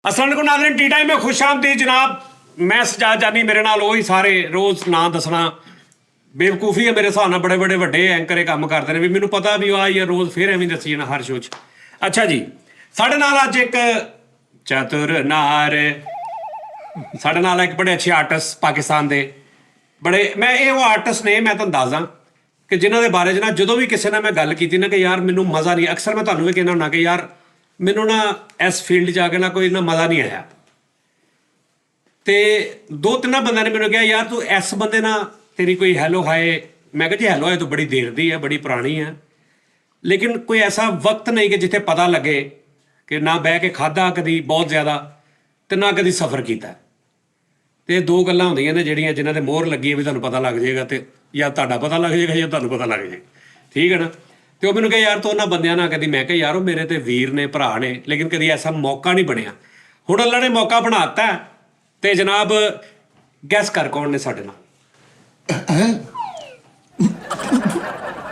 ਅਸਲ ਕੋ Nazreen tea time में खुश आमदी जनाब। मैं सजाद जानी मेरे नाल ਉਹੀ ਸਾਰੇ ਰੋਜ਼ ਨਾਂ ਦੱਸਣਾ ਬੇਵਕੂਫੀ ਹੈ ਮੇਰੇ ਹਿਸਾਬ ਨਾਲ। ਬੜੇ ਬੜੇ ਵੱਡੇ ਐਂਕਰ ਇਹ ਕੰਮ ਕਰਦੇ ਨੇ ਵੀ ਮੈਨੂੰ ਪਤਾ ਵੀ ਆ ਇਹ ਰੋਜ਼ ਫਿਰ ਐਵੇਂ ਦੱਸੀ ਜਾਣਾ ਹਰ ਸ਼ੋਅ 'ਚ। ਅੱਛਾ ਜੀ, ਸਾਡੇ ਨਾਲ ਅੱਜ ਇੱਕ ਚਤੁਰ ਨਾਰ, ਸਾਡੇ ਨਾਲ ਇੱਕ ਬੜੇ ਅੱਛੇ ਆਰਟਿਸਟ ਪਾਕਿਸਤਾਨ ਦੇ ਬੜੇ, ਮੈਂ ਇਹ ਉਹ ਆਰਟਿਸਟ ਨੇ ਮੈਂ ਤੁਹਾਨੂੰ ਦੱਸਦਾ ਕਿ ਜਿਨ੍ਹਾਂ ਦੇ ਬਾਰੇ 'ਚ ਨਾ ਜਦੋਂ ਵੀ ਕਿਸੇ ਨਾਲ ਮੈਂ ਗੱਲ ਕੀਤੀ ਨਾ ਕਿ ਯਾਰ ਮੈਨੂੰ ਮਜ਼ਾ ਨਹੀਂ, ਅਕਸਰ ਮੈਂ ਤੁਹਾਨੂੰ ਵੀ ਕਹਿੰਦਾ ਹੁੰਦਾ ਕਿ ਯਾਰ ਮੈਨੂੰ ਨਾ ਇਸ ਫੀਲਡ 'ਚ ਆ ਕੇ ਨਾ ਕੋਈ ਨਾ ਮਜ਼ਾ ਨਹੀਂ ਆਇਆ। ਤੇ ਦੋ ਤਿੰਨਾਂ ਬੰਦਿਆਂ ਨੇ ਮੈਨੂੰ ਕਿਹਾ ਯਾਰ ਤੂੰ ਇਸ ਬੰਦੇ ਨਾਲ ਤੇਰੀ ਕੋਈ ਹੈਲੋ ਹਾਏ। ਮੈਂ ਕਿਹਾ ਜੀ ਹੈਲੋ ਹਾਏ ਤਾਂ ਬੜੀ ਦੇਰ ਦੀ ਹੈ, ਬੜੀ ਪੁਰਾਣੀ ਹੈ, ਲੇਕਿਨ ਕੋਈ ਐਸਾ ਵਕਤ ਨਹੀਂ ਕਿ ਜਿੱਥੇ ਪਤਾ ਲੱਗੇ ਕਿ ਨਾ ਬਹਿ ਕੇ ਖਾਧਾ ਕਦੀ ਬਹੁਤ ਜ਼ਿਆਦਾ ਤੇ ਨਾ ਕਦੀ ਸਫ਼ਰ ਕੀਤਾ। ਤੇ ਦੋ ਗੱਲਾਂ ਹੁੰਦੀਆਂ ਨੇ ਜਿਹੜੀਆਂ ਜਿਨ੍ਹਾਂ ਦੇ ਮੋਹਰ ਲੱਗੀ ਹੈ ਵੀ ਤੁਹਾਨੂੰ ਪਤਾ ਲੱਗ ਜਾਏਗਾ, ਤੇ ਜਾਂ ਤੁਹਾਡਾ ਪਤਾ ਲੱਗ ਜਾਏਗਾ ਜਾਂ ਤੁਹਾਨੂੰ ਪਤਾ ਲੱਗ ਜਾਏਗਾ, ਠੀਕ ਹੈ ਨਾ। ਤੇ ਉਹ ਮੈਨੂੰ ਕਿਹਾ ਯਾਰ ਤੂੰ ਉਹਨਾਂ ਬੰਦਿਆਂ ਨਾਲ ਕਦੀ, ਮੈਂ ਕਿਹਾ ਯਾਰ ਉਹ ਮੇਰੇ ਤੇ ਵੀਰ ਨੇ, ਭਰਾ ਨੇ, ਲੇਕਿਨ ਕਦੀ ਐਸਾ ਮੌਕਾ ਨਹੀਂ ਬਣਿਆ। ਹੁਣ ਅੱਲਾ ਨੇ ਮੌਕਾ ਬਣਾ ਦਿੱਤਾ ਤੇ ਜਨਾਬ ਗੈਸ ਕਰ ਕੌਣ ਨੇ ਸਾਡੇ ਨਾਲ?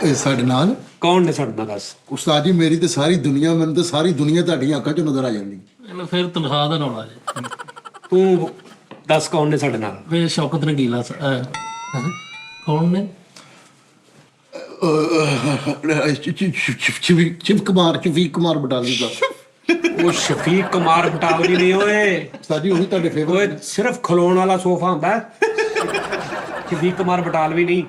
ਇਹ ਸਾਡੇ ਨਾਲ ਕੌਣ ਨੇ ਸਾਡੇ ਨਾਲ ਦੱਸ। ਉਸਤਾਦ ਜੀ ਮੇਰੀ ਤੇ ਸਾਰੀ ਦੁਨੀਆ, ਮੈਨੂੰ ਤੇ ਸਾਰੀ ਦੁਨੀਆ ਤੁਹਾਡੀਆਂ ਅੱਖਾਂ 'ਚ ਨਜ਼ਰ ਆ ਜਾਂਦੀ। ਇਹਨੂੰ ਫਿਰ ਤਨਖਾਹ ਦਾ ਰੌਲਾ ਜੇ। ਤੂੰ ਦੱਸ ਕੌਣ ਨੇ ਸਾਡੇ ਨਾਲ? ਵੇ ਸ਼ੌਕਤ ਰੰਗੀਲਾ ਕੌਣ ਨੇ? ਸ਼ਿਵ ਕੁਮਾਰ ਬਟਾਲੀ ਦਾ। ਉਹ ਸ਼ਫੀਕ ਕੁਮਾਰ ਬਟਾਲਵੀ ਨਹੀਂ ਓਏ, ਉਸਤਾਦ ਜੀ ਉਹੀ ਤੁਹਾਡੇ ਓਏ ਫੇਵਰਟ। ਸਿਰਫ ਖਲੋਣ ਵਾਲਾ ਸੋਫਾ ਹੁੰਦਾ। ਸ਼ਫੀਕ ਕੁਮਾਰ ਬਟਾਲਵੀ ਨਹੀਂ,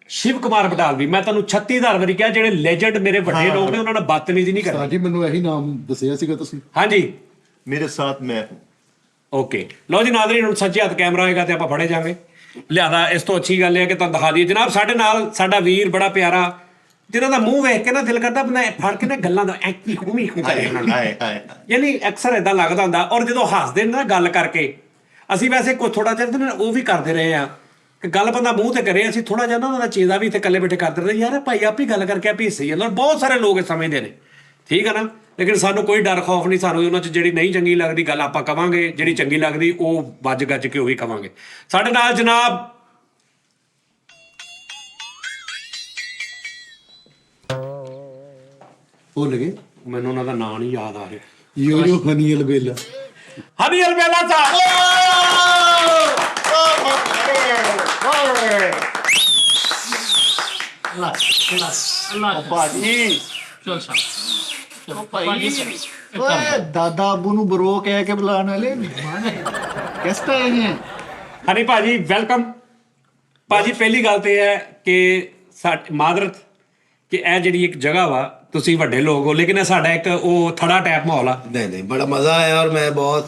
ਸ਼ਿਵ ਕੁਮਾਰ ਬਟਾਲਵੀ। ਮੈਂ ਤੁਹਾਨੂੰ 36,000 ਵਾਰੀ ਕਿਹਾ ਜਿਹੜੇ ਲੈਜੈਂਡ ਮੇਰੇ ਵੱਡੇ ਲੋਕ ਨੇ ਉਹਨਾਂ ਨਾਲ ਬਦਤਮੀਜ਼ੀ ਨਹੀਂ ਕਰਨੀ। ਉਸਤਾਦ ਜੀ ਮੈਨੂੰ ਇਹੀ ਨਾਮ ਦੱਸਿਆ ਸੀਗਾ ਤੁਸੀਂ। ਹਾਂਜੀ मेरे साथ मैं हूँ। ਓਕੇ ਲਓ ਜੀ ਨਾਜ਼ਰੀਨ, ਹੁਣ ਸੱਜੇ ਹੱਥ ਕੈਮਰਾ ਹੋਏਗਾ ਤੇ ਆਪਾਂ ਫੜੇ ਜਾਵਾਂਗੇ। ਲਿਆਦਾ ਇਸ ਤੋਂ ਅੱਛੀ ਗੱਲ ਇਹ ਹੈ ਕਿ ਤੁਹਾਨੂੰ ਦਿਖਾ ਦਈਏ ਜਨਾਬ ਸਾਡੇ ਨਾਲ ਸਾਡਾ ਵੀਰ ਬੜਾ ਪਿਆਰਾ, ਜਿਹਨਾਂ ਦਾ ਮੂੰਹ ਵੇਖ ਕੇ ਨਾ ਦਿਲ ਕਰਦਾ ਬੰਦਾ ਫੜ ਕੇ ਨਾ ਗੱਲਾਂ ਦਾ ਐਂਕੀ ਘੂਮੀ ਕਰੇ ਉਹਨਾਂ ਨੂੰ। ਯਾਨੀ ਅਕਸਰ ਇਦਾਂ ਲੱਗਦਾ ਹੁੰਦਾ, ਔਰ ਜਦੋਂ ਹੱਸਦੇ ਨੇ ਨਾ ਗੱਲ ਕਰਕੇ, ਅਸੀਂ ਵੈਸੇ ਕੋਈ ਥੋੜਾ ਜਿਹਾ ਉਹ ਵੀ ਕਰਦੇ ਰਹੇ ਆ ਕਿ ਗੱਲ ਬੰਦਾ ਮੂੰਹ ਤੇ ਕਰੇ, ਅਸੀਂ ਥੋੜਾ ਜਿਹਾ ਨਾ ਉਹਨਾਂ ਦਾ ਚੇਦਾ ਵੀ ਇੱਥੇ ਇਕੱਲੇ ਬੈਠੇ ਕਰਦੇ ਰਹੇ ਯਾਰ ਭਾਈ ਆਪ ਹੀ ਗੱਲ ਕਰਕੇ ਆਪ ਹੀ ਹਿੱਸੇ ਜਾਂਦਾ। ਬਹੁਤ ਸਾਰੇ ਲੋਕ ਸਮਝਦੇ ਨੇ, ਠੀਕ ਹੈ ਨਾ, ਲੇਕਿਨ ਸਾਨੂੰ ਕੋਈ ਡਰ ਖੌਫ ਨਹੀਂ। ਸਾਨੂੰ ਉਹਨਾਂ 'ਚ ਜਿਹੜੀ ਨਹੀਂ ਚੰਗੀ ਲੱਗਦੀ ਗੱਲ ਆਪਾਂ ਕਵਾਂਗੇ, ਜਿਹੜੀ ਚੰਗੀ ਲੱਗਦੀ ਉਹ ਵੱਜ ਗੱਜ ਕੇ ਉਹ ਵੀ ਕਵਾਂਗੇ। ਸਾਡੇ ਨਾਲ ਜਨਾਬ ਭੁੱਲ ਗਏ? ਮੈਨੂੰ ਉਹਨਾਂ ਦਾ ਨਾਂ ਨਹੀਂ ਯਾਦ ਆ ਰਿਹਾ। ਯੋ ਹਨੀ ਅਲਬੇਲਾ। ਹਨੀ ਅਲਬੇਲਾ ਸਾਹਿਬ। ਅੱਲਾ ਭਾਜੀ ਚਲ ਸ਼ਾ ਓਏ ਦਾਦਾ ਅਬੂ ਨੂੰ ਬਰੋ ਕਹਿ ਕੇ ਬੁਲਾਉਣ ਵਾਲੇ ਕਿਸ ਤਰ੍ਹਾਂ ਹੈ? ਹਨੀ ਭਾਜੀ ਵੈਲਕਮ। ਭਾਜੀ ਪਹਿਲੀ ਗੱਲ ਤੇ ਹੈ ਕਿ ਮਾਦਰਤ ਕਿ ਇਹ ਜਿਹੜੀ ਇੱਕ ਜਗ੍ਹਾ ਵਾ, ਤੁਸੀਂ ਵੱਡੇ ਲੋਕ ਹੋ, ਲੇਕਿਨ ਇਹ ਸਾਡਾ ਇੱਕ ਉਹ ਥੜਾ ਟੈਪ ਮਾਹੌਲ ਆ। नहीं नहीं बड़ा मज़ा आया और मैं बहुत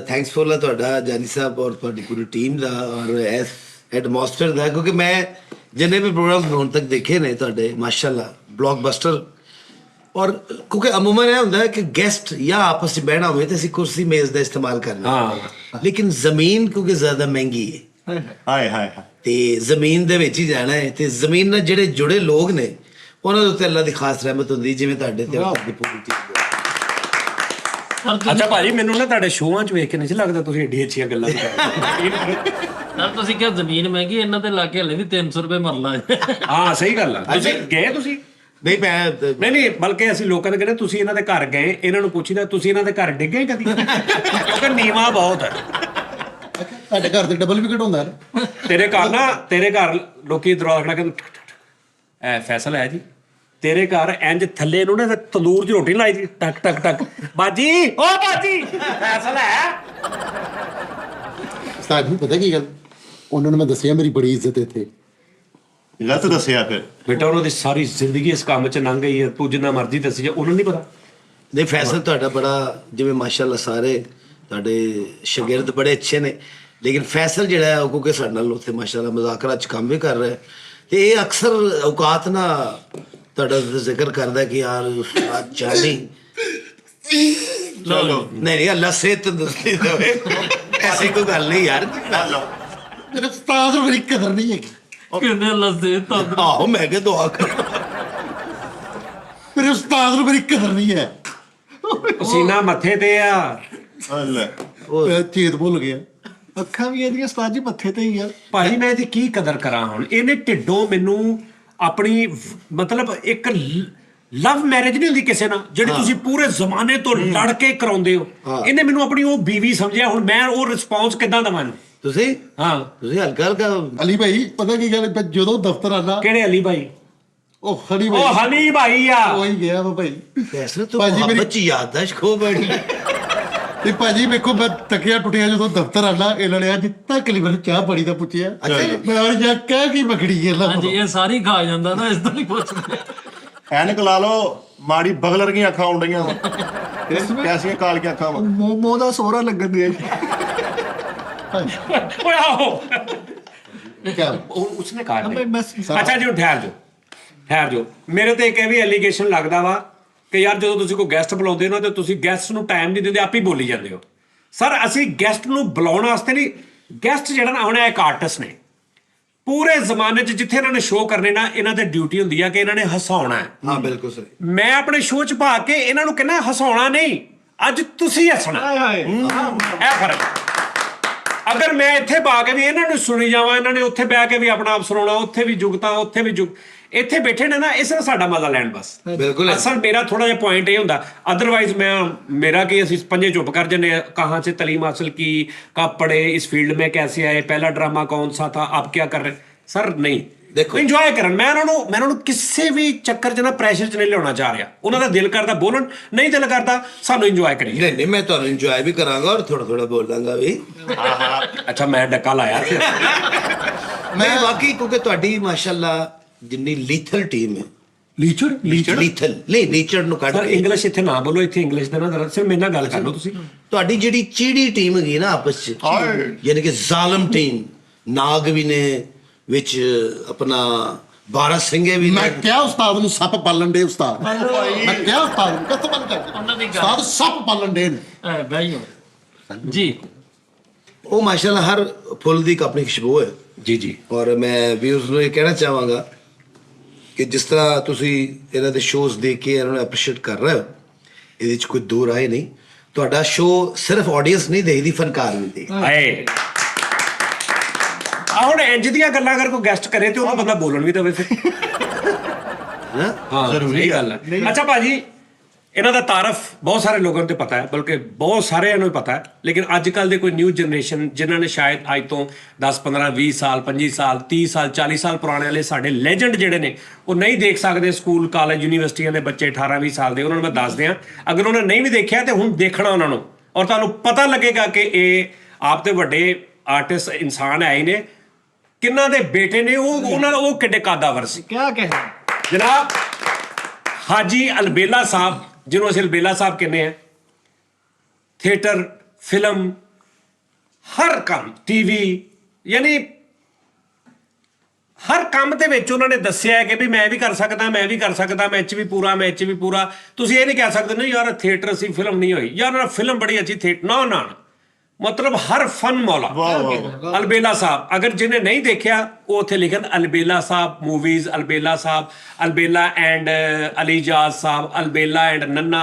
थैंक्सफुल है ਤੁਹਾਡਾ ਜਾਨੀ ਸਾਹਿਬ ਔਰ ਤੁਹਾਡੀ ਪੂਰੀ ਟੀਮ ਦਾ ਔਰ ਇਸ ਐਟਮੋਸਫੇਅਰ ਦਾ, ਕਿਉਂਕਿ ਮੈਂ ਜਿੰਨੇ ਵੀ ਪ੍ਰੋਗਰਾਮ ਹੁਣ ਤੱਕ ਦੇਖੇ ਨੇ ਤੁਹਾਡੇ ਮਾਸ਼ਾਅੱਲਾ ਬਲੌਕਬਸਟਰ। ਔਰ ਕਿਉਂਕਿ ਅਮੂਮਨ ਇਹ ਹੁੰਦਾ ਹੈ ਕਿ ਗੈਸਟ ਜਾਂ ਆਪਸ ਵਿੱਚ ਬਹਿਣਾ ਹੋਵੇ ਤੇ ਅਸੀਂ ਕੁਰਸੀ ਮੇਜ਼ ਦਾ ਇਸਤੇਮਾਲ ਕਰਨਾ, ਲੇਕਿਨ ਜ਼ਮੀਨ ਕਿਉਂਕਿ ਜ਼ਿਆਦਾ ਮਹਿੰਗੀ ਹੈ ਹਾਏ ਹਾਏ ਹਾਏ। ਤੇ ਜ਼ਮੀਨ ਦੇ ਵਿੱਚ ਹੀ ਜਾਣਾ ਹੈ ਤੇ ਜ਼ਮੀਨ ਨਾਲ ਜਿਹੜੇ ਜੁੜੇ ਲੋਕ ਨੇ ਉਹਨਾਂ ਦੇ ਉੱਤੇ ਅੱਲਾ ਦੀ ਖਾਸ ਰਹਿਮਤ ਹੁੰਦੀ, ਜਿਵੇਂ ਤੁਹਾਡੇ ਤੇ ਤੁਹਾਡੀ ਪੂਰੀ ਟੀਮ। ਅੱਛਾ ਭਾਜੀ ਮੈਨੂੰ ਨਾ ਤੁਹਾਡੇ ਸ਼ੋਆਂ 'ਚ ਵੇਖ ਕੇ ਨਹੀਂ ਸੀ ਲੱਗਦਾ ਤੁਸੀਂ ਏਡੀ ਅੱਛੀਆਂ ਗੱਲਾਂ ਕਰਦੇ। ਯਾਰ ਤੁਸੀਂ ਕਿਹਾ ਜ਼ਮੀਨ ਮਹਿੰਗੀ, ਇਹਨਾਂ ਦੇ ਲਾਗੇ ਹਲੇ ਵੀ 300 ਰੁਪਏ ਮਰਲਾ ਹੈ। ਹਾਂ ਸਹੀ ਗੱਲ ਆ। ਤੁਸੀਂ ਗਏ? ਤੁਸੀਂ ਨਹੀਂ ਮੈਂ ਨਹੀਂ ਬਲਕਿ ਅਸੀਂ ਲੋਕਾਂ ਨੇ ਕਹਿੰਦੇ ਤੁਸੀਂ ਇਹਨਾਂ ਦੇ ਘਰ ਗਏ, ਇਹਨਾਂ ਨੂੰ ਪੁੱਛੀਦਾ ਤੁਸੀਂ ਇਹਨਾਂ ਦੇ ਘਰ ਡਿੱਗੇ ਕਦੀ? ਕਿਉਂਕਿ ਨੀਵਾ ਬਹੁਤ ਹੈ। ਤੁਹਾਡੇ ਘਰ ਤੇ ਡਬਲ ਵਿਕਟ ਹੁੰਦਾ ਹੈ। ਤੇਰੇ ਘਰ ਲੋਕੀ ਦਰਵਾਜ਼ਾ ਖੜਾ ਕੇ ਐ ਫੈਸਲਾ ਹੈ ਜੀ, ਤੇਰੇ ਘਰ ਇੰਜ ਥੱਲੇ ਨੂੰ ਨਾ ਤੰਦੂਰ 'ਚ ਰੋਟੀ ਲਾਈ ਦੀ ਟਕ ਟਕ ਟਕ, ਬਾਜੀ ਓ ਬਾਜੀ ਫੈਸਲਾ ਹੈ। ਉਸਤਾਦ ਜੀ ਪਤਾ ਕੀ ਗੱਲ, ਉਹਨਾਂ ਨੂੰ ਮੈਂ ਦੱਸਿਆ ਮੇਰੀ ਬੜੀ ਇੱਜ਼ਤ ਇੱਥੇ। ਗਲਤ ਦੱਸਿਆ ਫਿਰ। ਬੇਟਾ ਉਹਨਾਂ ਦੀ ਸਾਰੀ ਜ਼ਿੰਦਗੀ ਇਸ ਕੰਮ 'ਚ ਲੰਘ ਗਈ ਹੈ, ਤੂੰ ਜਿੰਨਾ ਮਰਜ਼ੀ ਦੱਸੀ ਜਾ, ਉਹਨਾਂ ਨੂੰ ਨਹੀਂ ਪਤਾ। ਨਹੀਂ ਫੈਸਲ ਤੁਹਾਡਾ ਬੜਾ, ਜਿਵੇਂ ਮਾਸ਼ਾਅੱਲਾ ਸਾਰੇ ਤੁਹਾਡੇ ਸ਼ਾਗਿਰਦ ਬੜੇ ਅੱਛੇ ਨੇ, ਲੇਕਿਨ ਫੈਸਲ ਜਿਹੜਾ ਹੈ ਉਹ ਕਿਉਂਕਿ ਸਾਡੇ ਨਾਲ ਉੱਥੇ ਮਾਸ਼ਾਅੱਲਾ ਮੁਜ਼ਾਕਰਾ 'ਚ ਕੰਮ ਵੀ ਕਰ ਰਿਹਾ ਤੇ ਇਹ ਅਕਸਰ ਔਕਾਤ ਨਾ ਤੁਹਾਡਾ ਜ਼ਿਕਰ ਕਰਦਾ ਕਿ ਯਾਰ ਉਸਤਾਦ ਜਾਨੀ ਚਲੋ ਨਹੀਂ ਅੱਲਾ ਸਿਹਤ ਤੰਦਰੁਸਤੀ ਦੇਵੇ, ਐਸੀ ਕੋਈ ਗੱਲ ਨਹੀਂ ਯਾਰ। ਮੇਰੇ ਉਸਤਾਦ ਨੂੰ ਮੇਰੀ ਕਦਰ ਨਹੀਂ ਹੈਗੀ। ਕਹਿੰਦੇ ਅੱਲਾ ਸੇ ਤਾਂ ਆਹੋ ਮੈਂ ਕਿ ਦੁਆ ਕਰ, ਮੇਰੇ ਉਸਤਾਦ ਨੂੰ ਮੇਰੀ ਕਦਰ ਨਹੀਂ ਹੈ। ਪਸੀਨਾ ਮੱਥੇ ਤੇ ਆ। ਅੱਲਾ ਮੈਂ ਚੇਤ ਭੁੱਲ ਗਿਆ। ਅੱਖਾਂ ਵੀ ਇਹਦੀਆਂ ਉਸਤਾਦ ਜੀ ਮੱਥੇ ਤੇ ਹੀ ਆ। ਭਾਜੀ ਮੈਂ ਇਹਦੀ ਕੀ ਕਦਰ ਕਰਾਂ ਹੁਣ? ਇਹਨੇ ਢਿੱਡੋਂ ਮੈਨੂੰ ਆਪਣੀ ਮਤਲਬ ਇੱਕ ਲਵ ਮੈਰਿਜ ਨਹੀਂ ਹੁੰਦੀ ਕਿਸੇ ਨਾਲ ਜਿਹੜੀ ਤੁਸੀਂ ਪੂਰੇ ਜ਼ਮਾਨੇ ਤੋਂ ਲੜ ਕੇ ਕਰਾਉਂਦੇ ਹੋ। ਇਹਨੇ ਮੈਨੂੰ ਆਪਣੀ ਉਹ ਬੀਵੀ ਸਮਝਿਆ, ਹੁਣ ਮੈਂ ਉਹ ਰਿਸਪੌਂਸ ਕਿੱਦਾਂ ਦਵਾਂ? ਤੁਸੀਂ ਹਲਕਾ ਹਲਕਾ ਅਲੀ ਭਾਈ ਪਤਾ ਕੀ ਗੱਲ ਹੈ, ਜਦੋਂ ਦਫ਼ਤਰ ਆਣਾ ਕਿਹੜੇ ਅਲੀ ਭਾਈ? ਉਹ ਹਨੀ ਭਾਈ, ਉਹ ਹਨੀ ਭਾਈ ਆ। ਉਹੀ ਗਿਆ ਵਾ ਭਾਈ। ਐਸਾ ਤਾਂ ਭਾਜੀ ਮੇਰੀ- ਮੁਹੱਬਤ ਚ ਯਾਦਦਾਸ਼ਤ ਖੋ ਬੈਠੀ। ਤੇ ਭਾਜੀ ਵੇਖੋ ਮੈਂ ਤਕਿਆ ਟੁੱਟਿਆ ਜਦੋਂ ਦਫ਼ਤਰ ਆਣਾ, ਇਹਨਾਂ ਨੇ ਅੱਜ ਤੱਕ ਲਈ ਮੈਨੂੰ ਚਾਹ ਪਾਣੀ ਦਾ ਪੁੱਛਿਆ। ਮੈਂ ਹੁਣ ਜਾ ਕਹਿ ਕੀ ਮਖੜੀ ਗਿਆ ਹਾਂਜੀ ਇਹ ਸਾਰੀ ਖਾ ਜਾਂਦਾ ਨਾ, ਇਸ ਤੋਂ ਨਹੀਂ ਪੁੱਛਦੇ। ਐਨਕ ਲਾ ਲਓ, ਮਾੜੀ ਬਗਲ ਵਰਗੀਆਂ ਅੱਖਾਂ ਆਉਂਦੀਆਂ ਕੈਸੀਆਂ ਕਾਲੀਆਂ ਅੱਖਾਂ ਵਾ। ਮੋਮੋ ਦਾ ਸੋਹਰਾ ਲੱਗਣ ਦਿਆ ਓਏ ਆਹੋ ਕਿਆ ਉਸਨੇ ਕਹਾ ਮੈਂ ਅੱਛਾ ਜੀ, ਹੁਣ ਠਹਿਰ ਜਾਓ। ਮੇਰੇ ਤੇ ਇੱਕ ਇਹ ਵੀ ਐਲੀਗੇਸ਼ਨ ਲੱਗਦਾ ਵਾ ਕਿ ਯਾਰ ਜਦੋਂ ਤੁਸੀਂ ਕੋਈ ਗੈਸਟ ਬੁਲਾਉਂਦੇ ਹੋ ਨਾ ਤੇ ਤੁਸੀਂ ਗੈਸਟ ਨੂੰ ਟਾਈਮ ਨਹੀਂ ਦਿੰਦੇ, ਆਪੇ ਹੀ ਬੋਲੀ ਜਾਂਦੇ ਹੋ। ਸਰ ਅਸੀਂ ਗੈਸਟ ਨੂੰ ਬੁਲਾਉਣ ਵਾਸਤੇ ਨਹੀਂ, ਗੈਸਟ ਜਿਹੜਾ ਨਾ ਆਉਣਾ ਇੱਕ ਆਰਟਿਸਟ ਨੇ। ਪੂਰੇ ਜ਼ਮਾਨੇ 'ਚ ਜਿੱਥੇ ਇਹਨਾਂ ਨੇ ਸ਼ੋਅ ਕਰਨੇ ਨਾ, ਇਹਨਾਂ ਤੇ ਡਿਊਟੀ ਹੁੰਦੀ ਆ ਕਿ ਇਹਨਾਂ ਨੇ ਹਸਾਉਣਾ ਹੈ। ਹਾਂ ਬਿਲਕੁਲ ਸਹੀ। ਮੈਂ ਆਪਣੇ ਸ਼ੋਅ 'ਚ ਪਾ ਕੇ ਇਹਨਾਂ ਨੂੰ ਕਹਿੰਦਾ ਹਸਾਉਣਾ ਨਹੀਂ, ਅੱਜ ਤੁਸੀਂ ਹੱਸਣਾ। ਹਾਏ ਹਾਏ ਇਹ ਫਰਕ। ਅਗਰ ਮੈਂ ਇੱਥੇ ਪਾ ਕੇ ਵੀ ਇਹਨਾਂ ਨੂੰ ਸੁਣੀ ਜਾਵਾਂ, ਇਹਨਾਂ ਨੇ ਉੱਥੇ ਬਹਿ ਕੇ ਵੀ ਆਪਣਾ ਆਪ ਸੁਣਾਉਣਾ, ਉੱਥੇ ਵੀ ਜੁਗਤਾ, ਉੱਥੇ ਵੀ ਇੱਥੇ ਬੈਠੇ ਨੇ ਨਾ, ਇਸ ਨਾਲ ਸਾਡਾ ਮਜ਼ਾ ਲੈਣ ਬਸ। ਬਿਲਕੁਲ ਅਸਲ ਮੇਰਾ ਥੋੜਾ ਜਿਹਾ ਪੁਆਇੰਟ ਇਹ ਹੁੰਦਾ, ਅਦਰਵਾइज मेरा कि ਅਸੀਂ ਪੰਜੇ ਚੁੱਪ ਕਰ ਜੰਨੇ। कहाँ से तालीम हासिल की, कब पढ़े, इस फील्ड में कैसे आए, पहला ड्रामा कौन सा था, आप क्या कर रहे? सर नहीं, ਦੇਖੋ ਇੰਜੋਏ ਕਰਨ। ਮੈਂ ਉਹਨਾਂ ਨੂੰ ਕਿਸੇ ਵੀ ਚੱਕਰ 'ਚ ਨਾ ਪ੍ਰੈਸ਼ਰ 'ਚ ਨਹੀਂ ਲਿਆਉਣਾ ਚਾਹ ਰਿਹਾ। ਉਹਨਾਂ ਦਾ ਦਿਲ ਕਰਦਾ ਬੋਲਣ, ਨਹੀਂ ਦਿਲ ਕਰਦਾ ਸਾਨੂੰ ਇੰਜੋਏ ਕਰੀਏ। ਨਹੀਂ ਮੈਂ ਤੁਹਾਨੂੰ ਇੰਜੋਏ ਵੀ ਕਰਾਂਗਾ ਔਰ ਥੋੜਾ ਥੋੜਾ ਬੋਲਾਂਗਾ ਵੀ। ਅੱਛਾ ਮੈਂ ਡੱਕਾ ਲਾਇਆ ਸੀ। ਮੈਂ ਬਾਕੀ ਕਿਉਂਕਿ ਤੁਹਾਡੀ ਮਾਸ਼ਾਅੱਲਾ ਜਿੰਨੀ ਲੀਥਲ ਟੀਮ ਹੈ। ਲੀਚੜ ਲੀਥਲ ਨਹੀਂ, ਲੀਚੜ ਨੂੰ ਕੱਢ ਸਰ ਕੇ ਇੰਗਲਿਸ਼ ਇੱਥੇ ਨਾ ਬੋਲੋ, ਇੱਥੇ ਇੰਗਲਿਸ਼ ਦਾ ਨਾ ਜ਼ਰਾ ਸਿਰ ਮੇਰੇ ਨਾਲ ਗੱਲ ਕਰ ਲਓ ਤੁਸੀਂ। ਤੁਹਾਡੀ ਜਿਹੜੀ ਚੀੜੀ ਟੀਮ ਹੈਗੀ ਨਾ ਆਪਸ ਚ, ਯਾਨੀ ਕਿ ਜ਼ਾਲਮ ਟੀਮ, ਨਾਗ ਵੀ ਨੇ ਵਿੱਚ, ਆਪਣਾ 12 ਸਿੰਘੇ ਵੀ ਮੈਂ ਨੇ। ਕਿਹਾ ਉਸਤਾਦ ਨੂੰ ਸੱਪ ਪਾਲਣ ਦੇ ਉਸਤਾਦ, ਮੈਂ ਕਿਹਾ ਉਸਤਾਦ ਨੂੰ ਕਸਮ ਬਣ ਉਹਨਾਂ ਦੀ ਕਰ ਗੱਲ। ਉਸਤਾਦ ਸੱਪ ਪਾਲਣ ਦੇ ਨੇ। ਐ ਬਈ ਜੀ ਉਹ ਮਾਸ਼ਾਅੱਲਾ ਹਰ ਫੁੱਲ ਦੀ ਇੱਕ ਆਪਣੀ ਖੁਸ਼ਬੂ ਹੈ। ਜੀ ਔਰ ਮੈਂ ਵਿਊਜ਼ ਨੂੰ ਇਹ ਕਹਿਣਾ ਚਾਹਾਂਗਾ ਕਿ ਜਿਸ ਤਰ੍ਹਾਂ ਤੁਸੀਂ ਇਹਨਾਂ ਦੇ ਸ਼ੋਜ਼ ਦੇਖ ਕੇ ਇਹਨਾਂ ਨੂੰ ਐਪਰੀਸ਼ੀਏਟ ਕਰ ਰਹੇ ਹੋ, ਇਹਦੇ 'ਚ ਕੋਈ ਦੋ ਰਾਏ ਨਹੀਂ। ਤੁਹਾਡਾ ਸ਼ੋਅ ਸਿਰਫ ਆਡੀਅנס ਨਹੀਂ ਦੇਖਦੀ, ਫਨਕਾਰ ਵੀ ਦੇਖਦੀ। ਹਾਏ ਹੁਣ ਇੰਜ ਦੀਆਂ ਗੱਲਾਂ ਅਗਰ ਕੋਈ ਗੈਸਟ ਕਰੇ ਤੇ ਉਹਨੂੰ ਬੰਦਾ ਬੋਲਣ ਵੀ ਦੇਵੇ ਫਿਰ। ਹਾਂ ਜ਼ਰੂਰੀ ਗੱਲ ਹੈ। ਅੱਛਾ ਭਾਜੀ, ਇਹਨਾਂ ਦਾ ਤਾਰਫ ਬਹੁਤ ਸਾਰੇ ਲੋਕਾਂ ਨੂੰ ਤੇ ਪਤਾ ਹੈ, ਬਲਕਿ ਬਹੁਤ ਸਾਰਿਆਂ ਨੂੰ ਪਤਾ ਹੈ, ਲੇਕਿਨ ਅੱਜ ਕੱਲ ਦੇ ਕੋਈ ਨਿਊ ਜਨਰੇਸ਼ਨ ਜਿਨ੍ਹਾਂ ਨੇ ਸ਼ਾਇਦ ਅੱਜ ਤੋਂ 10 15 20 ਸਾਲ 25 ਸਾਲ 30 ਸਾਲ 40 ਸਾਲ ਪੁਰਾਣੇ ਵਾਲੇ ਸਾਡੇ ਲੈਜੈਂਡ ਜਿਹੜੇ ਨੇ ਉਹ ਨਹੀਂ ਦੇਖ ਸਕਦੇ। ਸਕੂਲ ਕਾਲਜ ਯੂਨੀਵਰਸਿਟੀਆਂ ਦੇ ਬੱਚੇ 18 20 ਸਾਲ ਦੇ, ਉਹਨਾਂ ਨੂੰ ਮੈਂ ਦੱਸ ਦਿਆਂ, ਅਗਰ ਉਹਨਾਂ ਨੇ ਨਹੀਂ ਵੀ ਦੇਖਿਆ ਤੇ ਹੁਣ ਦੇਖਣਾ ਉਹਨਾਂ ਨੂੰ, ਔਰ ਤੁਹਾਨੂੰ ਪਤਾ ਲੱਗੇਗਾ ਕਿ ਇਹ ਆਪ ਤੇ ਵੱਡੇ ਆਰਟਿਸਟ ਇਨਸਾਨ ਹੈ ਹੀ ਨੇ। ਕਿੰਨਾ ਦੇ ਬੇਟੇ ਨੇ ਉਹਨਾਂ ਦਾ ਉਹ ਕਿੱਡੇ ਕਾਦਾਵਰ ਸੀ। ਕਿਆ ਕਹੇ ਜਨਾਬ ਹਾਜੀ ਅਲਬੇਲਾ ਸਾਹਿਬ, ਜਿਹਨੂੰ ਅਸੀਂ ਅਲਬੇਲਾ ਸਾਹਿਬ ਕਹਿੰਦੇ ਆ, ਥੀਏਟਰ, ਫਿਲਮ, ਹਰ ਕੰਮ, ਟੀਵੀ, ਯਾਨੀ ਹਰ ਕੰਮ ਦੇ ਵਿੱਚ ਉਹਨਾਂ ਨੇ ਦੱਸਿਆ ਹੈ ਕਿ ਵੀ ਮੈਂ ਵੀ ਕਰ ਸਕਦਾ, ਮੈਂ ਵੀ ਕਰ ਸਕਦਾ, ਮੈਂ 'ਚ ਵੀ ਪੂਰਾ, ਮੈਂ 'ਚ ਵੀ ਪੂਰਾ। ਤੁਸੀਂ ਇਹ ਨਹੀਂ ਕਹਿ ਸਕਦੇ ਨਹੀਂ ਯਾਰ ਥੀਏਟਰ ਸੀ, ਫਿਲਮ ਨਹੀਂ ਹੋਈ, ਯਾਰ ਫਿਲਮ ਬੜੀ ਅੱਛੀ, ਥੀਏਟਰ ਨਾ ਮਤਲਬ ਹਰ ਫਨ ਮੌਲਾ ਅਲਬੇਲਾ ਸਾਹਿਬ। ਅਗਰ ਜਿਹਨੇ ਨਹੀਂ ਦੇਖਿਆ ਉਹ ਉੱਥੇ ਲਿਖਣ ਅਲਬੇਲਾ ਸਾਹਿਬ movies, Albela Sahib, Albela and ਅਲੀਜਾਜ਼ Sahib, Albela and Nanna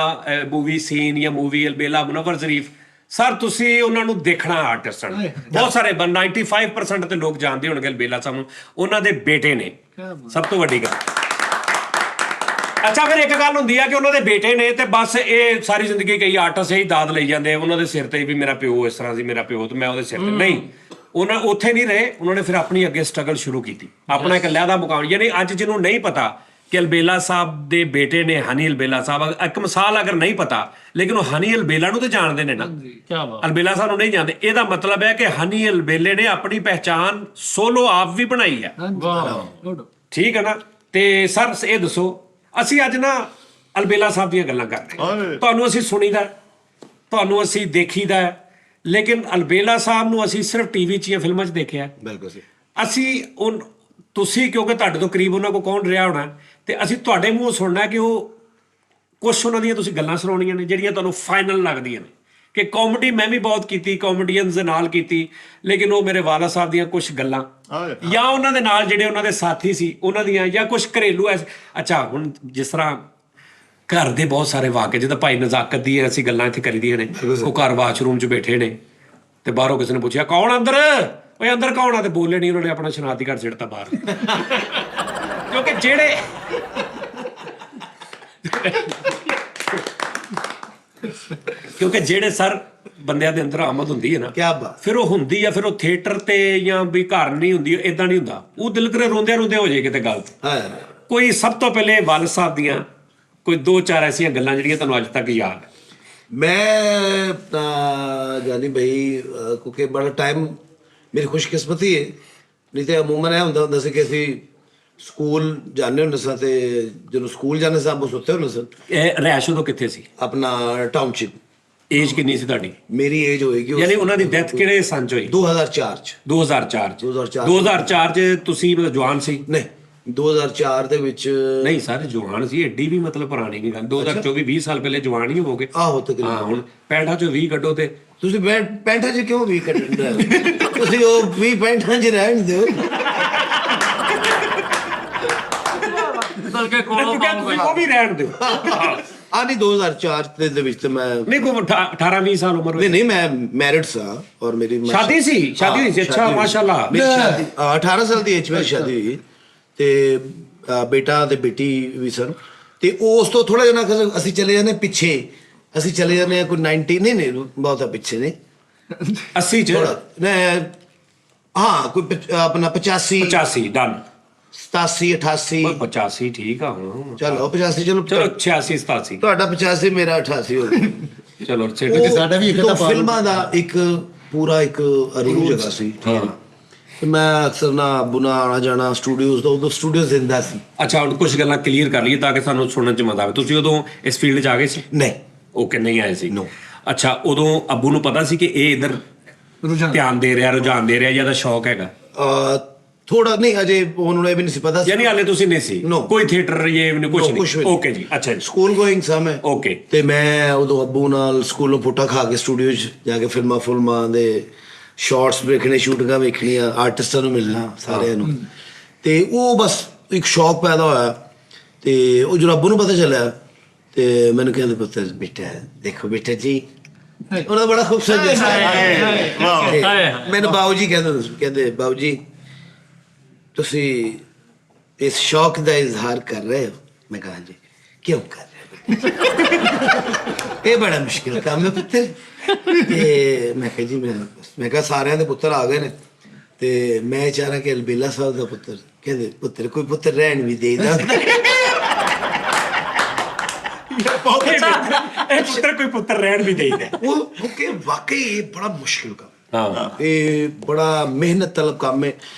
movie scene ਜਾਂ ਮੂਵੀ ਅਲਬੇਲਾ ਮੁਨੱਵਰ ਜ਼ਰੀਫ। ਸਰ ਤੁਸੀਂ ਉਹਨਾਂ ਨੂੰ ਦੇਖਣਾ ਆਰਟਿਸਟ ਹਨ। ਬਹੁਤ ਸਾਰੇ 95% ਤੇ ਲੋਕ ਜਾਣਦੇ ਹੋਣਗੇ ਅਲਬੇਲਾ ਸਾਹਿਬ ਨੂੰ, ਉਹਨਾਂ ਦੇ ਬੇਟੇ ਨੇ ਸਭ ਤੋਂ ਵੱਡੀ ਗੱਲ। ਅੱਛਾ ਫਿਰ ਇੱਕ ਗੱਲ ਹੁੰਦੀ ਆ ਕਿ ਉਹਨਾਂ ਦੇ ਬੇਟੇ ਨੇ ਤੇ ਬਸ ਇਹ ਸਾਰੀ ਜ਼ਿੰਦਗੀ ਕਈ ਆਰਟਿਸਟ ਹੀ ਦਾਦ ਲਈ ਜਾਂਦੇ ਆ ਉਹਨਾਂ ਦੇ ਸਿਰ ਤੇ ਵੀ ਮੇਰਾ ਪਿਓ ਇਸ ਤਰ੍ਹਾਂ ਸੀ, ਮੇਰਾ ਪਿਓ ਤੇ ਮੈਂ ਉਹਦੇ ਸਿਰ ਤੇ ਨਹੀਂ। ਉਹਨਾਂ ਉੱਥੇ ਨਹੀਂ ਰਹੇ, ਉਹਨਾਂ ਨੇ ਫਿਰ ਆਪਣੀ ਅੱਗੇ ਸਟਰਗਲ ਸ਼ੁਰੂ ਕੀਤੀ, ਆਪਣਾ ਇੱਕ ਲਹਿਦਾ ਮੁਕਾਮ। ਯਾਨੀ ਅੱਜ ਜਿਹਨੂੰ ਨਹੀਂ ਪਤਾ ਕਿ ਅਲਬੇਲਾ ਸਾਹਿਬ ਦੇ ਬੇਟੇ ਨੇ ਹਨੀ ਅਲਬੇਲਾ ਸਾਹਿਬ, ਇੱਕ ਮਿਸਾਲ ਅਗਰ ਨਹੀਂ ਪਤਾ, ਲੇਕਿਨ ਉਹ ਹਨੀ ਅਲਬੇਲਾ ਨੂੰ ਤੇ ਜਾਣਦੇ ਨੇ ਨਾ, ਕੀ ਬਾਤ। ਅਲਬੇਲਾ ਸਾਹਿਬ ਨੂੰ ਨਹੀਂ ਜਾਣਦੇ। ਇਹਦਾ ਮਤਲਬ ਹੈ ਕਿ ਹਨੀ ਅਲਬੇਲੇ ਨੇ ਆਪਣੀ ਪਹਿਚਾਨ ਸੋਲੋ ਆਪ ਵੀ ਬਣਾਈ ਹੈ। ਵਾਹ ਠੀਕ ਹੈ ਨਾ। ਤੇ ਸਰ ਇਹ ਦੱਸੋ, ਅਸੀਂ ਅੱਜ ਨਾ ਅਲਬੇਲਾ ਸਾਹਿਬ ਦੀਆਂ ਗੱਲਾਂ ਕਰ ਰਹੇ, ਤੁਹਾਨੂੰ ਅਸੀਂ ਸੁਣੀਦਾ, ਤੁਹਾਨੂੰ ਅਸੀਂ ਦੇਖੀਦਾ, ਲੇਕਿਨ ਅਲਬੇਲਾ ਸਾਹਿਬ ਨੂੰ ਅਸੀਂ ਸਿਰਫ ਟੀਵੀ 'ਚ ਜਾਂ ਫਿਲਮਾਂ 'ਚ ਦੇਖਿਆ। ਬਿਲਕੁਲ ਸਹੀ। ਅਸੀਂ ਤੁਸੀਂ ਕਿਉਂਕਿ ਤੁਹਾਡੇ ਤੋਂ ਕਰੀਬ ਉਹਨਾਂ ਕੋਲ ਕੌਣ ਰਿਹਾ ਹੋਣਾ, ਤੇ ਅਸੀਂ ਤੁਹਾਡੇ ਮੂੰਹੋਂ ਸੁਣਨਾ ਕਿ ਉਹ ਕੁਛ ਉਹਨਾਂ ਦੀਆਂ ਤੁਸੀਂ ਗੱਲਾਂ ਸੁਣਾਉਣੀਆਂ ਨੇ ਜਿਹੜੀਆਂ ਤੁਹਾਨੂੰ ਫਾਈਨਲ ਲੱਗਦੀਆਂ ਨੇ। ਕਿ ਕਾਮੇਡੀ ਮੈਂ ਵੀ ਬਹੁਤ ਕੀਤੀ, ਕਾਮੇਡੀਅਨਸ ਦੇ ਨਾਲ ਕੀਤੀ, ਲੇਕਿਨ ਉਹ ਮੇਰੇ ਵਾਲਾ ਸਾਹਿਬ ਦੀਆਂ ਕੁਝ ਗੱਲਾਂ ਜਾਂ ਉਹਨਾਂ ਦੇ ਨਾਲ ਜਿਹੜੇ ਉਹਨਾਂ ਦੇ ਸਾਥੀ ਸੀ ਉਹਨਾਂ ਦੀਆਂ, ਜਾਂ ਕੁਝ ਘਰੇਲੂ ਅੱਛਾ ਹੁਣ ਜਿਸ ਤਰ੍ਹਾਂ ਘਰ ਦੇ ਬਹੁਤ ਸਾਰੇ ਵਾਕਿਆ, ਜਿੱਦਾਂ ਭਾਈ ਨਜ਼ਾਕਤ ਦੀ ਅਸੀਂ ਗੱਲਾਂ ਇੱਥੇ ਕਰੀਦੀਆਂ ਨੇ। ਉਹ ਘਰ ਵਾਸ਼ਰੂਮ 'ਚ ਬੈਠੇ ਨੇ ਤੇ ਬਾਹਰੋਂ ਕਿਸੇ ਨੇ ਪੁੱਛਿਆ ਕੌਣ ਅੰਦਰ, ਓਏ ਅੰਦਰ ਕੌਣ ਆ, ਤੇ ਬੋਲੇ ਨਹੀਂ, ਉਹਨਾਂ ਨੇ ਆਪਣਾ ਸ਼ਨਾਖਤੀ ਕਾਰਡ ਸਿੱਟਤਾ ਬਾਹਰ। ਕਿਉਂਕਿ ਜਿਹੜੇ ਕਿਉਂਕਿ ਜਿਹੜੇ ਸਰ ਬੰਦਿਆਂ ਦੇ ਅੰਦਰ ਆਮਦ ਹੁੰਦੀ ਹੈ ਨਾ, ਕਿਆ ਬਾਤ। ਫਿਰ ਉਹ ਹੁੰਦੀ ਆ, ਫਿਰ ਉਹ ਥੀਏਟਰ ਤੇ ਜਾਂ ਵੀ ਘਰ ਨਹੀਂ ਹੁੰਦੀ, ਇਦਾਂ ਨਹੀਂ ਹੁੰਦਾ। ਉਹ ਦਿਲ ਕਰੇ ਰੋਂਦਿਆਂ ਰੋਂਦਿਆਂ ਹੋ ਜਾਏ ਕਿਤੇ ਗੱਲ। ਹਾਂ ਕੋਈ ਸਭ ਤੋਂ ਪਹਿਲੇ ਵਾਲਦ ਸਾਹਿਬ ਦੀਆਂ ਕੋਈ 2-4 ਐਸੀਆਂ ਗੱਲਾਂ ਜਿਹੜੀਆਂ ਤੁਹਾਨੂੰ ਅੱਜ ਤੱਕ ਯਾਦ ਹੈ? ਮੈਂ ਤਾਂ ਜਾਨੀ ਭਾਈ ਕਿਉਂਕਿ ਬੜਾ ਟਾਈਮ ਮੇਰੀ ਖੁਸ਼ਕਿਸਮਤੀ ਹੈ, ਨਹੀਂ ਤੇ ਅਮੂਮਨ ਇਹ ਹੁੰਦਾ ਸੀ ਕਿ ਅਸੀਂ ਸਕੂਲ ਜਾਂਦੇ ਹੁੰਦੇ ਸਾਂ ਤੇ ਜਦੋਂ ਸਕੂਲ ਜਾਂਦੇ ਸਾਂ ਉਹ ਸੁੱਤੇ ਹੁੰਦੇ ਸਨ। ਇਹ ਰਿਹਾਇਸ਼ ਉਦੋਂ ਕਿੱਥੇ ਸੀ? ਆਪਣਾ ਟਾਊਨਸ਼ਿਪ। ਏਜ ਕਿੰਨੀ ਸੀ ਤੁਹਾਡੀ? ਮੇਰੀ ਏਜ ਹੋਏਗੀ ਯਾਨੀ ਉਹਨਾਂ ਦੀ ਡੈਥ ਕਿਹੜੇ ਸੰਨ ਚ ਹੋਈ? 2004 ਚ। 2004 ਚ। 2004 2004 ਚ ਤੁਸੀਂ ਮਤਲਬ ਜਵਾਨ ਸੀ? ਨਹੀਂ 2004 ਦੇ ਵਿੱਚ ਨਹੀਂ ਸਰ, ਜਵਾਨ ਸੀ, ਐਡੀ ਵੀ ਮਤਲਬ ਪੁਰਾਣੀ ਨਹੀਂ ਗੱਲ। 2024 20 ਸਾਲ ਪਹਿਲੇ ਜਵਾਨ ਹੀ ਹੋਵੋਗੇ। ਆਹੋ ਹਾਂ, ਤਕਰੀਬਨ। ਹੁਣ 65 ਚੋਂ 20 ਕੱਢੋ ਤੇ ਤੁਸੀਂ 65 ਚ ਕਿਉਂ ਵੀ ਕੱਢਣ ਰਹੇ? ਤੁਸੀਂ ਉਹ 20 65 ਚ ਰਹਿਣ ਦਿਓ। ਬਲਕਿ ਕੋਲੋਂ ਤੁਸੀਂ ਉਹ ਵੀ ਰਹਿਣ ਦਿਓ। ਆ ਨਹੀਂ 2004 ਦੇ ਵਿੱਚ ਤੇ ਮੈਂ ਨਹੀਂ ਕੋਈ 18-20 ਸਾਲ ਉਮਰ ਨਹੀਂ ਨਹੀਂ ਮੈਂ ਮੈਰਿਡ ਸਾਂ ਔਰ ਮੇਰੀ ਸ਼ਾਦੀ ਸੀ? ਸ਼ਾਦੀ ਹੋਈ ਸੀ? ਅੱਛਾ, ਮਾਸ਼ਾਅੱਲਾ। ਮੇਰੀ ਸ਼ਾਦੀ 18 ਸਾਲ ਦੀ ਏਜ ਵਿੱਚ ਸ਼ਾਦੀ ਹੋਈ ਤੇ ਬੇਟਾ ਤੇ ਬੇਟੀ ਵੀ ਸਨ। ਤੇ ਉਸ ਤੋਂ ਥੋੜਾ ਜਿਹਾ ਨਾ ਅਸੀਂ ਚਲੇ ਜਾਂਦੇ ਪਿੱਛੇ, ਅਸੀਂ ਚਲੇ ਜਾਂਦੇ ਕੋਈ 90 ਨਹੀਂ ਬਹੁਤਾ ਪਿੱਛੇ ਨੇ 80 ਚ? ਹਾਂ ਕੋਈ ਆਪਣਾ 85 85 ਡਨ। 87 88 85 ਠੀਕ ਆ ਹੁਣ। ਚਲੋ 85 ਚਲੋ 86 87 ਤੁਹਾਡਾ 85 ਮੇਰਾ 88 ਹੋ ਗਿਆ। ਚਲੋ ਕਿਉਂਕਿ ਸਾਡਾ ਵੀ ਇੱਕ ਉਹ ਤਾਂ ਪਾਲ- ਫਿਲਮਾਂ ਦਾ ਇੱਕ ਪੂਰਾ ਇੱਕ ਅਰੂਜ ਹੈਗਾ ਸੀ। ਤੇ ਮੈਂ ਅਕਸਰ ਨਾ ਬੁਨਾ ਆਣਾ ਜਾਣਾ ਸਟੂਡੀਓਜ਼ ਤੋਂ, ਉਦੋਂ ਸਟੂਡੀਓ ਜ਼ਿੰਦਾ ਸੀ। ਅੱਛਾ, ਹੁਣ ਕੁਝ ਗੱਲਾਂ ਕਲੀਅਰ ਕਰ ਲਈਏ ਤਾਂ ਕਿ ਸਾਨੂੰ ਸੁਣਨ ਚ ਮਜ਼ਾ ਆਵੇ। ਤੁਸੀਂ ਉਦੋਂ ਇਸ ਫੀਲਡ 'ਚ ਆ ਗਏ ਸੀ? ਨਹੀਂ ਓਕੇ, ਨਹੀਂ ਆਏ ਸੀ। No. ਅੱਛਾ, ਉਦੋਂ ਅੱਬੂ ਨੂੰ ਪਤਾ ਸੀ ਕਿ ਇਹ ਇਧਰ ਧਿਆਨ ਦੇ ਰਿਹਾ, ਰੁਝਾਨ ਦੇ ਰਿਹਾ, ਜਾਂ ਇਹਦਾ ਸ਼ੌਕ ਹੈਗਾ? ਥੋੜਾ ਨਹੀਂ, ਅਜੇ ਉਹਨਾਂ ਨੂੰ ਇਹ ਵੀ ਨਹੀਂ ਸੀ ਪਤਾ ਸੀ। ਯਾਨੀ ਹਾਲੇ ਤੁਸੀਂ ਨਹੀਂ ਸੀ? No. ਕੋਈ ਥੀਏਟਰ ਇਹ ਵੀ ਨਹੀਂ, ਕੁਝ ਨਹੀਂ? ਓਕੇ ਜੀ, ਅੱਛਾ ਜੀ। ਸਕੂਲ ਗੋਇੰਗ ਸਾਂ ਮੈਂ। ਓਕੇ। ਤੇ ਮੈਂ ਉਦੋਂ ਅੱਬੂ ਨਾਲ ਸਕੂਲੋਂ ਫੁੱਟਾ ਖਾ ਕੇ ਸਟੂਡੀਓ 'ਚ ਜਾ ਕੇ ਫਿਲਮਾਂ ਦੇ ਸ਼ਾਰਟਸ ਵੇਖਣੇ, ਸ਼ੂਟਿੰਗਾਂ ਵੇਖਣੀਆਂ, ਆਰਟਿਸਟਾਂ ਨੂੰ ਮਿਲਣਾ ਸਾਰਿਆਂ ਨੂੰ। ਤੇ ਉਹ ਬਸ ਇੱਕ ਸ਼ੌਕ ਪੈਦਾ ਹੋਇਆ। ਤੇ ਉਹ ਜਦੋਂ ਅੱਬੂ ਨੂੰ ਪਤਾ ਚੱਲਿਆ ਤੇ ਮੈਨੂੰ ਕਹਿੰਦੇ ਪੁੱਤਰ ਬੇਟਾ ਦੇਖੋ ਬੇਟਾ ਜੀ, ਉਹਨਾਂ ਦਾ ਬੜਾ ਖੂਬਸੂਰਤ ਮੈਨੂੰ ਬਾਊ ਜੀ ਕਹਿੰਦੇ ਬਾਊ ਜੀ ਤੁਸੀਂ ਇਸ ਸ਼ੌਕ ਦਾ ਇਜ਼ਹਾਰ ਕਰ ਰਹੇ ਹੋ? ਮੈਂ ਕਹਾ ਜੀ ਕਿਉਂ ਕਰ ਰਹੇ ਹੋ? ਇਹ ਬੜਾ ਮੁਸ਼ਕਿਲ ਕੰਮ ਹੈ ਪੁੱਤਰ। ਤੇ ਮੈਂ ਕਿਹਾ ਜੀ ਮੈਂ ਕਿਹਾ ਸਾਰਿਆਂ ਦੇ ਪੁੱਤਰ ਆ ਗਏ ਨੇ ਤੇ ਮੈਂ ਚਾਹ ਰਿਹਾ ਕਿ ਅਲਬੇਲਾ ਸਾਹਿਬ ਦਾ ਪੁੱਤਰ। ਕਹਿੰਦੇ ਪੁੱਤਰ ਕੋਈ ਪੁੱਤਰ ਰਹਿਣ ਵੀ ਦੇਦਾ। ਇਹ ਪੁੱਤਰ ਕੋਈ ਪੁੱਤਰ ਰਹਿਣ ਵੀ ਦੇਈਦਾ। ਉਹ ਕਿ ਵਾਕਈ ਇਹ ਬੜਾ ਮੁਸ਼ਕਿਲ ਕੰਮ, ਹਾਂ, ਇਹ ਬੜਾ ਮਿਹਨਤ ਤਲਬ ਕੰਮ ਹੈ।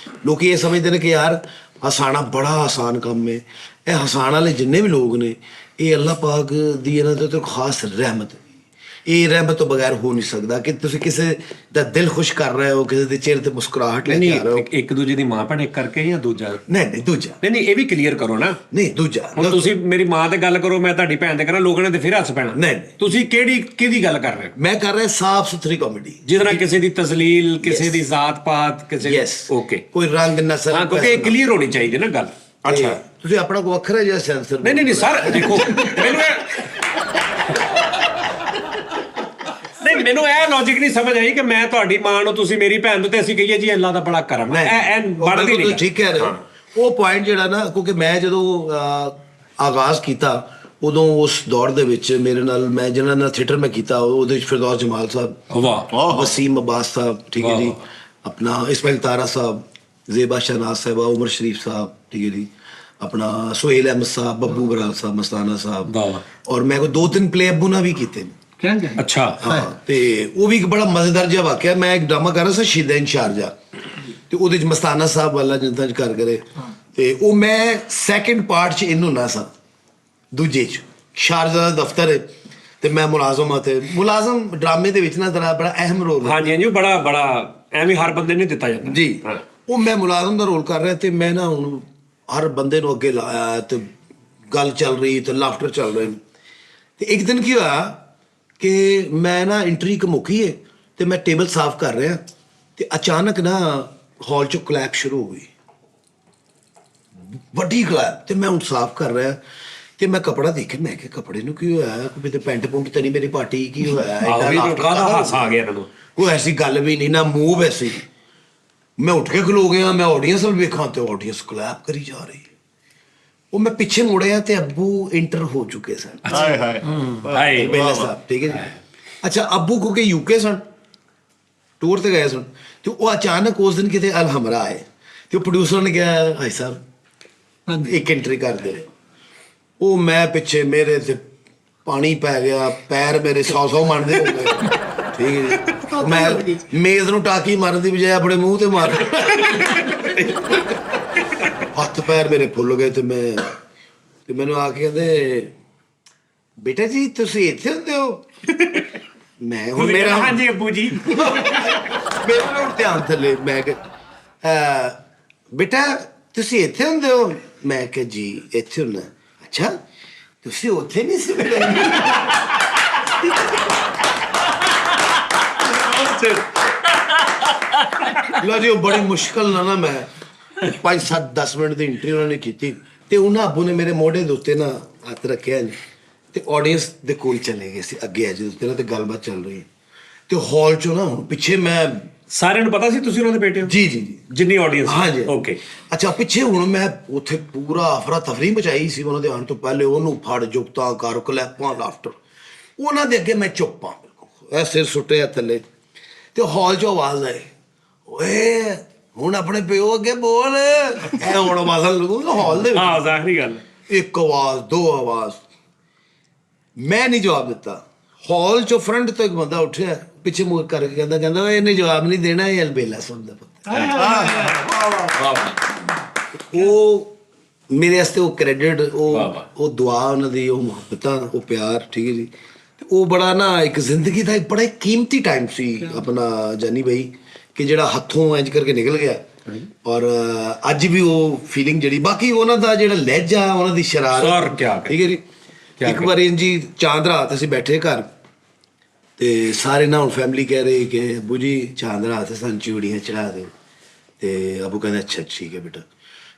ਲੋਕੀ ਇਹ ਸਮਝਦੇ ਨੇ ਕਿ ਯਾਰ ਹਸਾਣਾ ਬੜਾ ਆਸਾਨ ਕੰਮ ਹੈ। ਇਹ ਹਸਾਣ ਵਾਲੇ ਜਿੰਨੇ ਵੀ ਲੋਕ ਨੇ ਇਹ ਅੱਲਾਹ ਪਾਕ ਦੀ ਇਹਨਾਂ ਦੇ ਉੱਤੇ ਖਾਸ ਰਹਿਮਤ ਹੈ। ਇਹ ਰਹਿਮਤ ਤੋਂ ਬਗੈਰ ਹੋ ਨਹੀਂ ਸਕਦਾ ਕਿ ਤੁਸੀਂ ਕਿਸੇ ਦਾ ਦਿਲ ਖੁਸ਼ ਕਰ ਰਹੇ ਹੋ, ਕਿਸੇ ਦੇ ਚਿਹਰੇ ਤੇ ਮੁਸਕਰਾਹਟ ਲੈ ਕੇ ਆ ਰਹੇ ਹੋ। ਇੱਕ ਦੂਜੇ ਦੀ ਮਾਂ ਭੈਣ ਇੱਕ ਕਰਕੇ ਜਾਂ ਦੂਜਾ? ਨਹੀਂ ਦੂਜਾ ਨਹੀਂ, ਇਹ ਵੀ ਕਲੀਅਰ ਕਰੋ ਨਾ। ਨਹੀਂ ਦੂਜਾ। ਹੁਣ ਤੁਸੀਂ ਮੇਰੀ ਮਾਂ ਤੇ ਗੱਲ ਕਰੋ, ਮੈਂ ਤੁਹਾਡੀ ਭੈਣ ਤੇ ਕਰਾਂ, ਲੋਕਾਂ ਨੇ ਤੇ ਫਿਰ ਹੱਸ ਪੈਣਾ। ਨਹੀਂ। ਤੁਸੀਂ ਕਿਹਦੀ ਗੱਲ ਕਰ ਰਹੇ ਹੋ? ਮੈਂ ਕਰ ਰਿਹਾ ਸਾਫ ਸੁਥਰੀ ਕਾਮੇਡੀ, ਜਿਹਦੇ ਨਾਲ ਕਿਸੇ ਦੀ ਤਸਲੀਲ, ਕਿਸੇ ਦੀ ਜ਼ਾਤ ਪਾਤ, ਕਿਸੇ ਯੈਸ ਓਕੇ, ਕੋਈ ਰੰਗ ਨਸਲ। ਹਾਂ, ਕਿਉਂਕਿ ਕਲੀਅਰ ਹੋਣੀ ਚਾਹੀਦੀ ਨਾ ਗੱਲ। ਅੱਛਾ ਤੁਸੀਂ ਆਪਣਾ ਕੋਈ ਵੱਖਰਾ ਜਿਹਾ ਸੈਂਸਰ ਨਹੀਂ ਸਰ, ਦੇਖੋ ਮੈਨੂੰ ਇਹ ਲੌਜੀਕ ਨਹੀਂ ਸਮਝ ਆਈ ਕਿ ਮੈਂ ਤੁਹਾਡੀ ਮਾਂ ਨੂੰ ਤੁਸੀਂ ਮੇਰੀ ਭੈਣ ਨੂੰ ਤੇ ਅਸੀਂ ਕਹੀਏ ਜੀ ਅੱਲਾ ਦਾ ਬੜਾ ਕਰਮ ਹੈ। ਇਹ ਬਣਦੀ ਨਹੀਂ। ਠੀਕ ਕਹਿ ਰਹੇ ਹੋ। ਉਹ ਪੁਆਇੰਟ ਜਿਹੜਾ ਨਾ, ਕਿਉਂਕਿ ਮੈਂ ਜਦੋਂ ਆਗਾਜ਼ ਕੀਤਾ ਉਦੋਂ ਉਸ ਦੌਰ ਦੇ ਵਿੱਚ ਮੇਰੇ ਨਾਲ ਮੈਂ ਜਿਹਨਾਂ ਨਾਲ ਥੀਏਟਰ ਮੈਂ ਕੀਤਾ ਉਹਦੇ ਵਿੱਚ ਫਿਰਦੌਸ ਜਮਾਲ ਸਾਹਿਬ, ਵਾਹ, ਵਸੀਮ ਅब्बास ਸਾਹਿਬ, ਠੀਕ ਹੈ ਜੀ, ਆਪਣਾ ਇਸਮਾਇਲ ਤਾਰਾ ਸਾਹਿਬ, ਜ਼ੇਬਾ ਸ਼ਹਨਾਜ਼ ਸਾਹਿਬਾ, ਉਮਰ ਸ਼ਰੀਫ ਸਾਹਿਬ, ਠੀਕ ਹੈ ਜੀ, ਆਪਣਾ ਸੁਹੇਲ ਅਹਿਮਦ ਸਾਹਿਬ, ਬੱਬੂ ਬਰਾੜ ਸਾਹਿਬ, ਮਸਤਾਨਾ ਸਾਹਿਬ, ਔਰ ਮੈਂ ਕੋਈ 2-3 ਪਲੇ ਅੱਬੂ ਨਾਲ ਵੀ ਕੀਤੇ ਨੇ। ਅੱਛਾ। ਹਾਂ, ਤੇ ਉਹ ਵੀ ਇੱਕ ਬੜਾ ਮਜ਼ੇਦਾਰ ਜਿਹਾ ਵਾਕਿਆ। ਮੈਂ ਇੱਕ ਡਰਾਮਾ ਕਰ ਰਿਹਾ ਸੀ ਸ਼ਹੀਦਾਂ ਸ਼ਾਰਜਾ, ਤੇ ਉਹਦੇ ਚ ਮਸਤਾਨਾ ਸਾਹਿਬ ਵਾਲਾ ਜਨਤਾ ਚ ਕਰ ਕਰੇ, ਤੇ ਉਹ ਮੈਂ ਸੈਕਿੰਡ ਪਾਰਟ ਚ ਇਹਨੂੰ ਨਾ ਸਾਂ, ਦੂਜੇ ਚ ਸ਼ਾਰਜਾ ਦਾ ਦਫ਼ਤਰ ਹੈ ਤੇ ਮੈਂ ਮੁਲਾਜ਼ਮ ਤੇ ਮੁਲਾਜ਼ਮ ਡਰਾਮੇ ਦੇ ਵਿੱਚ ਨਾ ਬੜਾ ਅਹਿਮ ਰੋਲ। ਹਾਂਜੀ, ਬੜਾ ਐਵੇਂ ਹਰ ਬੰਦੇ ਨੂੰ ਦਿੱਤਾ ਜਾਂਦਾ ਜੀ। ਉਹ ਮੈਂ ਮੁਲਾਜ਼ਮ ਦਾ ਰੋਲ ਕਰ ਰਿਹਾ ਤੇ ਮੈਂ ਨਾ ਹੁਣ ਹਰ ਬੰਦੇ ਨੂੰ ਅੱਗੇ ਲਾਇਆ ਤੇ ਗੱਲ ਚੱਲ ਰਹੀ ਤੇ ਲਾਫਟਰ ਚੱਲ ਰਹੇ। ਤੇ ਇੱਕ ਦਿਨ ਕੀ ਹੋਇਆ ਕਿ ਮੈਂ ਨਾ ਐਂਟਰੀ ਮੁੱਕੀ ਹੈ ਤੇ ਮੈਂ ਟੇਬਲ ਸਾਫ਼ ਕਰ ਰਿਹਾ ਤੇ ਅਚਾਨਕ ਨਾ ਹਾਲ ਚੋਂ ਕਲੈਪ ਸ਼ੁਰੂ ਹੋ ਗਈ, ਵੱਡੀ ਕਲੈਪ। ਤੇ ਮੈਂ ਹੁਣ ਸਾਫ਼ ਕਰ ਰਿਹਾ ਤੇ ਮੈਂ ਕਪੜਾ ਦੇਖਿਆ, ਮੈਂ ਕਿਹਾ ਕੱਪੜੇ ਨੂੰ ਕੀ ਹੋਇਆ, ਕੋਈ ਤੇ ਪੈਂਟ ਪੁੰਟ ਤੇ ਨਹੀਂ ਮੇਰੀ ਪਾਟੀ, ਕੀ ਹੋਇਆ? ਹਾਸਾ ਆ ਗਿਆ ਇਹਨਾਂ ਨੂੰ। ਕੋਈ ਐਸੀ ਗੱਲ ਵੀ ਨਹੀਂ, ਨਾ ਮੂੰਹ ਵੈਸੀ। ਮੈਂ ਉੱਠ ਕੇ ਖਲੋ ਗਿਆ, ਮੈਂ ਆਡੀਅנס ਵੱਲ ਵੇਖਾਂ ਤੇ ਆਡੀਅנס ਕਲੈਪ ਕਰੀ ਜਾ ਰਹੀ ਹੈ। ਉਹ ਮੈਂ ਪਿੱਛੇ ਮੁੜਿਆ ਤੇ ਅੱਬੂ ਇੰਟਰ ਹੋ ਚੁੱਕੇ ਸਨ ਹਾਏ ਹਾਏ ਹਾਏ ਬੇਲਾ ਸਾਹਿਬ, ਠੀਕ ਹੈ ਜੀ। ਅੱਛਾ ਅੱਬੂ ਕਿਉਂਕਿ ਯੂਕੇ ਸਨ, ਟੂਰ ਤੇ ਗਏ ਸਨ, ਤੇ ਉਹ ਅਚਾਨਕ ਉਸ ਦਿਨ ਕਿਤੇ ਅਲਹਮਰਾ ਆਏ ਤੇ ਉਹ ਪ੍ਰੋਡਿਊਸਰ ਨੇ ਕਿਹਾ ਭਾਈ ਸਾਹਿਬ ਇੱਕ ਐਂਟਰੀ ਕਰ ਦੇ। ਉਹ ਮੈਂ ਪਿੱਛੇ, ਮੇਰੇ ਤੇ ਪਾਣੀ ਪੈ ਗਿਆ, ਪੈਰ ਮੇਰੇ 100 ਮਣਦੇ ਹੋ ਗਏ, ਠੀਕ ਹੈ ਜੀ। ਮੈਂ ਮੇਜ਼ ਨੂੰ ਟਾਕੀ ਮਾਰਨ ਦੀ ਬਜਾਏ ਆਪਣੇ ਮੂੰਹ ਤੇ ਮਾਰ, ਹੱਥ ਪੈਰ ਮੇਰੇ ਫੁੱਲ ਗਏ ਤੇ ਮੈਨੂੰ ਆ ਕੇ ਕਹਿੰਦੇ ਬੇਟਾ ਜੀ ਤੁਸੀਂ ਇੱਥੇ ਹੁੰਦੇ ਹੋ? ਮੈਂ ਹੁਣ ਮੇਰਾ ਹਾਂਜੀ ਅੱਬੂ ਜੀ। ਮੇਰਾ ਹੁਣ ਧਿਆਨ ਥੱਲੇ, ਮੈਂ ਕਿਹਾ ਬੇਟਾ ਤੁਸੀਂ ਇੱਥੇ ਹੁੰਦੇ ਹੋ? ਮੈਂ ਕਿਹਾ ਜੀ ਇੱਥੇ ਹੁੰਦਾ। ਅੱਛਾ ਤੁਸੀਂ ਉੱਥੇ ਨਹੀਂ ਸੀ ਮਿਲੇ? ਲੋ ਜੀ ਉਹ ਬੜੀ ਮੁਸ਼ਕਲ ਨਾਲ ਨਾ ਮੈਂ 5-7-10 ਮਿੰਟ ਦੀ ਇੰਟਰਵਿਊ ਉਹਨਾਂ ਨੇ ਕੀਤੀ ਤੇ ਉਹਨਾਂ ਅੱਬੂ ਨੇ ਮੇਰੇ ਮੋਢੇ ਦੇ ਉੱਤੇ ਨਾ ਹੱਥ ਰੱਖਿਆ ਜੀ ਤੇ ਆਡੀਅנס ਦੇ ਕੋਲ ਚਲੇ ਗਏ ਸੀ ਅੱਗੇ ਆ ਜਿਹਦੇ ਉੱਤੇ ਨਾ ਤੇ ਗੱਲਬਾਤ ਚੱਲ ਰਹੀ ਹੈ ਤੇ ਹਾਲ ਚੋਂ ਨਾ ਹੁਣ ਪਿੱਛੇ ਮੈਂ ਸਾਰਿਆਂ ਨੂੰ ਪਤਾ ਸੀ ਤੁਸੀਂ ਉਹਨਾਂ ਦੇ ਬੇਟੇ ਹੋ? ਜੀ ਜੀ ਜੀ ਜਿੰਨੀ ਆਡੀਅנס? ਹਾਂਜੀ ਓਕੇ। ਅੱਛਾ ਪਿੱਛੇ ਹੁਣ ਮੈਂ ਉੱਥੇ ਪੂਰਾ ਅਫਰਾ ਤਫਰੀ ਮਚਾਈ ਸੀ ਉਹਨਾਂ ਦੇ ਆਉਣ ਤੋਂ ਪਹਿਲੇ, ਉਹਨੂੰ ਫੜ ਜੁਗਤਾਂ ਕਰ ਕਲੈਪਾਂ ਲਾਫਟਰ, ਉਹਨਾਂ ਦੇ ਅੱਗੇ ਮੈਂ ਚੁੱਪ ਹਾਂ ਬਿਲਕੁਲ, ਇਹ ਸਿਰ ਸੁੱਟਿਆ ਥੱਲੇ ਤੇ ਹਾਲ 'ਚੋਂ ਆਵਾਜ਼ ਆਈ, ਓਏ ਹੁਣ ਆਪਣੇ ਪਿਓ ਅੱਗੇ ਬੋਲ। ਇਹ ਹੁਣ ਆਵਾਜ਼ ਲੱਗੂਗਾ ਹਾਲ ਦੇ ਵਿੱਚ, ਹਾਂ ਜ਼ਾਹਰੀ ਗੱਲ। ਇੱਕ ਆਵਾਜ਼, ਦੋ ਆਵਾਜ਼, ਮੈਂ ਨਹੀਂ ਜਵਾਬ ਦਿੱਤਾ। ਹਾਲ 'ਚੋਂ ਫਰੰਟ ਤੋਂ ਇੱਕ ਬੰਦਾ ਉੱਠਿਆ ਪਿੱਛੇ ਮੂੰਹ ਕਰਕੇ ਕਹਿੰਦਾ ਇਹਨੇ ਜਵਾਬ ਨਹੀਂ ਦੇਣਾ, ਇਹ ਅਲਬੇਲਾ ਸੁਣਦਾ ਪੁੱਤ। ਉਹ ਮੇਰੇ ਵਾਸਤੇ ਉਹ ਕ੍ਰੈਡਿਟ, ਉਹ ਦੁਆ ਉਹਨਾਂ ਦੀ, ਉਹ ਮੁਹੱਬਤਾਂ, ਉਹ ਪਿਆਰ, ਠੀਕ ਹੈ ਜੀ। ਤੇ ਉਹ ਬੜਾ ਨਾ ਇੱਕ ਜ਼ਿੰਦਗੀ ਦਾ ਇੱਕ ਬੜਾ ਕੀਮਤੀ ਟਾਈਮ ਸੀ ਆਪਣਾ ਜਾਨੀ ਬਾਈ, ਕਿ ਜਿਹੜਾ ਹੱਥੋਂ ਇੰਜ ਕਰਕੇ ਨਿਕਲ ਗਿਆ। ਔਰ ਅੱਜ ਵੀ ਉਹ ਫੀਲਿੰਗ ਜਿਹੜੀ, ਬਾਕੀ ਉਹਨਾਂ ਦਾ ਜਿਹੜਾ ਲਹਿਜਾ, ਉਹਨਾਂ ਦੀ ਸ਼ਰਾਰਤ, ਠੀਕ ਹੈ ਜੀ। ਇੱਕ ਵਾਰੀ ਜੀ ਚਾਂਦ ਰਾਤ ਅਸੀਂ ਬੈਠੇ ਘਰ ਤੇ ਸਾਰੇ ਨਾ ਹੁਣ ਫੈਮਿਲੀ ਕਹਿ ਰਹੇ ਕਿ ਅੱਬੂ ਜੀ ਚਾਂਦ ਰਾਤ ਸਾਨੂੰ ਚੂੜੀਆਂ ਚੜਾ ਦਿਓ, ਤੇ ਅੱਬੂ ਕਹਿੰਦਾ ਅੱਛਾ ਠੀਕ ਹੈ ਬੇਟਾ।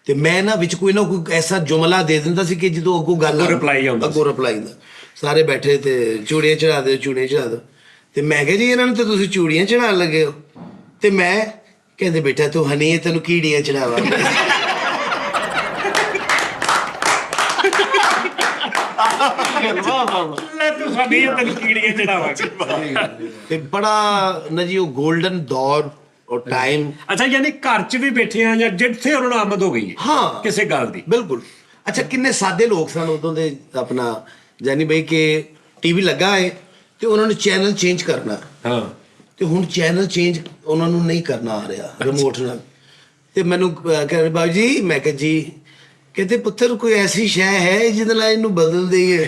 ਤੇ ਮੈਂ ਨਾ ਵਿੱਚ ਕੋਈ ਨਾ ਕੋਈ ਐਸਾ ਜੁਮਲਾ ਦੇ ਦਿੰਦਾ ਸੀ ਕਿ ਜਦੋਂ ਅੱਗੋਂ ਗੱਲ ਰਿਪਲਾਈ ਆਉਂਦਾ, ਸਾਰੇ ਬੈਠੇ ਤੇ ਚੂੜੀਆਂ ਚੜਾ ਦਿਓ, ਚੂੜੀਆਂ ਚੜਾ ਦਿਓ। ਤੇ ਮੈਂ ਕਿਹਾ ਜੀ ਇਹਨਾਂ ਨੂੰ ਤਾਂ ਤੁਸੀਂ ਚੂੜੀਆਂ ਚੜਾਉਣ ਲੱਗੇ ਹੋ। ਤੇ ਮੈਂ ਕਹਿੰਦੇ ਬੇਟਾ ਤੂੰ ਹਨੀ ਤੈਨੂੰ ਕੀੜੀਆਂ ਚੜਾਵਾ। ਲੈ ਤੂੰ ਸਾਡੀ ਤੈਨੂੰ ਕੀੜੀਆਂ ਚੜਾਵਾਂਗੇ। ਤੇ ਬੜਾ ਨਾ ਜੀ ਉਹ 골ਡਨ ਦੌਰ ਔਰ ਟਾਈਮ। ਅੱਛਾ ਯਾਨੀ ਘਰ 'ਚ ਵੀ ਬੈਠੇ ਆ ਜਾਂ ਜਿੱਥੇ ਉਹਨਾਂ ਨੂੰ ਆਮਦ ਹੋ ਗਈ ਹੈ ਹਾਂ ਕਿਸੇ ਗੱਲ ਦੀ? ਬਿਲਕੁਲ। ਅੱਛਾ ਕਿੰਨੇ ਸਾਦੇ ਲੋਕ ਸਨ ਉਦੋਂ ਦੇ, ਆਪਣਾ ਜਾਨੀ ਬਈ ਕਿ ਟੀਵੀ ਲੱਗਾ ਹੈ ਤੇ ਉਹਨਾਂ ਨੂੰ ਚੈਨਲ ਚੇਂਜ ਕਰਨਾ। ਹਾਂ। ਤੇ ਹੁਣ ਚੈਨਲ ਚੇਂਜ ਉਹਨਾਂ ਨੂੰ ਨਹੀਂ ਕਰਨਾ ਆ ਰਿਹਾ ਰਿਮੋਟ ਨਾਲ। ਤੇ ਮੈਨੂੰ ਕਹਿੰਦੇ ਬਾਬੂ ਜੀ, ਮੈਂ ਕਿਹਾ ਜੀ, ਕਹਿੰਦੇ ਪੁੱਤਰ ਕੋਈ ਐਸੀ ਸ਼ੈ ਹੈ ਜਿਹਦੇ ਨਾਲ ਇਹਨੂੰ ਬਦਲ ਦਈਏ?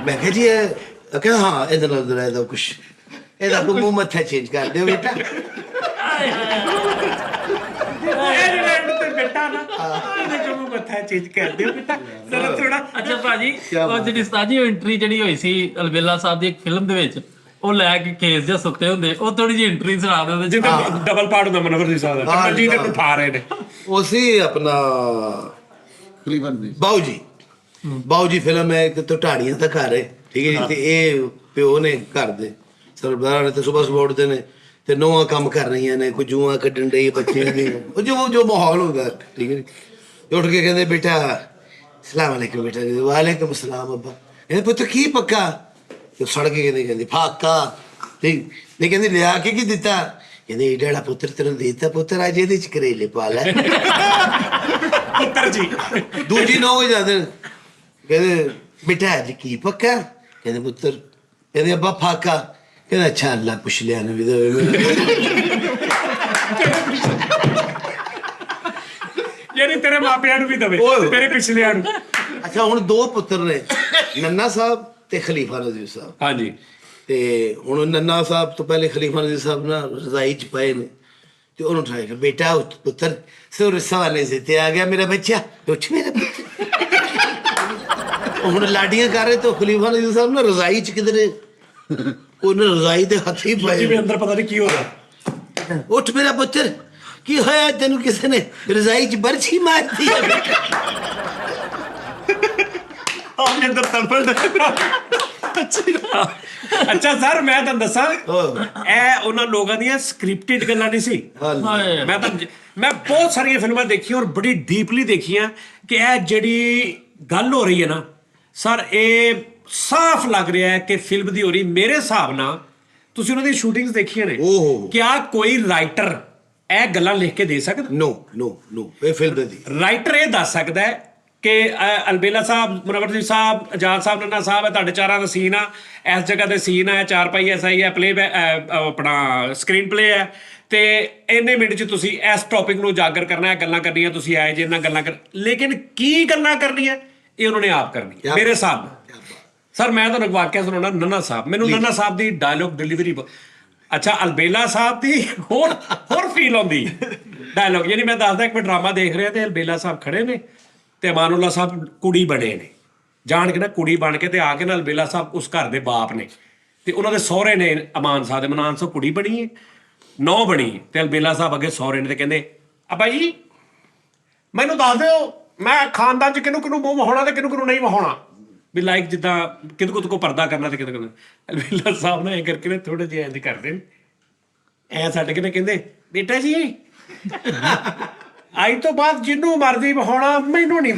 ਮੈਂ ਕਿਹਾ ਜੀ ਇਹ ਕਹਿੰਦਾ ਹਾਂ ਇਹਦੇ ਨਾਲ ਇਹਦਾ ਕੁਛ, ਇਹਦਾ ਕੋਈ ਮੂੰਹ ਮੱਥਾ ਚੇਂਜ ਕਰ ਦਿਓ ਬੇਟਾ। ਬੇਟਾ ਨਾ ਇਹਦੇ ਕੋਲ ਮੱਥਾ ਚੇਂਜ ਕਰ ਦਿਓ ਬੇਟਾ ਜ਼ਰਾ ਥੋੜਾ। ਅੱਛਾ ਭਾਜੀ, ਉਹ ਜਿਹੜੀ ਉਸਤਾਦ ਜੀ ਐਂਟਰੀ ਜਿਹੜੀ ਹੋਈ ਸੀ ਅਲਬੇਲਾ ਸਾਹਿਬ ਦੀ ਇੱਕ ਫਿਲਮ ਦੇ ਵਿੱਚ, ਉਹ ਲੈ ਕੇ ਕੇਸ ਜਿਹਾ ਸੁੱਤੇ ਹੁੰਦੇ, ਉਹ ਥੋੜੀ ਜਿਹੀ ਐਂਟਰੀ ਸੁਣਾ ਦਿੰਦੇ ਜਿਹਦੇ ਡਬਲ ਪਾਰਟ ਹੁੰਦਾ ਮਨਵਰ ਜੀ ਸਾਹਿਬ ਦਾ, ਜੀ ਦੇ ਉਠਾ ਰਹੇ ਨੇ। ਉਹ ਸੀ ਆਪਣਾ ਬਾਊ ਜੀ ਫਿਲਮ ਹੈ ਇੱਕ, ਤੋਂ ਢਾੜੀਆਂ ਦਾ ਘਰ ਹੈ, ਠੀਕ ਹੈ ਜੀ। ਤੇ ਇਹ ਪਿਓ ਨੇ ਘਰ ਦੇ ਸਰਦਾਰ ਨੇ ਤੇ ਸੁਬਹ ਉੱਠਦੇ ਨੇ ਤੇ ਨੌਵਾਂ ਕੰਮ ਕਰ ਰਹੀਆਂ ਨੇ, ਕੋਈ ਜੂਆਂ ਕੱਢਣ ਡਈ ਬੱਚਿਆਂ ਦੀ, ਉਹ ਜੋ ਮਾਹੌਲ ਹੁੰਦਾ, ਠੀਕ ਹੈ ਜੀ। ਉੱਠ ਕੇ ਕਹਿੰਦੇ ਬੇਟਾ ਸਲਾਮ ਅਲੈਕੁਮ ਬੇਟਾ। ਵਾਲੇਕੁਮ ਸਲਾਮ ਅੱਬਾ। ਕਹਿੰਦੇ ਪੁੱਤ ਕੀ ਪੱਕਾ? ਤੇ ਸੜ ਕੇ ਕਹਿੰਦੇ ਫਾਕਾ। ਠੀਕ ਨਹੀਂ, ਕਹਿੰਦੇ ਲਿਆ ਕੇ ਕੀ ਦਿੱਤਾ? ਕਹਿੰਦੇ ਇਹ ਜਿਹੜਾ ਪੁੱਤਰ ਤੈਨੂੰ ਦੇ ਦਿੱਤਾ ਪੁੱਤਰ, ਅੱਜ ਇਹਦੇ ਚ ਕਰੇਲੇ ਪਾ ਲੈ। ਪੁੱਤਰ ਜੀ ਦੂਜੀ ਨੌ ਹੋ ਜਾਂਦੇ, ਕਹਿੰਦੇ ਬੇਟਾ ਅੱਜ ਕੀ ਪੱਕਾ? ਕਹਿੰਦੇ ਪੁੱਤਰ, ਕਹਿੰਦੇ ਅੱਬਾ ਫਾਕਾ। ਕਹਿੰਦਾ ਅੱਛਾ ਅੱਲਾ ਪੁੱਛ ਲਿਆ ਨੇ ਵੀ। ਯਾਨੀ ਤੇਰੇ ਮਾਪਿਆਂ ਨੂੰ ਵੀ ਦਵੇ, ਤੇਰੇ ਪਿਛਲਿਆਂ ਨੂੰ। ਅੱਛਾ ਹੁਣ ਦੋ ਪੁੱਤਰ ਨੇ, ਨੰਨਾ ਸਾਹਿਬ ਤੇ ਖਲੀਫਾ ਨਜ਼ੀਰ ਸਾਹਿਬ। ਹਾਂਜੀ। ਤੇ ਹੁਣ ਨੰਨਾ ਸਾਹਿਬ ਤੋਂ ਪਹਿਲੇ ਖਲੀਫਾ ਨਜ਼ੀਰ ਸਾਹਿਬ ਨਾ ਰਜ਼ਾਈ ਚ ਪਏ ਨੇ ਤੇ ਉਹਨੂੰ ਉਠਾਇਆ ਕਿ ਬੇਟਾ ਪੁੱਤਰ ਸੁਰ ਸਵਾਲੇ ਸੇ ਤੇ ਆ ਗਿਆ ਮੇਰਾ ਬੱਚਾ, ਉੱਠ ਮੇਰਾ ਬੱਚਾ। ਹੁਣ ਲਾਡੀਆਂ ਕਰ ਰਹੇ ਤਾਂ ਖਲੀਫਾ ਨਜ਼ੀਰ ਸਾਹਿਬ ਨਾ ਰਜ਼ਾਈ ਚ ਕਿਧਰੇ, ਉਹਨੇ ਰਜ਼ਾਈ ਦੇ ਹੱਥ ਹੀ ਪਾਏ, ਜਿਵੇਂ ਅੰਦਰ ਪਤਾ ਨਹੀਂ ਕੀ ਹੋ ਰਿਹਾ। ਉੱਠ ਮੇਰਾ ਪੁੱਤਰ, ਕੀ ਹੋਇਆ ਤੈਨੂੰ? ਕਿਸੇ ਨੇ ਰਜ਼ਾਈ ਚ ਬਰਛੀ ਮਾਰਤੀ ਹੈ? ਆਹ ਅੰਦਰ ਤੜਫੜ। ਅੱਛਾ ਸਰ ਮੈਂ ਤੁਹਾਨੂੰ ਦੱਸਾਂ, ਇਹ ਉਹਨਾਂ ਲੋਕਾਂ ਦੀਆਂ ਸਕ੍ਰਿਪਟਡ ਗੱਲਾਂ ਨਹੀਂ ਸੀ। ਮੈਂ ਤਾਂ ਮੈਂ ਬਹੁਤ ਸਾਰੀਆਂ ਫਿਲਮਾਂ ਦੇਖੀਆਂ ਔਰ ਬੜੀ ਡੀਪਲੀ ਦੇਖੀਆਂ ਕਿ ਇਹ ਜਿਹੜੀ ਗੱਲ ਹੋ ਰਹੀ ਹੈ ਨਾ ਸਰ, ਇਹ ਸਾਫ਼ ਲੱਗ ਰਿਹਾ ਹੈ ਕਿ ਫਿਲਮ ਦੀ ਹੋ ਰਹੀ। ਮੇਰੇ ਹਿਸਾਬ ਨਾਲ ਤੁਸੀਂ ਉਹਨਾਂ ਦੀ ਸ਼ੂਟਿੰਗਸ ਦੇਖੀਆਂ ਨੇ, ਕਿਆ ਕੋਈ ਰਾਈਟਰ ਇਹ ਗੱਲਾਂ ਲਿਖ ਕੇ ਦੇ ਸਕਦਾ? ਨੋ ਇਹ ਫਿਲਮ ਦੀ ਰਾਈਟਰ ਇਹ ਦੱਸ ਸਕਦਾ ਹੈ ਕਿ ਅਲਬੇਲਾ ਸਾਹਿਬ, ਮੁਨੱਵਰ ਸਾਹਿਬ, ਆਜ਼ਾਦ ਸਾਹਿਬ, ਨੰਨਾ ਸਾਹਿਬ, ਤੁਹਾਡੇ ਚਾਰਾਂ ਦਾ ਸੀਨ ਆ, ਇਸ ਜਗ੍ਹਾ ਤੇ ਸੀਨ ਹੈ, 4 ਐਸਆਈ ਹੈ, ਪਲੇ ਆਪਣਾ ਸਕਰੀਨ ਪਲੇ ਹੈ, ਤੇ ਇੰਨੇ ਮਿੰਟ 'ਚ ਤੁਸੀਂ ਇਸ ਟੌਪਿਕ ਨੂੰ ਉਜਾਗਰ ਕਰਨਾ ਹੈ, ਗੱਲਾਂ ਕਰਨੀਆਂ, ਤੁਸੀਂ ਆਏ ਜੇ ਇਹਨਾਂ ਗੱਲਾਂ ਕਰ, ਲੇਕਿਨ ਕੀ ਗੱਲਾਂ ਕਰਨੀਆਂ ਇਹ ਉਹਨਾਂ ਨੇ ਆਪ ਕਰਨੀ ਮੇਰੇ ਹਿਸਾਬ ਨਾਲ। ਸਰ ਮੈਂ ਤੁਹਾਨੂੰ ਇੱਕ ਵਾਕਿਆ ਸੁਣਾਉਣਾ, ਨੰਨਾ ਸਾਹਿਬ, ਮੈਨੂੰ ਨੰਨਾ ਸਾਹਿਬ ਦੀ ਡਾਇਲੋਗ ਡਿਲੀਵਰੀ ਅੱਛਾ, ਅਲਬੇਲਾ ਸਾਹਿਬ ਦੀ ਹੋਰ ਫੀਲ ਆਉਂਦੀ ਡਾਇਲੋਗ। ਯਾਨੀ ਮੈਂ ਦੱਸਦਾ ਇੱਕ ਮੈਂ ਡਰਾਮਾ ਦੇਖ ਰਿਹਾ ਤੇ ਅਲਬੇਲਾ ਸਾਹਿਬ ਖੜੇ ਨੇ ਤੇ ਅਮਾਨੁੱਲਾ ਸਾਹਿਬ ਕੁੜੀ ਬਣੇ ਨੇ, ਜਾਣ ਕੇ ਨਾ ਕੁੜੀ ਬਣ ਕੇ ਤੇ ਆ ਕੇ ਨਾਲ ਅਲਬੇਲਾ ਸਾਹਿਬ ਉਸ ਘਰ ਦੇ ਬਾਪ ਨੇ ਤੇ ਉਹਨਾਂ ਦੇ ਸਹੁਰੇ ਨੇ ਅਮਾਨ ਸਾਹਿਬ ਦੇ, ਮਨਾਨ ਸਾਹਿਬ ਕੁੜੀ ਬਣੀ ਹੈ, ਨੌ ਬਣੀ ਹੈ, ਤੇ ਅਲਬੇਲਾ ਸਾਹਿਬ ਅੱਗੇ ਸਹੁਰੇ ਨੇ ਤੇ ਕਹਿੰਦੇ ਅੱਬਾ ਜੀ ਮੈਨੂੰ ਦੱਸ ਦਿਓ ਮੈਂ ਖਾਨਦਾਨ 'ਚ ਕਿਹਨੂੰ ਮੂੰਹ ਵਹਾਉਣਾ ਤੇ ਕਿਹਨੂੰ ਨਹੀਂ ਵਹਾਉਣਾ, ਵੀ ਲਾਈਕ ਜਿੱਦਾਂ ਕਿਹਦੇ ਕੋ ਪਰਦਾ ਕਰਨਾ ਤੇ ਕਿਹਦੇ। ਅਲਬੇਲਾ ਸਾਹਿਬ ਨੇ ਇਹ ਕਰਕੇ ਨੇ ਥੋੜੇ ਜਿਹੇ ਇੰਝ ਕਰਦੇ ਨੇ, ਐ ਸਾਡੇ ਕਿਨੇ ਕਹਿੰਦੇ ਬੇਟਾ ਜੀ ਅੱਜ ਤੋਂ ਬਾਅਦ ਜਿਹਨੂੰ ਮਰਜ਼ੀ ਵਹਾਉਣਾ, ਮੈਨੂੰ ਨਹੀਂ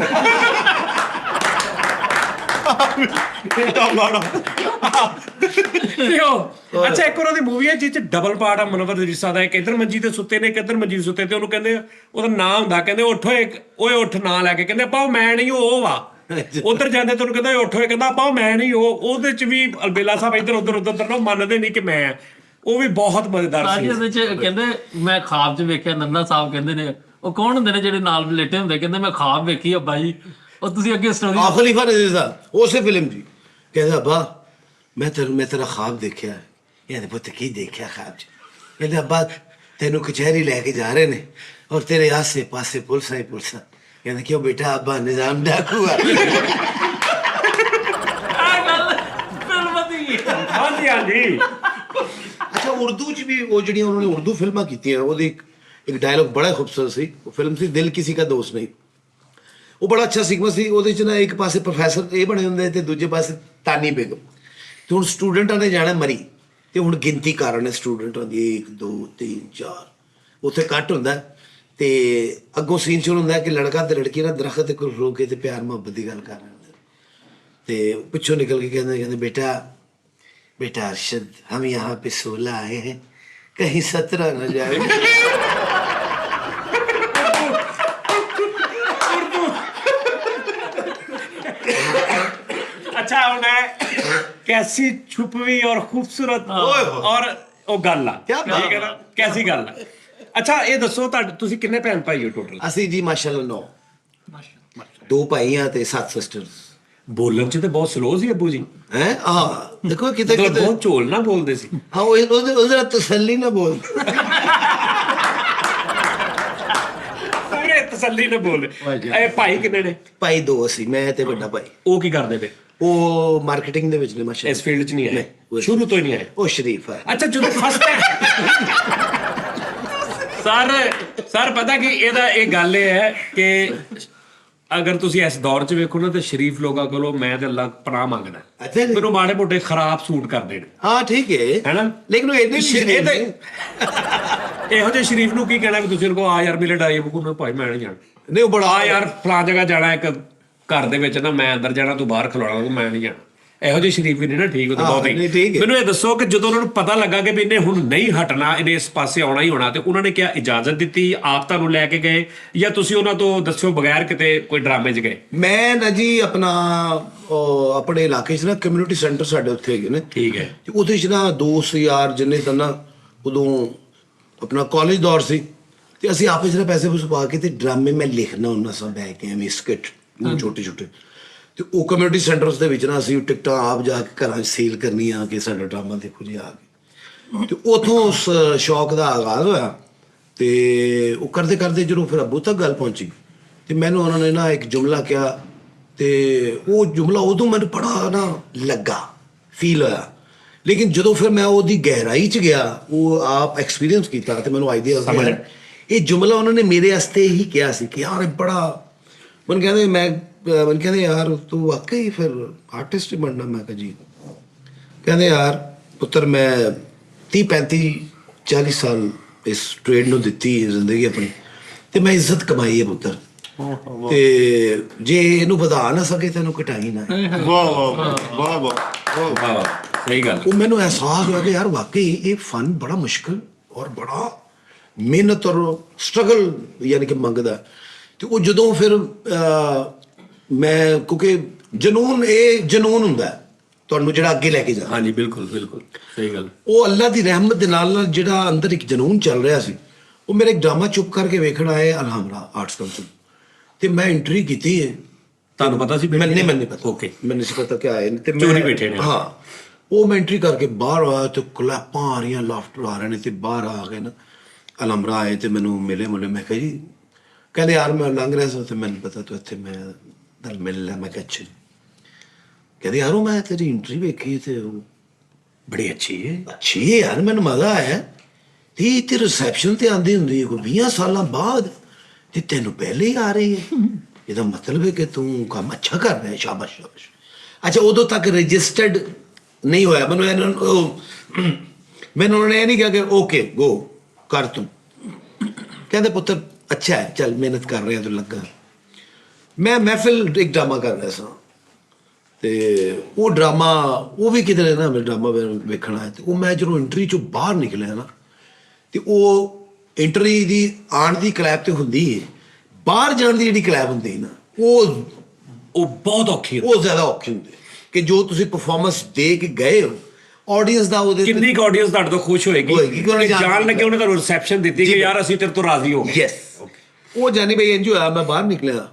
ਅੱਛਾ, ਇੱਕ ਉਹਨਾਂ ਦੀ ਮੂਵੀ ਹੈ ਜਿਸ 'ਚ ਡਬਲ ਪਾਰਟ ਆ ਮੁਨੱਵਰ ਰਿਸ਼ਾ ਦਾ, ਇੱਕ ਇੱਧਰ ਮੰਜੀ ਤੇ ਸੁੱਤੇ ਨੇ, ਇੱਕ ਇੱਧਰ ਮੰਜੀ ਤੇ ਸੁੱਤੇ, ਤੇ ਉਹਨੂੰ ਕਹਿੰਦੇ ਉਹਦਾ ਨਾਂ ਹੁੰਦਾ, ਕਹਿੰਦੇ ਉੱਠੋ ਓਏ ਉੱਠ ਨਾਂ ਲੈ ਕੇ, ਕਹਿੰਦੇ ਆਪਾਂ ਮੈਂ ਨਹੀਂ ਉਹ ਵਾ, ਉਧਰ ਜਾਂਦੇ ਤੁਹਾਨੂੰ ਕਹਿੰਦਾ ਉੱਠੋ, ਕਹਿੰਦਾ ਆਪਾਂ ਮੈਂ ਨਹੀਂ ਉਹ। ਉਹਦੇ 'ਚ ਵੀ ਅਲਬੇਲਾ ਸਾਹਿਬ ਇੱਧਰ ਉੱਧਰ ਨਾ ਮੰਨਦੇ ਨਹੀਂ ਕਿ ਮੈਂ, ਉਹ ਵੀ ਬਹੁਤ ਮਜ਼ੇਦਾਰ ਸੀ। ਉਹਦੇ 'ਚ ਕਹਿੰਦੇ ਮੈਂ ਖਾਬ 'ਚ ਵੇਖਿਆ, ਨੰਨਾ ਸਾਹਿਬ ਕਹਿੰਦੇ ਨੇ, ਉਹ ਕੌਣ ਹੁੰਦੇ ਨੇ ਜਿਹੜੇ ਨਾਲ ਲੇਟੇ ਹੁੰਦੇ, ਕਹਿੰਦੇ ਮੈਂ ਖਾਬ ਵੇਖੀ ਅੱਬਾ ਜੀ। ਉਹ ਤੁਸੀਂ ਅੱਗੇ ਸਟੋਰੀ ਖਲੀਫਾ ਨਜ਼ੀਰ ਸਾਹਿਬ ਉਸੇ ਫਿਲਮ ਜੀ ਕਹਿੰਦਾ ਅੱਬਾ ਮੈਂ ਤੇਰਾ ਖਾਬ ਦੇਖਿਆ। ਇਹਦੇ ਪੁੱਤ ਕੀ ਦੇਖਿਆ ਖਾਬ 'ਚ? ਕਹਿੰਦੇ ਅੱਬਾ ਤੈਨੂੰ ਕਚਹਿਰੀ ਲੈ ਕੇ ਜਾ ਰਹੇ ਨੇ ਔਰ ਤੇਰੇ ਆਸੇ ਪਾਸੇ ਪੁਲਿਸਾਂ ਹੀ ਪੁਲਿਸਾਂ। ਕਹਿੰਦਾ ਕਿਉਂ ਬੇਟਾ ਅੱਬਾ ਨਿਜ਼ਾਮ ਡਾਕੂ ਆ। ਹਾਂਜੀ ਅੱਛਾ, ਉਰਦੂ 'ਚ ਵੀ ਉਹ ਜਿਹੜੀਆਂ ਉਹਨਾਂ ਨੇ ਉਰਦੂ ਫਿਲਮਾਂ ਕੀਤੀਆਂ, ਉਹਦੀ ਇੱਕ ਡਾਇਲੌਗ ਬੜਾ ਖੂਬਸੂਰਤ ਸੀ। ਉਹ ਫਿਲਮ ਸੀ ਦਿਲ ਕਿਸੇ ਦਾ ਦੋਸਤ ਨਹੀਂ। ਉਹ ਬੜਾ ਅੱਛਾ ਸੀਕਵੈਂਸ ਸੀ। ਉਹਦੇ 'ਚ ਨਾ ਇੱਕ ਪਾਸੇ ਪ੍ਰੋਫੈਸਰ ਇਹ ਬਣੇ ਹੁੰਦੇ ਤੇ ਦੂਜੇ ਪਾਸੇ ਤਾਨੀ ਬੇਗਮ, ਤੇ ਹੁਣ ਸਟੂਡੈਂਟਾਂ ਨੇ ਜਾਣਾ ਮਰੀ, ਤੇ ਹੁਣ ਗਿਣਤੀ ਕਰ ਰਹੇ ਸਟੂਡੈਂਟਾਂ ਦੀ 1 2 3 4, ਉੱਥੇ ਕੱਟ ਹੁੰਦਾ ਤੇ ਅੱਗੋਂ ਸੀਨ ਸ਼ੁਰੂ ਹੁੰਦਾ ਕਿ ਲੜਕਾ ਤੇ ਲੜਕੀ ਨਾ ਦਰਖਤ ਤੇ ਕੋਲ ਰੋ ਕੇ ਤੇ ਪਿਆਰ ਮੁਹੱਬਤ ਦੀ ਗੱਲ ਕਰ ਰਹੇ ਹੁੰਦੇ, ਤੇ ਪਿੱਛੋਂ ਨਿਕਲ ਕੇ ਕਹਿੰਦੇ बेटा अरशद हम यहाँ पे 16 आए हैं, कहीं 17 न जाए। अच्छा कैसी छुपवी और खूबसूरत और ਉਹ ਗੱਲ ਆ, ਕਿਆ ਬਾਤ ਠੀਕ ਹੈ ਨਾ, ਕੈਸੀ ਗੱਲ ਆ। ਅੱਛਾ ਇਹ ਦੱਸੋ ਤੁਸੀਂ ਕਿੰਨੇ ਭੈਣ ਭਾਈ ਹੋ ਟੋਟਲ? ਅਸੀਂ ਜੀ ਮਾਸ਼ਾਅੱਲਾ 9 2 ਭਾਈ ਆ ਤੇ 7 ਸਿਸਟਰਸ। ਬੋਲਣ 'ਚ ਤੇ ਬਹੁਤ ਸਲੋ ਸੀ ਅੱਬੂ ਜੀ, ਹੈ ਦੇਖੋ ਕਿਤੇ ਬਹੁਤ ਝੋਲ ਨਾ ਬੋਲਦੇ ਸੀ। ਹਾਂ ਉਹਦੇ ਤਸੱਲੀ ਨਾ ਬੋਲ, ਪੂਰੇ ਤਸੱਲੀ ਨਾਲ ਬੋਲਦੇ। ਇਹ ਭਾਈ ਕਿੰਨੇ ਨੇ? ਭਾਈ 2 ਅਸੀਂ, ਮੈਂ ਤੇ ਵੱਡਾ ਭਾਈ। ਉਹ ਕੀ ਕਰਦੇ ਪਏ? ਉਹ ਮਾਰਕੀਟਿੰਗ ਦੇ ਵਿੱਚ ਨੇ ਮਾਸ਼ਾਅੱਲਾ। ਇਸ ਫੀਲਡ 'ਚ ਨਹੀਂ ਆਏ, ਸ਼ੁਰੂ ਤੋਂ ਹੀ ਨਹੀਂ ਆਏ। ਉਹ ਸ਼ਰੀਫ ਹੈ। ਅੱਛਾ ਜਦੋਂ ਫਸਟ ਸਰ ਪਤਾ ਕਿ ਇਹਦਾ ਇਹ ਗੱਲ ਇਹ ਹੈ ਕਿ ਅਗਰ ਤੁਸੀਂ ਇਸ ਦੌਰ 'ਚ ਵੇਖੋ ਨਾ ਤੇ ਸ਼ਰੀਫ ਲੋਕਾਂ ਕੋਲੋਂ ਮੈਂ ਤੇ ਅੱਲਾ ਪਨਾਹ ਮੰਗਦਾ, ਮੈਨੂੰ ਮਾੜੇ ਮੋਟੇ ਖਰਾਬ ਸੂਟ ਕਰਦੇ ਨੇ। ਹਾਂ ਠੀਕ ਹੈ ਨਾ, ਲੇਕਿਨ ਉਹ ਇਹਦੇ ਇਹੋ ਜਿਹੇ ਸ਼ਰੀਫ ਨੂੰ ਕੀ ਕਹਿਣਾ ਵੀ ਤੁਸੀਂ ਕੋ ਆ ਯਾਰ ਮਿਲੇ ਡਾਈ ਬੁੱਕੂ ਨੂੰ, ਭਾਈ ਮੈਂ ਨਹੀਂ ਜਾਣਾ, ਨਹੀਂ ਉਹ ਬੜਾ ਆ ਯਾਰ ਫਲਾਂ ਜਗ੍ਹਾ ਜਾਣਾ, ਇੱਕ ਘਰ ਦੇ ਵਿੱਚ ਨਾ ਮੈਂ ਅੰਦਰ ਜਾਣਾ ਤੂੰ ਬਾਹਰ ਖਲੋਣਾ, ਮੈਂ ਨਹੀਂ ਜਾਣਾ। ਇਹੋ ਜਿਹੇ ਸ਼ਰੀਫ ਵੀ ਨਹੀਂ ਨਾ ਠੀਕ, ਉਹ ਤਾਂ ਬਹੁਤ ਹੀ। ਮੈਨੂੰ ਇਹ ਦੱਸੋ ਕਿ ਜਦੋਂ ਉਹਨਾਂ ਨੂੰ ਪਤਾ ਲੱਗਾ ਕਿ ਵੀ ਇਹਨੇ ਹੁਣ ਨਹੀਂ ਹਟਣਾ, ਇਹਨੇ ਇਸ ਪਾਸੇ ਆਉਣਾ ਹੀ ਹੋਣਾ, ਤੇ ਉਹਨਾਂ ਨੇ ਕਿਹਾ ਇਜਾਜ਼ਤ ਦਿੱਤੀ, ਆਪ ਤੁਹਾਨੂੰ ਲੈ ਕੇ ਗਏ ਜਾਂ ਤੁਸੀਂ ਉਹਨਾਂ ਤੋਂ ਦੱਸਿਓ ਬਗੈਰ ਕਿਤੇ ਕੋਈ ਡਰਾਮੇ 'ਚ ਗਏ? ਮੈਂ ਨਾ ਜੀ ਆਪਣੇ ਇਲਾਕੇ 'ਚ ਨਾ ਕਮਿਊਨਿਟੀ ਸੈਂਟਰ ਸਾਡੇ ਉੱਥੇ ਹੈਗੇ ਨੇ, ਠੀਕ ਹੈ, ਤੇ ਉਹਦੇ 'ਚ ਨਾ ਦੋਸਤ ਯਾਰ ਜਿੰਨੇ ਤਾਂ ਨਾ ਉਦੋਂ ਆਪਣਾ ਕਾਲਜ ਦੌਰ ਸੀ, ਤੇ ਅਸੀਂ ਆਪਸ 'ਚ ਪੈਸੇ ਪੂਸੇ ਪਾ ਕੇ ਤੇ ਡਰਾਮੇ ਮੈਂ ਲਿਖਣਾ ਉਹਨਾਂ ਸਾਂ ਬਹਿ ਕੇ, ਐਵੇਂ ਸਕਿੱਟ ਛੋਟੇ ਛੋਟੇ, ਤੇ ਉਹ ਕਮਿਊਨਿਟੀ ਸੈਂਟਰਸ ਦੇ ਵਿੱਚ ਨਾ ਅਸੀਂ ਟਿਕਟਾਂ ਆਪ ਜਾ ਕੇ ਘਰਾਂ 'ਚ ਸੇਲ ਕਰਨੀਆਂ ਕਿ ਸਾਡਾ ਡਰਾਮਾ ਦੇਖੋ ਜੀ ਆ ਕੇ, ਤੇ ਉੱਥੋਂ ਉਸ ਸ਼ੌਕ ਦਾ ਆਗਾਜ਼ ਹੋਇਆ। ਤੇ ਉਹ ਕਰਦੇ ਕਰਦੇ ਜਦੋਂ ਫਿਰ ਅੱਬੂ ਤੱਕ ਗੱਲ ਪਹੁੰਚੀ, ਤੇ ਮੈਨੂੰ ਉਹਨਾਂ ਨੇ ਨਾ ਇੱਕ ਜੁਮਲਾ ਕਿਹਾ, ਤੇ ਉਹ ਜੁਮਲਾ ਉਦੋਂ ਮੈਨੂੰ ਬੜਾ ਨਾ ਲੱਗਾ, ਫੀਲ ਹੋਇਆ, ਲੇਕਿਨ ਜਦੋਂ ਫਿਰ ਮੈਂ ਉਹਦੀ ਗਹਿਰਾਈ 'ਚ ਗਿਆ, ਉਹ ਆਪ ਐਕਸਪੀਰੀਅੰਸ ਕੀਤਾ, ਤੇ ਮੈਨੂੰ ਆਈਡੀਆ ਇਹ ਜੁਮਲਾ ਉਹਨਾਂ ਨੇ ਮੇਰੇ ਵਾਸਤੇ ਹੀ ਕਿਹਾ ਸੀ ਕਿ ਯਾਰ ਬੜਾ ਮੈਨੂੰ ਕਹਿੰਦੇ ਯਾਰ ਤੂੰ ਵਾਕਈ ਫਿਰ ਆਰਟਿਸਟ ਹੀ ਬਣਨਾ। ਮੈਂ ਕਿਹਾ ਜੀ। ਕਹਿੰਦੇ ਯਾਰ ਪੁੱਤਰ ਮੈਂ 30 35 40 ਸਾਲ ਇਸ ਟ੍ਰੇਡ ਨੂੰ ਦਿੱਤੀ ਜ਼ਿੰਦਗੀ ਆਪਣੀ, ਤੇ ਮੈਂ ਇੱਜ਼ਤ ਕਮਾਈ ਹੈ ਪੁੱਤਰ। ਤੇ ਜੇ ਇਹਨੂੰ ਵਧਾ ਨਾ ਸਕੇ ਤੈਨੂੰ ਘਟਾਈ ਨਾ। ਵਾਹ ਵਾਹ ਵਾਹ ਵਾਹ ਵਾਹ ਸਹੀ ਗੱਲ। ਉਹ ਮੈਨੂੰ ਅਹਿਸਾਸ ਹੋਇਆ ਕਿ ਯਾਰ ਵਾਕਈ ਇਹ ਫਨ ਬੜਾ ਮੁਸ਼ਕਲ ਔਰ ਬੜਾ ਮਿਹਨਤ ਔਰ ਸਟਰਗਲ ਯਾਨੀ ਕਿ ਮੰਗਦਾ। ਤੇ ਉਹ ਜਦੋਂ ਫਿਰ ਮੈਂ ਕਿਉਂਕਿ ਜਨੂਨ ਹੁੰਦਾ ਤੁਹਾਨੂੰ ਜਿਹੜਾ ਅੱਗੇ ਲੈ ਕੇ ਜਾਂਦਾ। ਹਾਂਜੀ ਬਿਲਕੁਲ ਬਿਲਕੁਲ ਸਹੀ ਗੱਲ। ਉਹ ਅੱਲਾ ਦੀ ਰਹਿਮਤ ਦੇ ਨਾਲ ਜਿਹੜਾ ਅੰਦਰ ਇੱਕ ਜਨੂਨ ਚੱਲ ਰਿਹਾ ਸੀ, ਉਹ ਮੇਰੇ ਇੱਕ ਡਰਾਮਾ ਚੁੱਪ ਕਰਕੇ ਵੇਖਣ ਆਏ ਅਲਹਮਰਾ ਆਰਟਸ ਕਾਉਂਸਲ ਤੇ ਮੈਂ ਐਂਟਰੀ ਕੀਤੀ ਹੈ। ਤੁਹਾਨੂੰ ਪਤਾ ਸੀ? ਮੈਨੂੰ ਨਹੀਂ ਪਤਾ। ਓਕੇ। ਮੈਨੂੰ ਨਹੀਂ ਪਤਾ ਕਿ ਆਏ ਨੇ ਤੇ ਚੋਰੀ ਬੈਠੇ ਨੇ। ਹਾਂ, ਉਹ ਮੈਂ ਐਂਟਰੀ ਕਰਕੇ ਬਾਹਰ ਆਇਆ ਤੇ ਕਲੈਪਾਂ ਆ ਰਹੀਆਂ, ਲਾਫਟਰ ਆ ਰਹੇ ਨੇ ਤੇ ਬਾਹਰ ਆ ਗਏ ਨਾ ਅਲਹਮਰਾ ਆਏ ਤੇ ਮੈਨੂੰ ਮਿਲੇ। ਮੈਂ ਕਿਹਾ ਜੀ, ਕਹਿੰਦੇ ਯਾਰ ਮੈਂ ਲੰਘ ਰਿਹਾ ਸੀ ਤੇ ਮੈਨੂੰ ਪਤਾ ਤੂੰ ਇੱਥੇ ਮੈਂ ਨਾਲ ਮਿਲ ਲਿਆ। ਮੈਂ ਕਿਹਾ ਅੱਛਾ। ਕਹਿੰਦੇ ਯਾਰ ਮੈਂ ਤੇਰੀ ਐਂਟਰੀ ਵੇਖੀ ਤੇ ਉਹ ਬੜੀ ਅੱਛੀ ਹੈ ਯਾਰ, ਮੈਨੂੰ ਮਜ਼ਾ ਆਇਆ। ਤੇ ਰਿਸੈਪਸ਼ਨ ਤੇ ਆਂਦੀ ਹੁੰਦੀ ਹੈ ਕੋਈ 20 ਸਾਲਾਂ ਬਾਅਦ ਤੇ ਤੈਨੂੰ ਪਹਿਲੇ ਹੀ ਆ ਰਹੀ ਹੈ। ਇਹਦਾ ਮਤਲਬ ਹੈ ਕਿ ਤੂੰ ਕੰਮ ਅੱਛਾ ਕਰ ਰਿਹਾ ਹੈ। ਸ਼ਾਬਾਸ਼ ਸ਼ਾਬਾਸ਼। ਅੱਛਾ, ਉਦੋਂ ਤੱਕ ਰਜਿਸਟਰਡ ਨਹੀਂ ਹੋਇਆ। ਮੈਨੂੰ ਉਹਨਾਂ ਨੇ ਇਹ ਨਹੀਂ ਕਿਹਾ ਕਿ ਓਕੇ ਗੋ ਕਰ ਤੂੰ। ਕਹਿੰਦੇ ਪੁੱਤਰ ਅੱਛਾ ਹੈ, ਚੱਲ ਮਿਹਨਤ ਕਰ ਰਿਹਾ ਤੂੰ ਲੱਗਾ। ਮੈਂ ਮਹਿਫਿਲ ਇੱਕ ਡਰਾਮਾ ਕਰ ਰਿਹਾ ਸਾਂ ਤੇ ਉਹ ਡਰਾਮਾ ਉਹ ਵੀ ਕਿਧਰੇ ਨਾ ਮੈਂ ਡਰਾਮਾ ਵੇਖਣਾ ਹੈ। ਤੇ ਉਹ ਮੈਂ ਜਦੋਂ ਐਂਟਰੀ ਚੋਂ ਬਾਹਰ ਨਿਕਲਿਆ ਨਾ ਤੇ ਉਹ ਐਂਟਰੀ ਦੀ ਆਉਣ ਦੀ ਕਲੈਪ ਤੇ ਹੁੰਦੀ ਹੈ, ਬਾਹਰ ਜਾਣ ਦੀ ਜਿਹੜੀ ਕਲੈਪ ਹੁੰਦੀ ਹੈ ਨਾ ਉਹ ਬਹੁਤ ਔਖੀ ਉਹ ਜ਼ਿਆਦਾ ਔਖੀ ਹੁੰਦੀ ਹੈ ਕਿ ਜੋ ਤੁਸੀਂ ਪਰਫਾਰਮੈਂਸ ਦੇ ਕੇ ਗਏ ਹੋ ਆਡੀਅנס ਦਾ ਉਹਦੇ ਕਿੰਨੀ ਕੁ ਆਡੀਅנס ਤੁਹਾਡੇ ਤੋਂ ਖੁਸ਼ ਹੋਏਗੀ ਕਿ ਉਹਨੇ ਜਾਣ ਲੱਗੇ ਉਹਨੇ ਤੁਹਾਨੂੰ ਰਿਸੈਪਸ਼ਨ ਦਿੱਤੀ ਕਿ ਯਾਰ ਅਸੀਂ ਤੇਰੇ ਤੋਂ ਰਾਜ਼ੀ ਹੋ ਗਏ। ਯੈਸ। ਉਹ ਜਾਨੀ ਬਈ ਇੰਜ ਹੋਇਆ, ਮੈਂ ਬਾਹਰ ਨਿਕਲਿਆ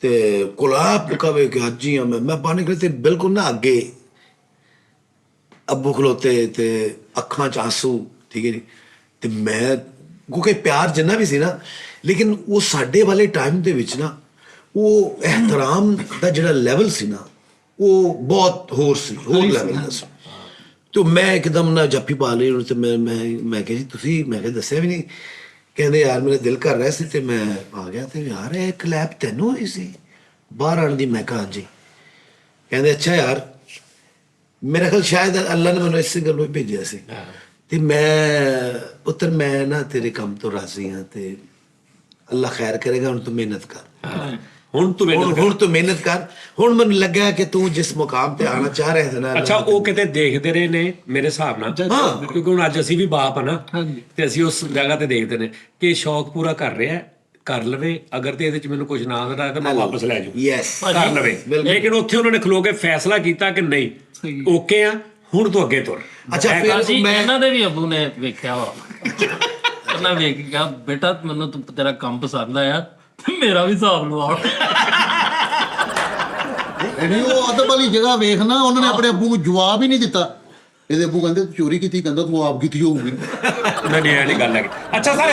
ਤੇ ਗੁਲਾਬ ਕਵੇ ਕਿ ਅੱਜ ਹੀ ਮੈਂ ਬਾਹਰ ਨਿਕਲਿਆ ਤੇ ਬਿਲਕੁਲ ਨਾ ਅੱਗੇ ਅੱਬੂ ਖਲੋਤੇ ਤੇ ਅੱਖਾਂ 'ਚ ਆਂਸੂ, ਠੀਕ ਹੈ ਜੀ। ਤੇ ਮੈਂ ਕਿਉਂਕਿ ਪਿਆਰ ਜਿੰਨਾ ਵੀ ਸੀ ਨਾ, ਲੇਕਿਨ ਉਹ ਸਾਡੇ ਵਾਲੇ ਟਾਈਮ ਦੇ ਵਿੱਚ ਨਾ ਉਹ ਇਹਤਰਾਮ ਦਾ ਜਿਹੜਾ ਲੈਵਲ ਸੀ ਨਾ ਉਹ ਬਹੁਤ ਹੋਰ ਸੀ, ਹੋਰ ਲੈਵਲ ਦਾ ਸੀ। ਤੇ ਮੈਂ ਇੱਕਦਮ ਨਾ ਜੱਫੀ ਪਾ ਲਈ ਉਹਨੂੰ ਤੇ ਮੈਂ ਕਿਹਾ ਜੀ ਤੁਸੀਂ, ਮੈਂ ਕਿਹਾ ਦੱਸਿਆ ਵੀ ਨਹੀਂ। ਕਹਿੰਦੇ ਯਾਰ ਮੇਰਾ ਦਿਲ ਕਰ ਰਿਹਾ ਸੀ ਤੇ ਮੈਂ ਆ ਗਿਆ। ਤੇ ਯਾਰ ਇਹ ਕਲੈਪ ਤੈਨੂੰ ਹੋਈ ਸੀ ਬਾਹਰ ਆਉਣ ਦੀ? ਮੈਂ ਕਿਹਾ ਹਾਂਜੀ। ਕਹਿੰਦੇ ਅੱਛਾ ਯਾਰ, ਮੇਰਾ ਖਿਆਲ ਸ਼ਾਇਦ ਅੱਲਾ ਨੇ ਮੈਨੂੰ ਇਸੇ ਗੱਲੋਂ ਹੀ ਭੇਜਿਆ ਸੀ। ਤੇ ਮੈਂ ਪੁੱਤਰ ਮੈਂ ਨਾ ਤੇਰੇ ਕੰਮ ਤੋਂ ਰਾਜ਼ੀ ਹਾਂ ਤੇ ਅੱਲਾ ਖੈਰ ਕਰੇਗਾ। ਹੁਣ ਤੂੰ ਮਿਹਨਤ ਕਰ। ਹੁਣ ਤੂੰ ਮਿਹਨਤ ਕਰ। ਹੁਣ ਮੈਨੂੰ ਲੱਗਾ ਕਿ ਤੂੰ ਜਿਸ ਮੁਕਾਮ ਤੇ ਆਣਾ ਚਾਹ ਰਿਹਾ ਹੈ ਨਾ। ਅੱਛਾ, ਉਹ ਕਿਤੇ ਦੇਖਦੇ ਰਹੇ ਨੇ ਮੇਰੇ ਹਿਸਾਬ ਨਾਲ, ਕਿਉਂਕਿ ਹੁਣ ਅੱਜ ਅਸੀਂ ਵੀ ਬਾਪ ਆ ਨਾ ਤੇ ਅਸੀਂ ਉਸ ਜਗ੍ਹਾ ਤੇ ਦੇਖਦੇ ਨੇ ਕਿ ਸ਼ੌਕ ਪੂਰਾ ਕਰ ਰਿਹਾ ਕਰ ਲਵੇ। ਅਗਰ ਤੇ ਇਹਦੇ ਚ ਮੈਨੂੰ ਕੁਝ ਨਾ ਆਉਂਦਾ ਤਾਂ ਮੈਂ ਵਾਪਸ ਲੈ ਜਾਊਂ। ਯੈਸ, ਕਰ ਲਵੇ। ਲੇਕਿਨ ਉੱਥੇ ਉਹਨਾਂ ਨੇ ਖਲੋ ਕੇ ਫੈਸਲਾ ਕੀਤਾ ਕਿ ਨਹੀਂ ਓਕੇ ਆ, ਹੁਣ ਤੋਂ ਅੱਗੇ ਤੁਰ। ਅੱਛਾ, ਫਿਰ ਜੀ ਮੈਂ ਇਹਨਾਂ ਦੇ ਵੀ ਅੱਬੂ ਨੇ ਵੇਖਿਆ ਵਾ। ਉਹਨਾਂ ਵੇਖ ਕੇ ਕਿਹਾ ਬੇਟਾ ਮੈਨੂੰ ਤੇਰਾ ਕੰਮ ਪਸੰਦ ਆਇਆ, ਮੇਰਾ ਵੀ ਹਿਸਾਬ ਲਵਾਓ। ਨਹੀਂ, ਉਹ ਅਦਬ ਵਾਲੀ ਜਗ੍ਹਾ ਵੇਖ ਨਾ, ਉਹਨਾਂ ਨੇ ਆਪਣੇ ਅੱਬੂ ਨੂੰ ਜਵਾਬ ਹੀ ਨਹੀਂ ਦਿੱਤਾ। ਇਹਦੇ ਅੱਬੂ ਕਹਿੰਦੇ ਤੂੰ ਚੋਰੀ ਕੀਤੀ, ਕਹਿੰਦਾ ਤੂੰ ਆਪ ਕੀਤੀ ਹੋਊਗੀ। ਨਹੀਂ ਇਹ ਨਹੀਂ ਗੱਲ ਹੈ। ਅੱਛਾ ਸਰ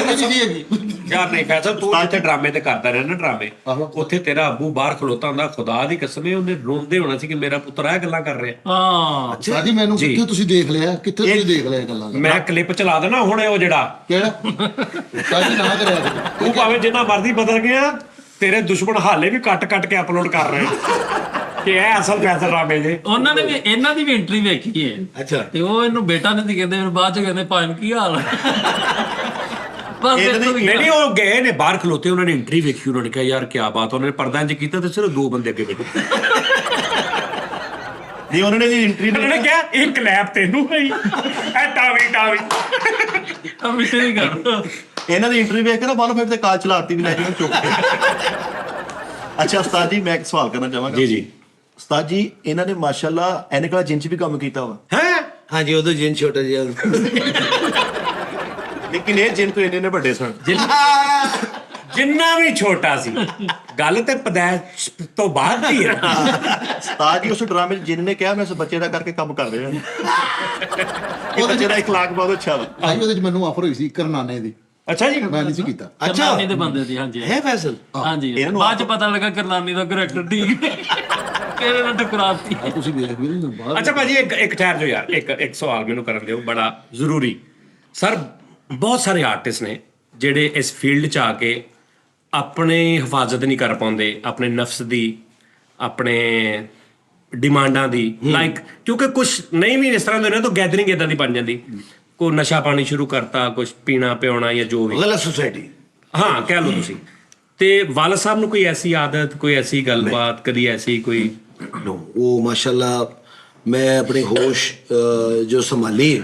ਯਾਰ ਨਹੀਂ ਫੈਸਲ ਤੂੰ ਜਿੱਥੇ ਡਰਾਮੇ ਤੇ ਕਰਦਾ ਰਿਹਾ ਨਾ ਡਰਾਮੇ, ਉੱਥੇ ਤੇਰਾ ਅੱਬੂ ਬਾਹਰ ਖਲੋਤਾ ਹੁੰਦਾ, ਖੁਦਾ ਦੀ ਕਸਮ ਉਹਨੇ ਰੋਂਦੇ ਹੋਣਾ ਸੀ ਕਿ ਮੇਰਾ ਪੁੱਤਰ ਇਹ ਗੱਲਾਂ ਕਰ ਰਿਹਾ। ਹਾਂ ਅੱਛਾ ਜੀ, ਮੈਨੂੰ ਕਿੱਥੇ ਤੁਸੀਂ ਦੇਖ ਲਿਆ? ਕਿੱਥੇ ਤੁਸੀਂ ਦੇਖ ਲਿਆ ਗੱਲਾਂ? ਮੈਂ ਕਲਿੱਪ ਚਲਾ ਦੇਣਾ ਹੁਣੇ ਉਹ ਜਿਹੜਾ ਕਿਹੜਾ ਸਾਜੀ ਨਾ ਕਰਿਆ ਤੂੰ ਭਾਵੇਂ ਜਿੰਨਾ ਮਰਜ਼ੀ ਬਦਲ ਗਿਆ, ਤੇਰੇ ਦੁਸ਼ਮਣ ਹਾਲੇ ਵੀ ਕੱਟ ਕੇ ਅਪਲੋਡ ਕਰ ਰਹੇ ਕਿ ਇਹ ਅਸਲ ਫੈਸਲ ਡਰਾਮੇ ਜੇ। ਉਹਨਾਂ ਨੇ ਵੀ ਇਹਨਾਂ ਦੀ ਵੀ ਐਂਟਰੀ ਵੇਖੀ ਹੈ। ਅੱਛਾ, ਤੇ ਉਹ ਇਹਨੂੰ ਬੇਟਾ ਨਹੀਂ ਸੀ ਕਹਿੰਦੇ, ਫਿਰ ਬਾਅਦ ਚ ਕਹਿੰਦੇ ਭਾਈ ਕੀ ਹਾਲ ਬਸ ਨਹੀਂ ਉਹ ਗਏ ਨੇ ਬਾਹਰ ਖਲੋਤੇ, ਉਹਨਾਂ ਨੇ ਐਂਟਰੀ ਵੇਖੀ, ਉਹਨਾਂ ਨੇ ਕਿਹਾ ਯਾਰ ਕੀ ਬਾਤ। ਉਹਨਾਂ ਨੇ ਪਰਦਾ ਇੰਜ ਕੀਤਾ ਤੇ ਸਿਰਫ 2 ਬੰਦੇ ਅੱਗੇ ਬੈਠੇ। ਜੀ ਉਹਨਾਂ ਨੇ ਜੀ ਐਂਟਰੀ ਉਹਨਾਂ ਨੇ ਕਿਹਾ ਇਹ ਕਲੈਪ ਤੈਨੂੰ ਹੋਈ ਐ ਟਾਵੀ ਮਿੱਟੇ ਨਹੀਂ ਕਰ। ਇਹਨਾਂ ਦੀ ਐਂਟਰੀ ਵੇਖ ਕੇ ਨਾ ਬਾਹਰੋਂ ਫਿਰ ਤੇ ਕਾਲ ਚਲਾਤੀ ਵੀ ਲੈ ਕੇ ਚੁੱਕ ਕੇ। ਅੱਛਾ ਉਸਤਾਦ ਜੀ, ਮੈਂ ਇੱਕ ਸਵਾਲ ਕਰਨਾ ਚਾਹਾਂਗਾ। ਜੀ ਉਸਤਾਦ ਜੀ, ਇਹਨਾਂ ਨੇ ਮਾਸ਼ਾਅੱਲਾ ਐਨਕ ਜਿੰਨ ਚ ਵੀ ਕੰਮ ਕੀਤਾ ਵਾ। ਹੈ। ਹਾਂਜੀ, ਉਦੋਂ ਜਿੰਨ ਛੋਟਾ ਜਿਹਾ ਲੇਕਿਨ ਇਹ ਜਿੰਨ ਤੋਂ ਇੰਨੇ ਵੱਡੇ ਸਨ। ਜਿੰਨਾ ਵੀ ਛੋਟਾ ਸੀ, ਗੱਲ ਤੇ ਪਦਾਇਸ਼ ਤੋਂ ਬਾਅਦ ਦੀ ਹੈ। ਉਸਤਾਦ ਜੀ, ਉਸ ਡਰਾਮੇ ਚ ਜਿੰਨ ਨੇ ਕਿਹਾ ਮੈਂ ਇਸ ਬੱਚੇ ਦਾ ਕਰਕੇ ਕੰਮ ਕਰ ਰਿਹਾ। ਉਹ ਬੱਚੇ ਦਾ ਇਖਲਾਕ ਬਹੁਤ ਅੱਛਾ ਵਾ। ਭਾਈ ਉਹਦੇ ਚ ਮੈਨੂੰ ਆਫਰ ਹੋਈ ਸੀ ਕਰਨਾਨੇ ਦੀ, ਅੱਛਾ ਜੀ, ਮੈਂ ਨਹੀਂ ਸੀ ਕੀਤਾ। ਕਰਨਾਨੀ ਦੇ ਬੰਦੇ ਦੀ। ਹਾਂਜੀ ਹੈ ਫੈਸਲ। ਹਾਂਜੀ, ਬਾਅਦ ਚ ਪਤਾ ਲੱਗਾ ਕਰਨਾਨੀ ਦਾ ਕਰੈਕਟਰ ਠੀਕ ਕਿਹੜੇ ਨਾਲ ਟਕਰਾਤੀ। ਤੁਸੀਂ ਵੇਖ ਵੀ ਨਹੀਂ ਬਾਹਰ। ਅੱਛਾ ਭਾਜੀ, ਇੱਕ ਠਹਿਰ ਜਾਓ ਯਾਰ, ਇੱਕ ਸਵਾਲ ਮੈਨੂੰ ਕਰਨ ਦਿਓ ਬੜਾ ਜ਼ਰੂਰੀ। ਸਰ ਬਹੁਤ ਸਾਰੇ ਆਰਟਿਸਟ ਨੇ ਜਿਹੜੇ ਇਸ ਫੀਲਡ 'ਚ ਆ ਕੇ ਆਪਣੇ ਹਿਫਾਜ਼ਤ ਨਹੀਂ ਕਰ ਪਾਉਂਦੇ ਆਪਣੇ ਨਫਸ ਦੀ, ਆਪਣੇ ਡਿਮਾਂਡਾਂ ਦੀ, ਲਾਈਕ ਕਿਉਂਕਿ ਕੁਝ ਨਹੀਂ ਵੀ ਇਸ ਤਰ੍ਹਾਂ ਦੇ ਨੇ ਤਾਂ ਗੈਦਰਿੰਗ ਇਦਾਂ ਦੀ ਬਣ ਜਾਂਦੀ। ਕੋਈ ਨਸ਼ਾ ਪਾਣੀ ਸ਼ੁਰੂ ਕਰਤਾ, ਕੁਝ ਪੀਣਾ ਪਿਆਉਣਾ ਜਾਂ ਜੋ ਵੀ ਗਲਤ ਸੁਸਾਇਟੀ। ਹਾਂ ਕਹਿ ਲਓ ਤੁਸੀਂ। ਤੇ ਵਾਲਦ ਸਾਹਿਬ ਨੂੰ ਕੋਈ ਐਸੀ ਆਦਤ, ਕੋਈ ਐਸੀ ਗੱਲਬਾਤ, ਕਦੀ ਐਸੀ ਕੋਈ? ਨੋ, ਉਹ ਮਾਸ਼ਾਅੱਲਾ ਮੈਂ ਆਪਣੇ ਹੋਸ਼ ਜੋ ਸੰਭਾਲੀ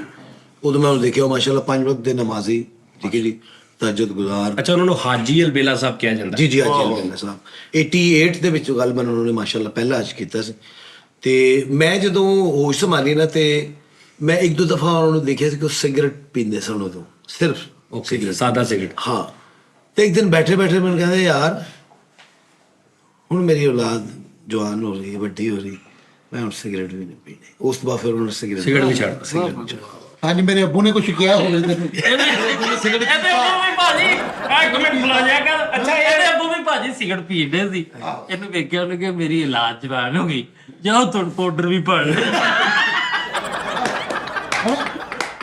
ਉਦੋਂ ਮੈਂ ਉਹਨੂੰ ਦੇਖਿਆ, ਮਾਸ਼ਾਅੱਲਾ 5 ਵਕਤ ਦੇ ਨਮਾਜ਼ੀ, ਠੀਕ ਹੈ ਜੀ, ਤਹੱਜੁਦ ਗੁਜ਼ਾਰ। ਅੱਛਾ, ਉਹਨਾਂ ਨੂੰ ਹਾਜੀ ਅਲਬੇਲਾ ਸਾਹਿਬ ਕਿਹਾ ਜਾਂਦਾ? ਜੀ ਹਾਜੀ ਅਲਬੇਲਾ ਸਾਹਿਬ 88 ਦੇ ਵਿੱਚ ਗਲਬਨ ਉਹਨਾਂ ਨੇ ਮਾਸ਼ਾਅੱਲਾ ਪਹਿਲਾ ਹਜ ਕੀਤਾ ਸੀ। ਤੇ ਮੈਂ ਜਦੋਂ ਹੋਸ਼ ਸੰਭਾਲੀ ਨਾ, ਤੇ ਮੈਂ ਇੱਕ ਦੋ ਦਫਾ ਉਹਨਾਂ ਨੂੰ ਦੇਖਿਆ ਸੀ ਕਿ ਉਹ ਸਿਗਰਟ ਪੀਂਦੇ ਸਨ ਉਦੋਂ, ਸਿਰਫ ਓਕੇ, ਸਾਦਾ ਸਿਗਰਟ। ਹਾਂ। ਤੇ ਇੱਕ ਦਿਨ ਬੈਠੇ ਬੈਠੇ ਮੈਨੂੰ ਕਹਿੰਦੇ, ਯਾਰ ਹੁਣ ਮੇਰੀ ਔਲਾਦ ਜਵਾਨ ਹੋ ਰਹੀ ਹੈ, ਵੱਡੀ ਹੋ ਰਹੀ, ਮੈਂ ਹੁਣ ਸਿਗਰਟ ਵੀ ਨਹੀਂ ਪੀਣੀ। ਉਸ ਤੋਂ ਬਾਅਦ ਫਿਰ ਉਹਨਾਂ ਨੇ ਸਿਗਰਟ ਵੀ ਛੱਡ। ਹਾਂਜੀ, ਮੇਰੇ ਅੱਬੂ ਨੇ ਕੁਛ ਕਿਹਾ ਹੋਵੇ ਤੈਨੂੰ? ਇਹਦੇ ਅੱਬੂ ਵੀ ਭਾਜੀ ਇੱਕ ਮਿੰਟ ਬੁਲਾ ਲਿਆ ਕਰ। ਅੱਛਾ, ਇਹਦੇ ਅੱਬੂ ਵੀ ਭਾਜੀ ਸਿਗਰਟ ਪੀਂਦੇ ਸੀ। ਇਹਨੂੰ ਵੇਖਿਆ ਉਹਨੇ ਕਿ ਮੇਰੀ ਇਲਾਜ ਜਵਾਨ ਹੋ ਗਈ, ਜਾਓ ਤੁਰ ਪਾਊਡਰ ਵੀ ਪੜ ਲੈ।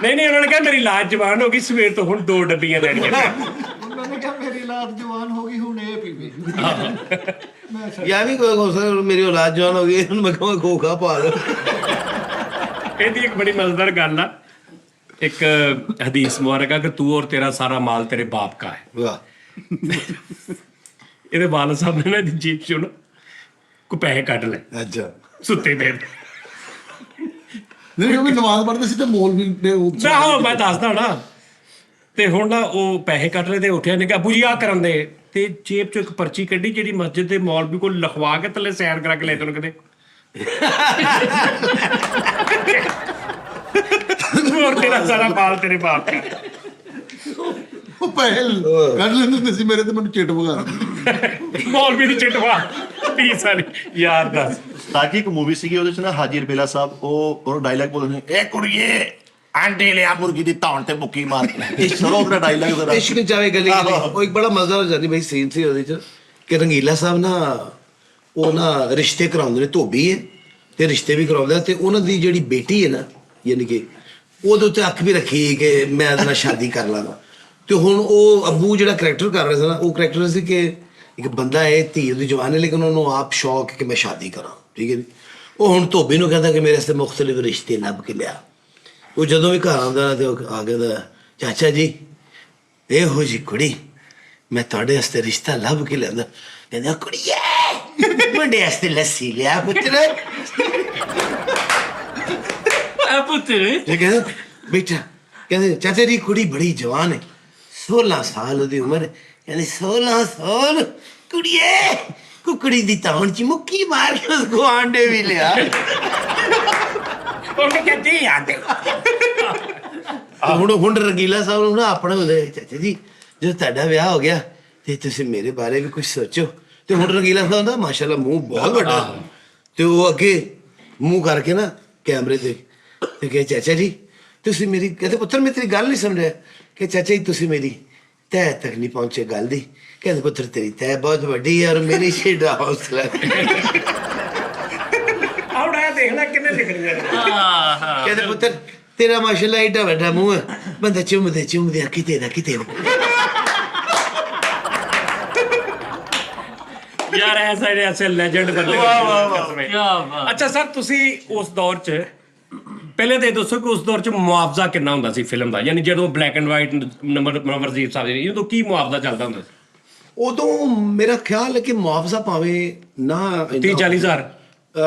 ਨਹੀਂ, ਉਹਨਾਂ ਨੇ ਕਿਹਾ ਮੇਰੀ ਲਾਜ ਜਵਾਨ ਹੋ ਗਈ, ਸਵੇਰ ਤੋਂ ਹੁਣ 2 ਡੱਬੀਆਂ ਲੈਣੀਆਂ। ਉਹਨਾਂ ਨੇ ਕਿਹਾ ਮੇਰੀ ਲਾਤ ਜਵਾਨ ਹੋ ਗਈ, ਹੁਣ ਇਹ ਪੀਵੇ। ਯਾ ਵੀ ਕੋਈ ਸਰ ਮੇਰੀ ਔਲਾਦ ਜਵਾਨ ਹੋ ਗਈ, ਹੁਣ ਮੈਂ ਕਹਾਂ ਖੋਖਾ ਪਾ ਲਓ। ਇਹਦੀ ਇੱਕ ਬੜੀ ਮਜ਼ੇਦਾਰ ਗੱਲ ਆ, ਇੱਕ ਹਦੀਸ ਮੁਬਾਰਕ ਆ ਕਿ ਤੂੰ ਔਰ ਤੇਰਾ ਸਾਰਾ ਮਾਲ ਤੇਰੇ ਬਾਪ ਕਾ ਹੈ। ਵਾਹ। ਇਹਦੇ ਵਾਲਦ ਸਾਹਿਬ ਨੇ ਨਾ ਇਹਦੀ ਜੇਬ ਚੋਂ ਨਾ ਕੋਈ ਪੈਸੇ ਕੱਢ ਲੈ, ਅੱਛਾ। ਸੁੱਤੇ ਦੇ। ਨਹੀਂ, ਕਿਉਂਕਿ ਨਮਾਜ਼ ਪੜ੍ਹਦੇ ਸੀ ਤੇ ਮੌਲਵੀ ਨੇ ਮੈਂ ਦੱਸਦਾ ਨਾ। ਤੇ ਹੁਣ ਨਾ ਉਹ ਪੈਸੇ ਕੱਢ ਰਹੇ ਤੇ ਉੱਠਿਆ ਨੇ ਕਿ ਅੱਬੂ ਜੀ ਆ ਕਰਨ ਦੇ, ਤੇ ਜੇਬ ਚੋਂ ਇੱਕ ਪਰਚੀ ਕੱਢੀ ਜਿਹੜੀ ਮਸਜਿਦ ਦੇ ਮੌਲਵੀ ਕੋਲ ਲਿਖਵਾ ਕੇ ਥੱਲੇ ਸਾਈਨ ਕਰਾ ਕੇ ਲੈ ਤੈਨੂੰ ਕਿਤੇ। ਹੋਰ ਤੇਰਾ ਸਾਰਾ ਮਾਲ ਤੇਰੇ ਬਾਪ ਦਾ। ਉਹ ਪੈਸੇ ਕੱਢ ਲੈਂਦੇ ਹੁੰਦੇ ਸੀ ਮੇਰੇ, ਤੇ ਮੈਨੂੰ ਚਿੱਟ ਵਗਾ ਮੌਲਵੀ ਦੀ ਚਿੱਟਵਾ 30 ਸਾਲ ਯਾਰ ਦੱਸ। ਤਾਂ ਕਿ ਇੱਕ ਮੂਵੀ ਸੀਗੀ ਉਹਦੇ ਚ ਨਾ ਹਾਜੀ ਅਲਬੇਲਾ ਸਾਹਿਬ ਉਹ ਡਾਇਲੌਗ ਬੋਲਦੇ ਨੇ, ਇਹ ਕੁੜੀਏ ਆਂਡੇ ਲਿਆ ਮੁਰਗੀ ਦੀ ਧੌਣ ਤੇ ਮੁੱਕੀ ਮਾਰ ਕੇ। ਸਰੋਂ ਉਹਦਾ ਡਾਇਲੌਗ ਜ਼ਰਾ ਇਸ਼ਕ ਚਾਵੇ ਗਲੀ ਗਲੀ। ਉਹ ਇੱਕ ਬੜਾ ਮਜ਼ੇਦਾਰ ਜਾਨੀ ਭਾਈ ਸੀਨ ਸੀ ਉਹਦੇ ਚ ਕਿ ਰੰਗੀਲਾ ਸਾਹਿਬ ਨਾ ਉਹ ਨਾ ਰਿਸ਼ਤੇ ਕਰਾਉਂਦੇ ਨੇ, ਧੋਬੀ ਹੈ ਤੇ ਰਿਸ਼ਤੇ ਵੀ ਕਰਾਉਂਦਾ, ਤੇ ਉਹਨਾਂ ਦੀ ਜਿਹੜੀ ਬੇਟੀ ਹੈ ਨਾ, ਯਾਨੀ ਕਿ ਉਹਦੇ ਉੱਤੇ ਅੱਖ ਵੀ ਰੱਖੀ ਕਿ ਮੈਂ ਇਹਦੇ ਨਾਲ ਸ਼ਾਦੀ ਕਰ ਲਾਂਗਾ। ਤੇ ਹੁਣ ਉਹ ਅੱਬੂ ਜਿਹੜਾ ਕਰੈਕਟਰ ਕਰ ਰਿਹਾ ਸੀ ਨਾ, ਉਹ ਕਰੈਕਟਰ ਸੀ ਕਿ ਇੱਕ ਬੰਦਾ ਹੈ, ਧੀ ਉਹਦੀ ਜਵਾਨ ਹੈ, ਲੇਕਿਨ ਉਹਨੂੰ ਆਪ ਸ਼ੌਕ ਕਿ ਮੈਂ ਸ਼ਾਦੀ ਕਰਾਂ, ਠੀਕ ਹੈ ਜੀ। ਉਹ ਹੁਣ ਧੋਬੀ ਨੂੰ ਕਹਿੰਦਾ ਕਿ ਮੇਰੇ ਵਾਸਤੇ ਮੁਖਤਲਿਫ ਰਿਸ਼ਤੇ ਲੱਭ ਕੇ ਲਿਆ। ਉਹ ਜਦੋਂ ਵੀ ਘਰ ਆਉਂਦਾ ਨਾ ਤੇ ਉਹ ਆ ਕਹਿੰਦਾ, ਚਾਚਾ ਜੀ ਇਹੋ ਜਿਹੀ ਕੁੜੀ ਮੈਂ ਤੁਹਾਡੇ ਵਾਸਤੇ ਰਿਸ਼ਤਾ ਲੱਭ ਕੇ ਲਿਆਂਦਾ। ਕਹਿੰਦਾ, ਕੁੜੀਏ ਮੁੰਡੇ ਵਾਸਤੇ ਲੱਸੀ ਲਿਆ ਪੁੱਤਰ। ਆ ਪੁੱਤਰ ਇਹ ਕਹਿੰਦਾ, ਬੇਟਾ, ਕਹਿੰਦੇ ਚਾਚਾ ਜੀ ਕੁੜੀ ਬੜੀ ਜਵਾਨ ਹੈ, 16 ਸਾਲ ਉਹਦੀ ਉਮਰ ਹੈ। ਕਹਿੰਦੇ 16 ਸਾਲ ਕੁੜੀਏ, ਕੁਕੜੀ ਦੀ ਧੌਣ ਚ ਮੁੱਕੀ ਮਾਰ ਕੇ ਉਸਕੋ ਆਂਡੇ ਵੀ ਲਿਆ। ਉਹਨੇ ਕਹਿੰਦੀ ਆਂਡੇ। ਹੁਣ ਰੰਗੀਲਾ ਸਾਹਿਬ ਨੂੰ ਨਾ ਆਪਣਾ ਹੁੰਦੇ, ਚਾਚਾ ਜੀ ਜਦੋਂ ਤੁਹਾਡਾ ਵਿਆਹ ਹੋ ਗਿਆ ਤੇ ਤੁਸੀਂ ਮੇਰੇ ਬਾਰੇ ਵੀ ਕੁਝ ਸੋਚੋ। ਤੇ ਹੁਣ ਰੰਗੀਲਾ ਸਾਹਿਬ ਦਾ ਮਾਸ਼ਾਅੱਲਾ ਮੂੰਹ ਬਹੁਤ ਵੱਡਾ, ਤੇ ਉਹ ਅੱਗੇ ਮੂੰਹ ਕਰਕੇ ਨਾ ਕੈਮਰੇ ਤੇ ਕਹੇ, ਚਾਚਾ ਜੀ ਤੁਸੀਂ ਮੇਰੀ, ਕਹਿੰਦੇ ਪੁੱਤਰ ਮੈਂ ਤੇਰੀ ਗੱਲ ਨਹੀਂ ਸਮਝਿਆ। ਕਿ ਚਾਚਾ ਜੀ ਤੁਸੀਂ ਮੇਰੀ ਤਹਿ ਤੱਕ ਨਹੀਂ ਪਹੁੰਚੇ ਗੱਲ ਦੀ। ਕਹਿੰਦੇ ਪੁੱਤਰ ਤੇਰੀ ਤਹਿ ਬਹੁਤ ਵੱਡੀ ਹੈ ਔਰ ਮੇਰੀ ਛੇੜਾ ਹੌਸਲਾ। ਆਉਣਾ ਦੇਖਣਾ ਕਿੰਨੇ ਲਿਖਣੀਆਂ ਨੇ। ਕਹਿੰਦੇ ਪੁੱਤਰ ਤੇਰਾ ਮਾਸ਼ਾਅੱਲਾ ਏਡਾ ਵੱਡਾ ਮੂੰਹ ਹੈ, ਬੰਦਾ ਚੁੰਮਦੇ ਕਿਤੇ ਨਾ ਕਿਤੇ। ਯਾਰ ਐਸੇ ਲੈਜੈਂਡ ਬੰਦੇ। ਕੀ ਬਾਤ। ਅੱਛਾ ਸਰ, ਤੁਸੀਂ ਉਸ ਦੌਰ 'ਚ ਪਹਿਲੇ ਤਾਂ ਇਹ ਦੱਸੋ ਕਿ ਉਸ ਦੌਰ 'ਚ ਮੁਆਵਜ਼ਾ ਕਿੰਨਾ ਹੁੰਦਾ ਸੀ ਫਿਲਮ ਦਾ? ਯਾਨੀ ਜਦੋਂ black and white ਨਵਰਜੀਤ Sahib ji, ਉਦੋਂ ਕੀ ਮੁਆਵਜ਼ਾ ਚੱਲਦਾ ਹੁੰਦਾ ਸੀ? ਉਦੋਂ ਮੇਰਾ ਖਿਆਲ ਹੈ ਕਿ ਮੁਆਵਜ਼ਾ ਭਾਵੇਂ ਨਾ 30-40 ਹਜ਼ਾਰ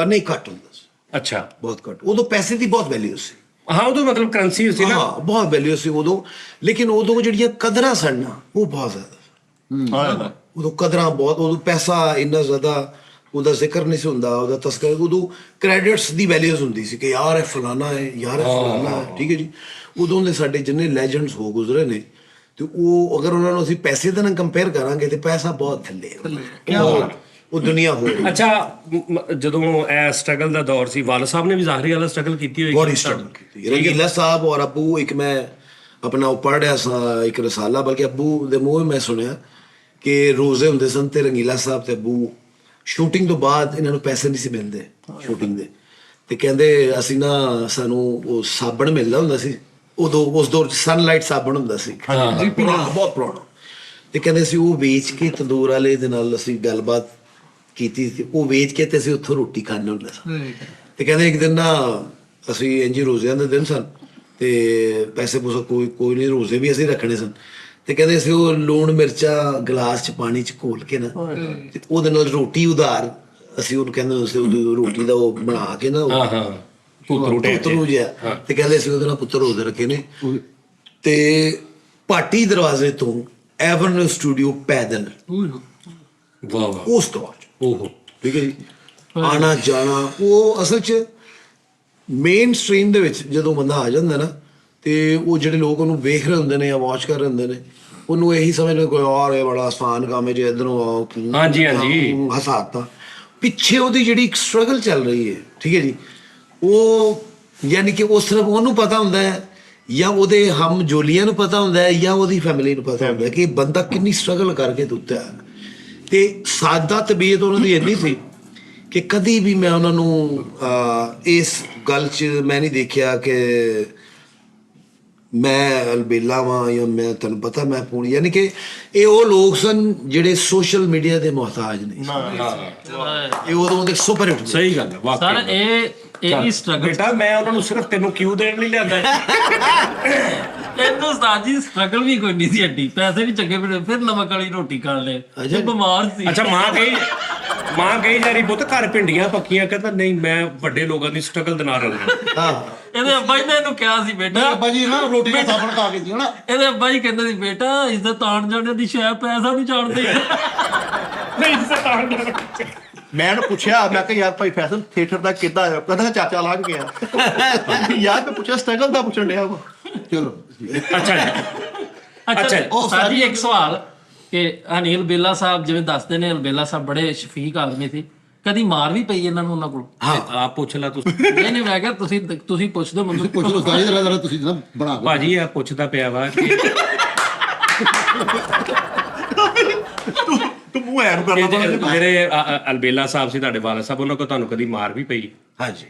ਨਹੀਂ, ਘੱਟ ਹੁੰਦਾ ਸੀ, ਅੱਛਾ, ਬਹੁਤ ਘੱਟ। ਉਦੋਂ ਪੈਸੇ ਦੀ ਬਹੁਤ ਵੈਲਿਊ ਸੀ। ਹਾਂ ਉਦੋਂ ਮਤਲਬ ਕਰੰਸੀ ਸੀ ਨਾ। ਹਾਂ, ਬਹੁਤ ਵੈਲਿਊ ਸੀ ਉਦੋਂ, ਲੇਕਿਨ ਉਦੋਂ ਜਿਹੜੀਆਂ ਕਦਰਾਂ ਸਨ ਨਾ ਉਹ ਬਹੁਤ ਜ਼ਿਆਦਾ। ਉਦੋਂ ਕਦਰਾਂ ਬਹੁਤ, ਉਦੋਂ ਪੈਸਾ ਇੰਨਾ ਜ਼ਿਆਦਾ ਉਹਦਾ ਜ਼ਿਕਰ ਨਹੀਂ ਸੀ ਹੁੰਦਾ, ਉਹਦਾ ਤਸਕਰ। ਉਦੋਂ ਕ੍ਰੈਡਿਟਸ ਦੀ ਵੈਲਿਊਜ਼ ਹੁੰਦੀ ਸੀ ਕਿ ਯਾਰ ਇਹ ਫਲਾਨਾ ਹੈ, ਯਾਰ ਇਹ ਫਲਾਨਾ ਹੈ, ਠੀਕ ਹੈ ਜੀ। ਉਦੋਂ ਦੇ ਸਾਡੇ ਜਿੰਨੇ ਲੈਜੈਂਡਸ ਹੋ ਗੁਜ਼ਰੇ ਨੇ, ਤੇ ਉਹ ਅਗਰ ਉਹਨਾਂ ਨੂੰ ਅਸੀਂ ਪੈਸੇ ਦੇ ਨਾਲ ਕੰਪੇਅਰ ਕਰਾਂਗੇ ਤੇ ਪੈਸਾ ਬਹੁਤ ਥੱਲੇ ਉਹ ਦੁਨੀਆ ਹੋ ਗਈ। ਅੱਛਾ, ਜਦੋਂ ਇਹ ਸਟਰਗਲ ਦਾ ਦੌਰ ਸੀ, ਵਾਲਦ ਸਾਹਿਬ ਨੇ ਵੀ ਜ਼ਾਹਰੀ ਵਾਲਾ ਸਟਰਗਲ ਕੀਤੀ ਹੋਈ? ਬੜੀ ਸਟਰਗਲ ਕੀਤੀ ਰੰਗੀਲਾ ਸਾਹਿਬ ਔਰ ਅੱਬੂ। ਇੱਕ ਮੈਂ ਆਪਣਾ ਉਹ ਪੜ੍ਹਿਆ ਸਾਂ ਇੱਕ ਰਸਾਲਾ, ਬਲਕਿ ਅੱਬੂ ਦੇ ਮੂੰਹ ਮੈਂ ਸੁਣਿਆ ਕਿ ਰੋਜ਼ੇ ਹੁੰਦੇ ਸਨ ਤੇ ਰੰਗੀਲਾ ਸਾਹਿਬ ਤੇ ਅੱਬੂ ਸ਼ੂਟਿੰਗ ਤੋਂ ਬਾਅਦ ਇਹਨਾਂ ਨੂੰ ਪੈਸੇ ਨਹੀਂ ਸੀ ਮਿਲਦੇ ਸ਼ੂਟਿੰਗ ਦੇ, ਤੇ ਕਹਿੰਦੇ ਅਸੀਂ ਨਾ ਸਾਨੂੰ ਉਹ ਸਾਬਣ ਮਿਲਦਾ ਹੁੰਦਾ ਸੀ ਉਦੋਂ, ਉਸ ਦੌਰ 'ਚ ਸਨਲਾਈਟ ਸਾਬਣ ਹੁੰਦਾ ਸੀ ਬਹੁਤ ਪੁਰਾਣਾ, ਤੇ ਕਹਿੰਦੇ ਅਸੀਂ ਉਹ ਵੇਚ ਕੇ ਤੰਦੂਰ ਵਾਲੇ ਦੇ ਨਾਲ ਅਸੀਂ ਗੱਲਬਾਤ ਕੀਤੀ ਸੀ, ਉਹ ਵੇਚ ਕੇ ਤੇ ਅਸੀਂ ਉੱਥੋਂ ਰੋਟੀ ਖਾਣੇ ਹੁੰਦੇ ਸਾਂ। ਤੇ ਕਹਿੰਦੇ ਇੱਕ ਦਿਨ ਨਾ ਅਸੀਂ ਇੰਝ ਰੋਜ਼ਿਆਂ ਦੇ ਦਿਨ ਸਨ ਤੇ ਪੈਸੇ ਪੂਸੇ ਕੋਈ ਨਹੀਂ, ਰੋਜ਼ੇ ਵੀ ਅਸੀਂ ਰੱਖਣੇ ਸਨ। ਤੇ ਕਹਿੰਦੇ ਸੀ ਉਹ ਲੂਣ ਮਿਰਚਾਂ ਗਲਾਸ 'ਚ ਪਾਣੀ 'ਚ ਘੋਲ ਕੇ ਨਾ ਤੇ ਉਹਦੇ ਨਾਲ ਰੋਟੀ ਉਧਾਰ, ਅਸੀਂ ਉਹਨੂੰ ਕਹਿੰਦੇ ਹੁੰਦੇ ਸੀ ਉਹਦੀ ਰੋਟੀ ਦਾ ਉਹ ਬਣਾ ਕੇ ਨਾ ਹਾਂ ਹਾਂ ਪੁੱਤਰੂ ਜਿਹਾ, ਤੇ ਕਹਿੰਦੇ ਸੀ ਉਹਦੇ ਨਾਲ ਪੁੱਤਰ ਉਹਦੇ ਰੱਖੇ ਨੇ। ਤੇ ਭਾਟੀ ਦਰਵਾਜ਼ੇ ਤੋਂ ਐਵਰਨਿਊ ਸਟੂਡੀਓ ਪੈਦਲ ਵਾਹ ਵਾਹ ਉਸ ਦੌਰ 'ਚ, ਓਹੋ ਠੀਕ ਹੈ ਜੀ, ਆਣਾ ਜਾਣਾ। ਉਹ ਅਸਲ 'ਚ ਮੇਨ ਸਟ੍ਰੀਮ ਦੇ ਵਿੱਚ ਜਦੋਂ ਬੰਦਾ ਆ ਜਾਂਦਾ ਨਾ, ਤੇ ਉਹ ਜਿਹੜੇ ਲੋਕ ਉਹਨੂੰ ਵੇਖ ਰਹੇ ਹੁੰਦੇ ਨੇ ਜਾਂ ਵਾਚ ਕਰ ਰਹੇ ਹੁੰਦੇ ਨੇ, ਉਹਨੂੰ ਇਹੀ ਸਮਝਦੇ ਕੋਈ ਔਰ ਇਹ ਬੜਾ ਆਸਾਨ ਕੰਮ ਹੈ ਜੇ ਇੱਧਰੋਂ ਆਓ ਹਾਂਜੀ, ਹਾਂਜੀ। ਹਸਾਤਾ। ਪਿੱਛੇ ਉਹਦੀ ਜਿਹੜੀ ਇੱਕ ਸਟਰਗਲ ਚੱਲ ਰਹੀ ਹੈ, ਠੀਕ ਹੈ ਜੀ, ਉਹ ਯਾਨੀ ਕਿ ਉਹ ਸਿਰਫ ਉਹਨੂੰ ਪਤਾ ਹੁੰਦਾ ਹੈ ਜਾਂ ਉਹਦੇ ਹਮ ਜੋਲੀਆਂ ਨੂੰ ਪਤਾ ਹੁੰਦਾ ਹੈ ਜਾਂ ਉਹਦੀ ਫੈਮਿਲੀ ਨੂੰ ਪਤਾ ਹੁੰਦਾ ਹੈ ਕਿ ਬੰਦਾ ਕਿੰਨੀ ਸਟਰਗਲ ਕਰਕੇ ਤੁੱਤਾ ਹੈ। ਤੇ ਸਾਦਾ ਤਬੀਅਤ ਉਹਨਾਂ ਦੀ ਇੰਨੀ ਸੀ ਕਿ ਕਦੀ ਵੀ ਮੈਂ ਉਹਨਾਂ ਨੂੰ ਇਸ ਗੱਲ 'ਚ ਮੈਂ ਨਹੀਂ ਦੇਖਿਆ ਕਿ ਮੈਂ ਅਲਬੇਲਾ ਵਾਂ ਜਾਂ ਮੈਂ ਤੁਹਾਨੂੰ ਪਤਾ ਮੈਂ ਪੂਰੀ, ਯਾਨੀ ਕਿ ਇਹ ਉਹ ਲੋਕ ਸਨ ਜਿਹੜੇ ਸੋਸ਼ਲ ਮੀਡੀਆ ਦੇ ਮੁਹਤਾਜ ਨਹੀਂ ਸੀ। ਇਹ ਉਦੋਂ ਦੇ ਸੁਪਰ ਹਿੱਟ ਸਹੀ ਗੱਲ ਹੈ ਸਰ ਵਾਕਈ। ਇਹ ਹੀ ਸਟਰਗਲ ਬੇਟਾ ਮੈਂ ਉਹਨਾਂ ਨੂੰ ਸਿਰਫ ਤੈਨੂੰ ਕਿਉਂ ਦੇਣ ਲਈ ਲਿਆਂਦਾ ਇਹਨੂੰ ਸਾਜੀ ਸਟਰਗਲ ਵੀ ਕੋਈ ਨਹੀਂ ਸੀ ਅੱਡੀ, ਪੈਸੇ ਵੀ ਚੰਗੇ ਮਿਲੇ, ਫਿਰ ਨਮਕ ਵਾਲੀ ਰੋਟੀ ਖਾ ਲਏ, ਜੇ ਬਿਮਾਰ ਸੀ। ਅੱਛਾ ਮਾਂ ਕਹੀ ਜਾ ਰਹੀ ਪੁੱਤ ਘਰ ਭਿੰਡੀਆਂ ਪੱਕੀਆਂ, ਕਹਿੰਦਾ ਨਹੀਂ ਮੈਂ ਵੱਡੇ ਲੋਕਾਂ ਦੀ ਸਟਰਗਲ ਦੇ ਨਾਲ ਰਹਿੰਦਾ। ਹਾਂ ਇਹਦੇ ਅੱਬਾ ਜੀ ਨੇ ਇਹਨੂੰ ਕਿਹਾ ਸੀ ਬੇਟਾ, ਅੱਬਾ ਜੀ ਨਾ ਰੋਟੀ ਦਾ ਸਾਬਣ ਖਾ ਕੇ ਜੀ ਨਾ, ਇਹਦੇ ਅੱਬਾ ਜੀ ਕਹਿੰਦੇ ਸੀ ਬੇਟਾ ਇਸਦਾ ਤਾਣ ਜਾਣੇ ਦੀ ਸ਼ਾਇਦ ਪੈਸਾ ਨਹੀਂ ਜਾਣਦੇ। ਨਹੀਂ ਸਤਾਰ ਮੈਂ ਉਹਨੂੰ ਪੁੱਛਿਆ, ਮੈਂ ਕਿਹਾ ਯਾਰ ਭਾਈ ਫੈਸਲ ਥੀਏਟਰ ਦਾ ਕਿੱਦਾਂ ਆਇਆ? ਕਹਿੰਦਾ ਚਾਚਾ ਲਾ ਕੇ ਗਿਆ। ਯਾਰ ਮੈਂ ਪੁੱਛਿਆ ਸਟਰਗਲ ਦਾ ਪੁੱਛਣ ਡਿਆ ਵਾ। ਚਲੋ ਅੱਛਾ ਜੀ ਅੱਛਾ ਉਹ ਸਾਡੀ ਇੱਕ ਸਵਾਲ ਕਿ ਅਨਿਲ ਬੇਲਾ ਸਾਹਿਬ ਜਿਵੇਂ ਦੱਸਦੇ ਨੇ, ਅਲਬੇਲਾ ਸਾਹਿਬ ਬੜੇ ਸ਼ਫੀਕ ਆਦਮੀ ਸੀ, ਕਦੀ ਮਾਰ ਵੀ ਪਈ ਇਹਨਾਂ ਨੂੰ ਉਹਨਾਂ ਕੋਲ? ਆਪ ਪੁੱਛ ਲੈ ਤੁਸੀਂ। ਨਹੀਂ ਮੈਂ ਕਿਹਾ ਤੁਸੀਂ ਪੁੱਛ ਦਿਓ ਮੈਨੂੰ। ਪੁੱਛ ਲਓ ਸਾਰੀ ਜਰਾ ਤੁਸੀਂ ਨਾ ਬਣਾ ਕੇ ਭਾਜੀ ਆ ਪੁੱਛਦਾ ਪਿਆ ਵਾ ਕਿ ਤੂੰ ਮੂੰਹ ਐਨ ਕਰਨਾ ਮੇਰੇ ਅਲਬੇਲਾ ਸਾਹਿਬ ਸੀ ਤੁਹਾਡੇ ਵਾਲਾ ਸਾਹਿਬ, ਉਹਨਾਂ ਕੋਲ ਤੁਹਾਨੂੰ ਕਦੀ ਮਾਰ ਵੀ ਪਈ? ਹਾਂਜੀ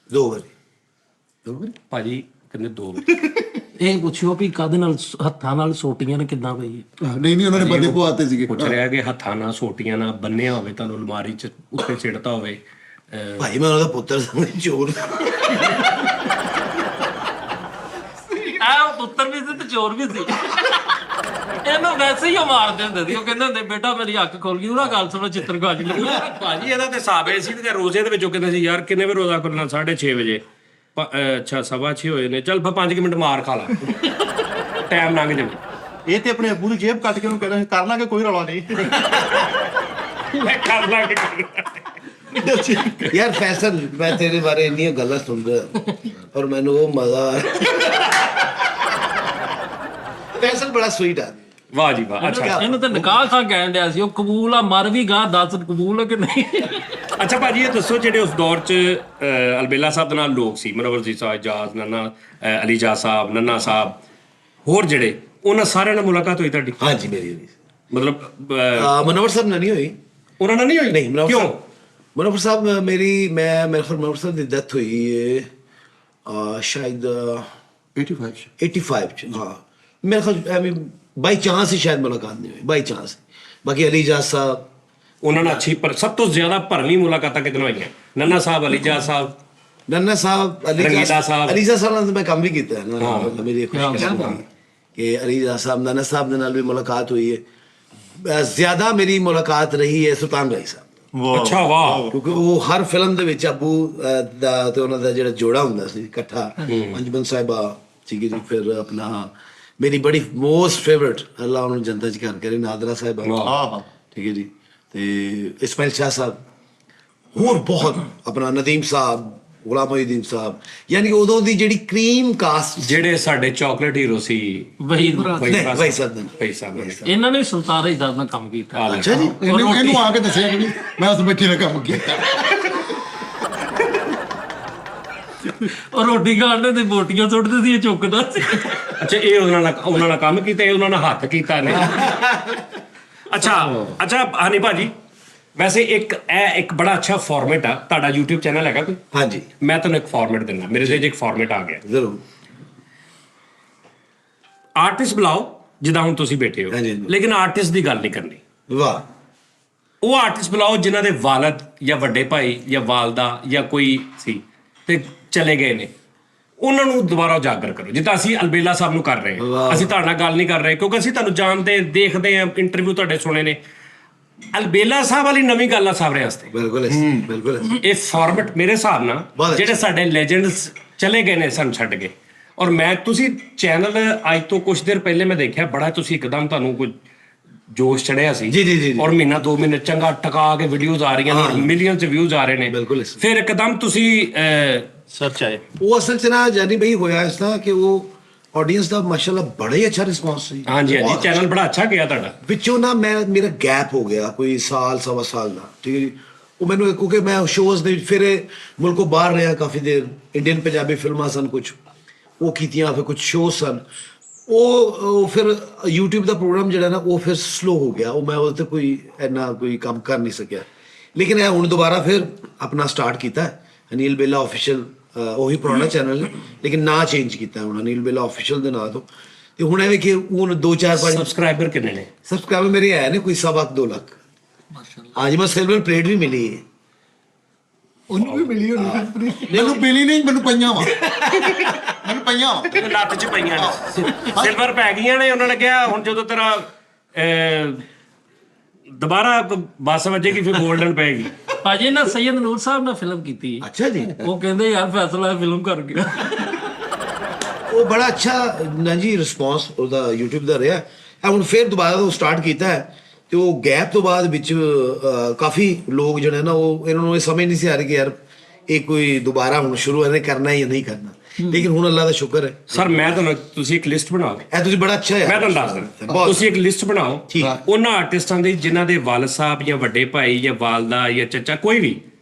2 ਵਾਰੀ। ਭਾਜੀ ਕਹਿੰਦੇ 2 ਵਾਰੀ। ਇਹ ਪੁੱਛਿਓ ਵੀ ਕਾਹਦੇ ਨਾਲ, ਹੱਥਾਂ ਨਾਲ ਸੋਟੀਆਂ ਨੇ ਕਿੱਦਾਂ ਪਈ? ਨਹੀਂ ਉਹਨਾਂ ਨੇ ਬੰਦੇ ਪਵਾਤੇ ਸੀਗੇ। ਪੁੱਛ ਰਿਹਾ ਕਿ ਹੱਥਾਂ ਨਾਲ ਸੋਟੀਆਂ ਨਾਲ ਬੰਨਿਆ ਹੋਵੇ, ਤੁਹਾਨੂੰ ਅਲਮਾਰੀ 'ਚ ਉੱਤੇ ਸਿੱਟਦਾ ਹੋਵੇ। ਭਾਈ ਮੈਂ ਉਹਦਾ ਪੁੱਤਰ ਸਮਝ ਚੋਰ। ਆ ਪੁੱਤਰ ਵੀ ਸੀ ਤੇ ਚੋਰ ਵੀ ਸੀ। ਇਹਨੂੰ ਵੈਸੇ ਹੀ ਉਹ ਮਾਰਦੇ ਹੁੰਦੇ ਸੀ, ਉਹ ਕਹਿੰਦੇ ਹੁੰਦੇ ਬੇਟਾ ਮੇਰੀ ਅੱਖ ਖੁੱਲ ਗਈ, ਉਹਨਾਂ ਗੱਲ ਸੁਣੋ ਚਿੱਤਰਕਾਰੀ ਲੱਗੀ। ਭਾਜੀ ਇਹਦਾ ਤੇ ਹਿਸਾਬ ਇਹ ਸੀ ਕਿ ਰੋਜ਼ੇ ਦੇ ਵਿੱਚੋਂ ਕਹਿੰਦੇ ਸੀ ਯਾਰ ਕਿੰਨੇ ਵਜੇ ਰੋਜ਼ਾ ਖੁੱਲਣਾ? 6:30 ਵਜੇ। ਅੱਛਾ 6:15 ਹੋਏ ਨੇ, ਚੱਲ 5 ਮਿੰਟ ਮਾਰ ਖਾ ਲਾ, ਟਾਈਮ ਲੰਘ ਜਾਵੇ। ਇਹ ਤੇ ਆਪਣੇ ਅੱਬੂ ਦੀ ਜੇਬ ਕੱਟ ਕੇ ਉਹਨੂੰ ਕਹਿੰਦਾ ਸੀ ਕਰ ਲਾਂਗੇ ਕੋਈ ਰੌਲਾ ਨਹੀਂ। ਮੈਂ ਕਰ ਲਾਂਗੇ। ਯਾਰ ਫੈਸਲ ਮੈਂ ਤੇਰੇ ਬਾਰੇ ਇੰਨੀਆਂ ਗੱਲਾਂ ਸੁਣਦਾ ਔਰ ਮੈਨੂੰ ਉਹ ਮਜ਼ਾ ਫੈਸਲ ਬੜਾ ਸਵੀਟ ਆ। ਵਾਹ ਜੀ ਵਾਹ। ਅੱਛਾ ਇਹਨੂੰ ਤਾਂ ਨਿਕਾਹ ਖਾ ਕਹਿਣ ਡਿਆ ਸੀ, ਉਹ ਕਬੂਲ ਆ, ਮਰ ਵੀ ਗਾ, ਦੱਸ ਕਬੂਲ ਆ ਕਿ ਨਹੀਂ? ਅੱਛਾ ਭਾਜੀ ਇਹ ਦੱਸੋ ਜਿਹੜੇ ਉਸ ਦੌਰ 'ਚ ਅਲਬੇਲਾ ਸਾਹਿਬ ਦੇ ਨਾਲ ਲੋਕ ਸੀ, ਮਨਵਰ ਜੀ ਸਾਹਿਬ, ਇਜਾਜ਼, ਨੰਨਾ ਅਲੀ ਜਾ ਸਾਹਿਬ, ਨੰਨਾ ਸਾਹਿਬ, ਹੋਰ ਜਿਹੜੇ, ਉਹਨਾਂ ਸਾਰਿਆਂ ਨਾਲ ਮੁਲਾਕਾਤ ਹੋਈ ਤੁਹਾਡੀ? ਹਾਂਜੀ ਮੇਰੀ ਹੋਈ। ਮਤਲਬ ਮਨੋਹਰ ਸਾਹਿਬ ਨਾਲ ਨਹੀਂ ਹੋਈ। ਉਹਨਾਂ ਨਾਲ ਨਹੀਂ ਹੋਈ? ਨਹੀਂ ਮਨੋਹਰ ਕਿਉਂ? ਸਾਹਿਬ, ਮਨੋਹਰ ਸਾਹਿਬ ਮੇਰੇ ਖਿਆਲ ਮਨੋਹਰ ਸਾਹਿਬ ਦੀ ਡੈਥ ਹੋਈ ਹੈ ਸ਼ਾਇਦ 85 ਚ। ਹਾਂ ਮੇਰੇ ਖਿਆਲ ਐਵੇਂ ਬਾਈ ਚਾਂਸ ਹੀ ਸ਼ਾਇਦ ਮੁਲਾਕਾਤ ਨਹੀਂ ਹੋਈ, ਬਾਈ ਚਾਂਸ। ਬਾਕੀ ਅਲੀ ਜਾ ਸਾਹਿਬ ਉਹਨਾਂ ਨਾਲ ਅੱਛੀ, ਪਰ ਸਭ ਤੋਂ ਜ਼ਿਆਦਾ ਭਰਵੀਂ ਮੁਲਾਕਾਤਾਂ ਕਿਹਦੇ ਨਾਲ ਹੋਈਆਂ? ਨੰਨਾ ਸਾਹਿਬ, ਅਲੀ ਜਾ ਸਾਹਿਬ, ਨੰਨਾ ਸਾਹਿਬ, ਰੰਗੀਲਾ ਸਾਹਿਬ। ਅਲੀ ਜਾ ਸਾਹਿਬ ਨਾਲ ਤਾਂ ਮੈਂ ਕੰਮ ਵੀ ਕੀਤਾ ਹੈ ਨਾ, ਮੇਰੀ ਖੁਸ਼ਕਿਸਮਤੀ ਕਿ ਅਲੀ ਜਾ ਸਾਹਿਬ, ਨੰਨਾ ਸਾਹਿਬ ਦੇ ਨਾਲ ਵੀ ਮੁਲਾਕਾਤ ਹੋਈ ਹੈ। ਜ਼ਿਆਦਾ ਮੇਰੀ ਮੁਲਾਕਾਤ ਰਹੀ ਹੈ ਸੁਲਤਾਨ ਰਾਈ ਸਾਹਿਬ। ਅੱਛਾ ਵਾਹ। ਕਿਉਂਕਿ ਉਹ ਹਰ ਫਿਲਮ ਦੇ ਵਿੱਚ ਅੱਬੂ ਦਾ ਤੇ ਉਹਨਾਂ ਦਾ ਜਿਹੜਾ ਜੋੜਾ ਹੁੰਦਾ ਸੀ ਇਕੱਠਾ, ਪੰਜਬਨ ਸਾਹਿਬਾ ਸੀਗੀ ਜੀ, ਫਿਰ ਆਪਣਾ ਮੇਰੀ ਬੜੀ ਮੋਸਟ ਫੇਵਰਟ, ਅੱਲਾ ਉਹਨੂੰ ਜੰਨਤ ਚ ਘਰ ਕਰੇ, ਨਾਦਰਾ ਸਾਹਿਬਾ। ਹਾਂ ਠੀਕ ਹੈ ਜੀ। ਤੇ ਇਸਮਾਇਲ ਸ਼ਾਹ ਸਾਹਿਬ, ਹੋਰ ਬਹੁਤ, ਆਪਣਾ ਨਦੀਮ ਸਾਹਿਬ, ਗੁਲਾਮ ਮੁਹੀਦੀਨ ਸਾਹਿਬ, ਯਾਨੀ ਕਿ ਉਦੋਂ ਦੀ ਜਿਹੜੀ ਕਰੀਮ ਕਾਸਟ, ਜਿਹੜੇ ਸਾਡੇ ਚਾਕਲੇਟ ਹੀਰੋ ਸੀ। ਵਹੀਦ ਨਹੀਂ ਭਾਈ ਸਾਹਿਬ ਨੇ। ਭਾਈ ਸਾਹਿਬ। ਇਹਨਾਂ ਨੇ ਵੀ ਸੁਲਤਾਨ ਰਾਈ ਸਾਹਿਬ ਨਾਲ ਕੰਮ ਕੀਤਾ। ਅੱਛਾ ਜੀ। ਇਹਨੂੰ ਆ ਕੇ ਦੱਸਿਆ ਕਿ ਮੈਂ ਉਸ ਬੈਠੀ ਨੇ ਕੰਮ ਕੀਤਾ। ਉਹ ਰੋਟੀ ਖਾਣ ਦੇ ਬੋਟੀਆਂ ਸੁੱਟਦੇ ਸੀ, ਇਹ ਚੁੱਕਦਾ ਸੀ। ਅੱਛਾ ਇਹ ਉਹਨਾਂ ਨਾਲ ਕੰਮ ਕੀਤਾ, ਇਹ ਉਹਨਾਂ ਨਾਲ ਹੱਥ ਕੀਤਾ ਨੇ। ਅੱਛਾ ਹਨੀ ਭਾਜੀ, ਵੈਸੇ ਇੱਕ ਬੜਾ ਅੱਛਾ ਫਾਰਮੈਟ ਆ ਤੁਹਾਡਾ, YouTube ਚੈਨਲ ਹੈਗਾ ਕੋਈ? ਹਾਂਜੀ ਮੈਂ ਤੁਹਾਨੂੰ ਇੱਕ ਫਾਰਮੈਟ ਦਿੰਦਾ, ਮੇਰੇ ਤੇ ਇੱਕ ਫਾਰਮੈਟ ਆ ਗਿਆ। ਜ਼ਰੂਰ। ਆਰਟਿਸਟ ਬੁਲਾਓ ਜਿੱਦਾਂ ਹੁਣ ਤੁਸੀਂ ਬੈਠੇ ਹੋ, ਹਾਂਜੀ। ਲੇਕਿਨ ਆਰਟਿਸਟ ਦੀ ਗੱਲ ਨਹੀਂ ਕਰਨੀ। ਵਾਹ। ਉਹ ਆਰਟਿਸਟ ਬੁਲਾਓ ਜਿਨ੍ਹਾਂ ਦੇ ਵਾਲਦ ਜਾਂ ਵੱਡੇ ਭਾਈ ਜਾਂ ਵਾਲਦਾ ਜਾਂ ਕੋਈ ਸੀ ਤੇ ਚਲੇ ਗਏ ਨੇ, ਉਹਨਾਂ ਨੂੰ ਦੁਬਾਰਾ ਉਜਾਗਰ ਕਰੋ ਜਿੱਦਾਂ ਅਸੀਂ ਅਲਬੇਲਾ ਸਾਹਿਬ ਨੂੰ ਕਰ ਰਹੇ ਹਾਂ। ਅਸੀਂ ਤੁਹਾਡੇ ਨਾਲ ਗੱਲ ਨਹੀਂ ਕਰ ਰਹੇ ਕਿਉਂਕਿ ਅਸੀਂ ਤੁਹਾਨੂੰ ਜਾਣਦੇ ਦੇਖਦੇ ਹਾਂ, ਇੰਟਰਵਿਊ ਤੁਹਾਡੇ ਸੁਣੇ ਨੇ। ਅਲਬੇਲਾ ਸਾਹਿਬ ਵਾਲੀ ਨਵੀਂ ਗੱਲ ਆ ਸਾਰਿਆਂ ਵਾਸਤੇ। ਬਿਲਕੁਲ ਬਿਲਕੁਲ ਇਹ ਫਾਰਮੈਟ ਮੇਰੇ ਹਿਸਾਬ ਨਾਲ ਬਹੁਤ ਜਿਹੜੇ ਸਾਡੇ ਲੈਜੈਂਡਸ ਚਲੇ ਗਏ ਨੇ ਸਾਨੂੰ ਛੱਡ ਕੇ, ਔਰ ਮੈਂ ਤੁਸੀਂ ਚੈਨਲ ਅੱਜ ਤੋਂ ਕੁਝ ਦੇਰ ਪਹਿਲੇ ਮੈਂ ਦੇਖਿਆ ਬੜਾ ਤੁਸੀਂ ਇੱਕਦਮ ਤੁਹਾਨੂੰ ਕੋਈ ਜੋਸ਼ ਚੜਿਆ ਸੀ ਜੀ। ਔਰ ਮਹੀਨਾ 2 ਮਹੀਨੇ ਚੰਗਾ ਟਕਾ ਕੇ ਵੀਡੀਓਜ਼ ਆ ਰਹੀਆਂ ਨੇ, ਮਿਲੀਅਨਸ ਵਿਊਜ਼ ਆ ਰਹੇ ਨੇ। ਬਿਲਕੁਲ। ਫਿਰ ਇੱਕਦਮ ਤੁਸੀਂ ਸਰਚ ਆਏ ਉਹ ਅਸਲ ਚ ਨਾ ਜਾਨੀ ਬਈ ਹੋਇਆ ਇਸ ਤਰ੍ਹਾਂ ਕਿ ਉਹ ਆਡੀਅנס ਦਾ ਮਾਸ਼ਾਅੱਲਾ ਬੜਾ ਹੀ ਅੱਛਾ ਰਿਸਪੌਂਸ ਸੀ। ਹਾਂਜੀ ਚੈਨਲ ਬੜਾ ਅੱਛਾ ਗਿਆ ਤੁਹਾਡਾ। ਵਿੱਚੋਂ ਨਾ ਮੇਰਾ ਗੈਪ ਹੋ ਗਿਆ ਕੋਈ ਸਾਲ ਸਵਾ ਸਾਲ ਦਾ, ਠੀਕ ਹੈ ਜੀ। ਉਹ ਮੈਨੂੰ ਕਿਉਂਕਿ ਮੈਂ ਸ਼ੋਜ਼ ਦੇ ਫਿਰ ਮੁਲਕੋਂ ਬਾਹਰ ਰਿਹਾ ਕਾਫੀ ਦੇਰ, ਇੰਡੀਅਨ ਪੰਜਾਬੀ ਫਿਲਮਾਂ ਸਨ ਕੁਝ ਉਹ ਕੀਤੀਆਂ, ਫਿਰ ਕੁਝ ਸ਼ੋਅ ਸਨ। ਉਹ ਫਿਰ YouTube ਦਾ ਪ੍ਰੋਗਰਾਮ ਜਿਹੜਾ ਨਾ ਉਹ ਫਿਰ ਸਲੋ ਹੋ ਗਿਆ, ਉਹ ਮੈਂ ਉਹਦੇ ਤੇ ਕੋਈ ਇੰਨਾ ਕੋਈ ਕੰਮ ਕਰ ਨਹੀਂ ਸਕਿਆ। ਲੇਕਿਨ ਇਹ ਹੁਣ ਦੁਬਾਰਾ ਫਿਰ ਆਪਣਾ ਸਟਾਰਟ ਕੀਤਾ ਅਨਿਲ ਬੇਲਾ ਆਫੀਸ਼ੀਅਲ, ਉਹੀ ਪੁਰਾਣਾ ਚੈਨਲ ਹੈ ਲੇਕਿਨ ਨਾਂ ਚੇਂਜ ਕੀਤਾ ਹੁਣ ਅਨਿਲ ਬੇਲਾ ਆਫੀਸ਼ੀਅਲ ਦੇ ਨਾਂ ਤੋਂ। ਤੇ ਹੁਣ ਐਵੇਂ ਕਿ ਹੁਣ 2-4-5 ਸਬਸਕ੍ਰਾਈਬਰ ਕਿੰਨੇ ਨੇ? ਸਬਸਕ੍ਰਾਈਬਰ ਮੇਰੇ ਆਏ ਨੇ ਕੋਈ 2 ਲੱਖ। ਹਾਂਜੀ ਮੈਂ ਸਿਲਵਰ ਪਲੇਟ ਵੀ ਮਿਲੀ ਹੈ। ਉਹਨੂੰ ਵੀ ਮਿਲੀ ਹੋਣੀ। ਮੈਨੂੰ ਮਿਲੀ ਨਹੀਂ, ਮੈਨੂੰ ਪਈਆਂ ਵਾ। ਮੈਨੂੰ ਪਈਆਂ ਵਾ। ਲੱਤ 'ਚ ਪਈਆਂ ਨੇ, ਸਿਲਵਰ ਪੈ ਗਈਆਂ ਨੇ। ਉਹਨਾਂ ਨੇ ਕਿਹਾ ਹੁਣ ਜਦੋਂ ਤੇਰਾ ਦੁਬਾਰਾ ਬੱਸ ਵੱਜੇਗੀ ਫਿਰ 골ਡਨ ਪਏਗੀ। ਭਾਜੀ ਨਾ ਸੈਯਦ ਨੂਰ ਸਾਹਿਬ ਨਾਲ ਫਿਲਮ ਕੀਤੀ। ਅੱਛਾ ਜੀ। ਉਹ ਕਹਿੰਦੇ ਯਾਰ ਫੈਸਲਾ ਫਿਲਮ ਕਰ ਗਿਆ। ਉਹ ਬੜਾ ਅੱਛਾ ਨਾ ਜੀ ਰਿਸਪੌਂਸ ਉਹਦਾ YouTube ਦਾ ਰਿਹਾ। ਹੁਣ ਫਿਰ ਦੁਬਾਰਾ ਤੋਂ ਸਟਾਰਟ ਕੀਤਾ ਹੈ ਤੇ ਉਹ ਗੈਪ ਤੋਂ ਬਾਅਦ ਵਿੱਚ ਕਾਫੀ ਲੋਕ ਜਿਹੜੇ ਨਾ ਉਹ ਇਹਨਾਂ ਨੂੰ ਇਹ ਸਮਝ ਨਹੀਂ ਸੀ ਆ ਰਹੀ ਕਿ ਯਾਰ ਇਹ ਕੋਈ ਦੁਬਾਰਾ ਹੁਣ ਸ਼ੁਰੂ ਇਹਨੇ ਕਰਨਾ ਜਾਂ ਨਹੀਂ ਕਰਨਾ। ਲੇਕਿਨ ਹੁਣ ਅੱਲਾ ਦਾ ਸ਼ੁਕਰ ਹੈ ਸਰ ਮੈਂ ਤੁਹਾਨੂੰ ਤੁਸੀਂ ਇੱਕ ਲਿਸਟ ਬਣਾਓ। ਇਹ ਤੁਸੀਂ ਬੜਾ ਅੱਛਾ ਹੈ। ਮੈਂ ਤੁਹਾਨੂੰ ਦੱਸ ਦਿੰਦਾ, ਤੁਸੀਂ ਇੱਕ ਲਿਸਟ ਬਣਾਓ ਉਹਨਾਂ ਆਰਟਿਸਟਾਂ ਦੀ ਜਿਨ੍ਹਾਂ ਦੇ ਵਾਲਦ ਸਾਹਿਬ ਜਾਂ ਵੱਡੇ ਭਾਈ ਜਾਂ ਵਾਲਦਾ ਜਾਂ ਚਾਚਾ ਕੋਈ ਵੀ